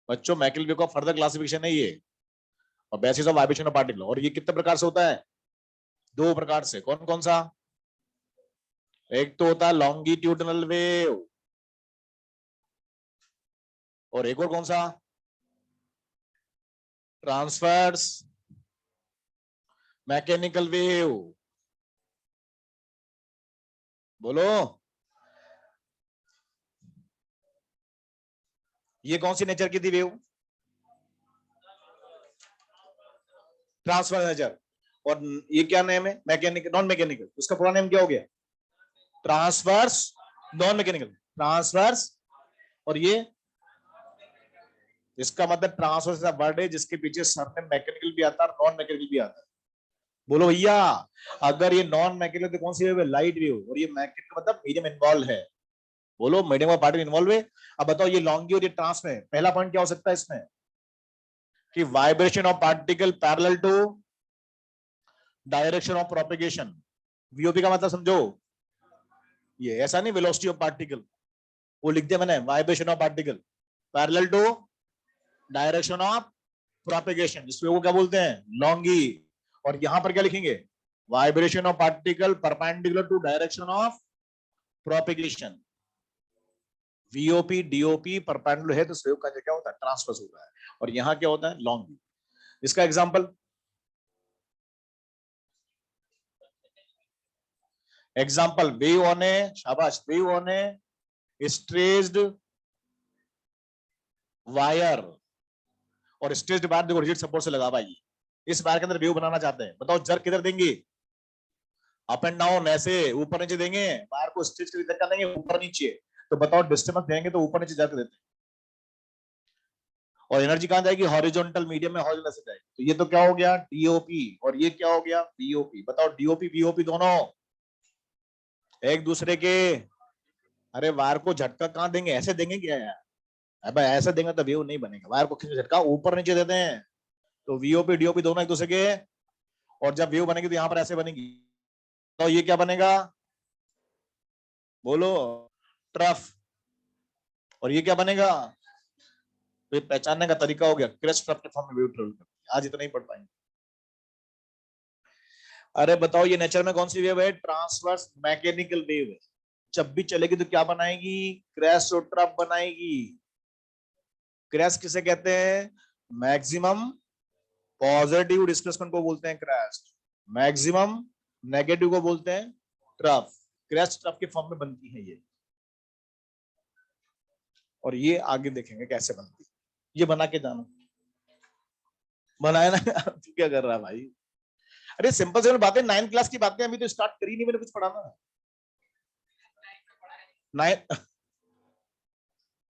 बच्चों मैकेनिकल वेव का फर्दर क्लासिफिकेशन है ये। और basis of vibration of particle. और ये कितने प्रकार से होता है? दो प्रकार से। कौन कौन सा? एक तो होता है लॉन्गिट्यूडनल वेव, और एक और कौन सा? Transverse mechanical wave. बोलो, ये कौन सी नेचर की थी वेव? Transfer nature. और ये क्या नेम है? Mechanical, non mechanical. उसका पूरा नेम क्या हो गया? Transverse non mechanical. ट्रांसवर्स, और ये इसका मतलब ट्रांसवर्स का वर्ड है जिसके पीछे सर में मैकेनिकल भी आता है और नॉन मैकेनिकल भी आता है। बोलो भैया, अगर ये नॉन मैकेनिकल तो कौन सी वेव है? Light wave. और ये मैकेनिकल मतलब मीडियम इन्वॉल्व है। बोलो, मीडियम का पार्टिकल इन्वॉल्व है। अब बताओ, ये लॉन्गी और ये ट्रांस में पहला पॉइंट क्या हो सकता है इसमें? कि vibration of particle parallel to direction of propagation. VOP का मतलब समझो, ये ऐसा नहीं वेलोसिटी ऑफ पार्टिकल, वो लिख दिया मैंने, vibration of particle parallel to direction of propagation, इसमें वो क्या बोलते हैं? लॉन्गी। और यहां पर क्या लिखेंगे? Vibration of particle perpendicular to direction of propagation. VOP DOP perpendicular है तो वेव का क्या होता है? ट्रांसवर्स होता है। और यहां क्या होता है? लॉन्गी। इसका एग्जांपल, वेव ऑन ए, शाबाश, wave on A stressed wire. और स्ट्रेस्ड वायर देखो रिजिड सपोर्ट से लगा भाई, इस वायर के अंदर वेव बनाना चाहते हैं, बताओ जर किधर देंगे? अप एंड डाउन, ऐसे ऊपर नीचे देंगे। वायर को स्ट्रेच करके देंगे ऊपर नीचे, तो बताओ डिस्टर्बेंस देंगे तो ऊपर नीचे जाके देते हैं। और एनर्जी कहां जाएगी? हॉरिजॉन्टल मीडियम में हॉरिजॉन्टल से जाएगी। तो ये तो क्या हो गया? डीओपी। और ये क्या हो गया? बीओपी। बताओ, डीओपी बीओपी दोनों एक दूसरे के, अरे वायर को झटका कहां देंगे? ऐसे देंगे क्या यार? अब ऐसे देंगे तो वेव नहीं बनेगा। वायर को खींच झटका ऊपर नीचे देते हैं, तो वीओपी डीओपी दोनों एक दूसरे के। और जब वेव बनेगी तो यहां पर ऐसे बनेगी, तो ये क्या बनेगा? बोलो, ट्रफ। और ये क्या बनेगा? तो ये पहचानने का तरीका हो गया, क्रेस्ट ट्रफ के फॉर्म में वेव ट्रेवल करती है। आज इतना ही पढ़ पाएंगे। अरे बताओ, ये नेचर में कौन सी वेव है? ट्रांसवर्स मैकेनिकल वेव है। जब भी चलेगी तो क्या बनाएगी? क्रैश और ट्रफ बनाएगी। क्रैश किसे कहते हैं? मैक्सिमम पॉजिटिव डिस्प्लेसमेंट को बोलते हैं क्रैश। मैक्सिमम नेगेटिव को बोलते हैं ट्रफ। क्रैश ट्रफ के फॉर्म में बनती है ये। और ये आगे देखेंगे कैसे बनती है। ये बना के जाना, बनाया ना? तू क्या कर रहा है भाई? अरे सिंपल सिंपल बातें, 9th क्लास की बातें अभी तो स्टार्ट करी नहीं, मैंने कुछ पढ़ाना। 9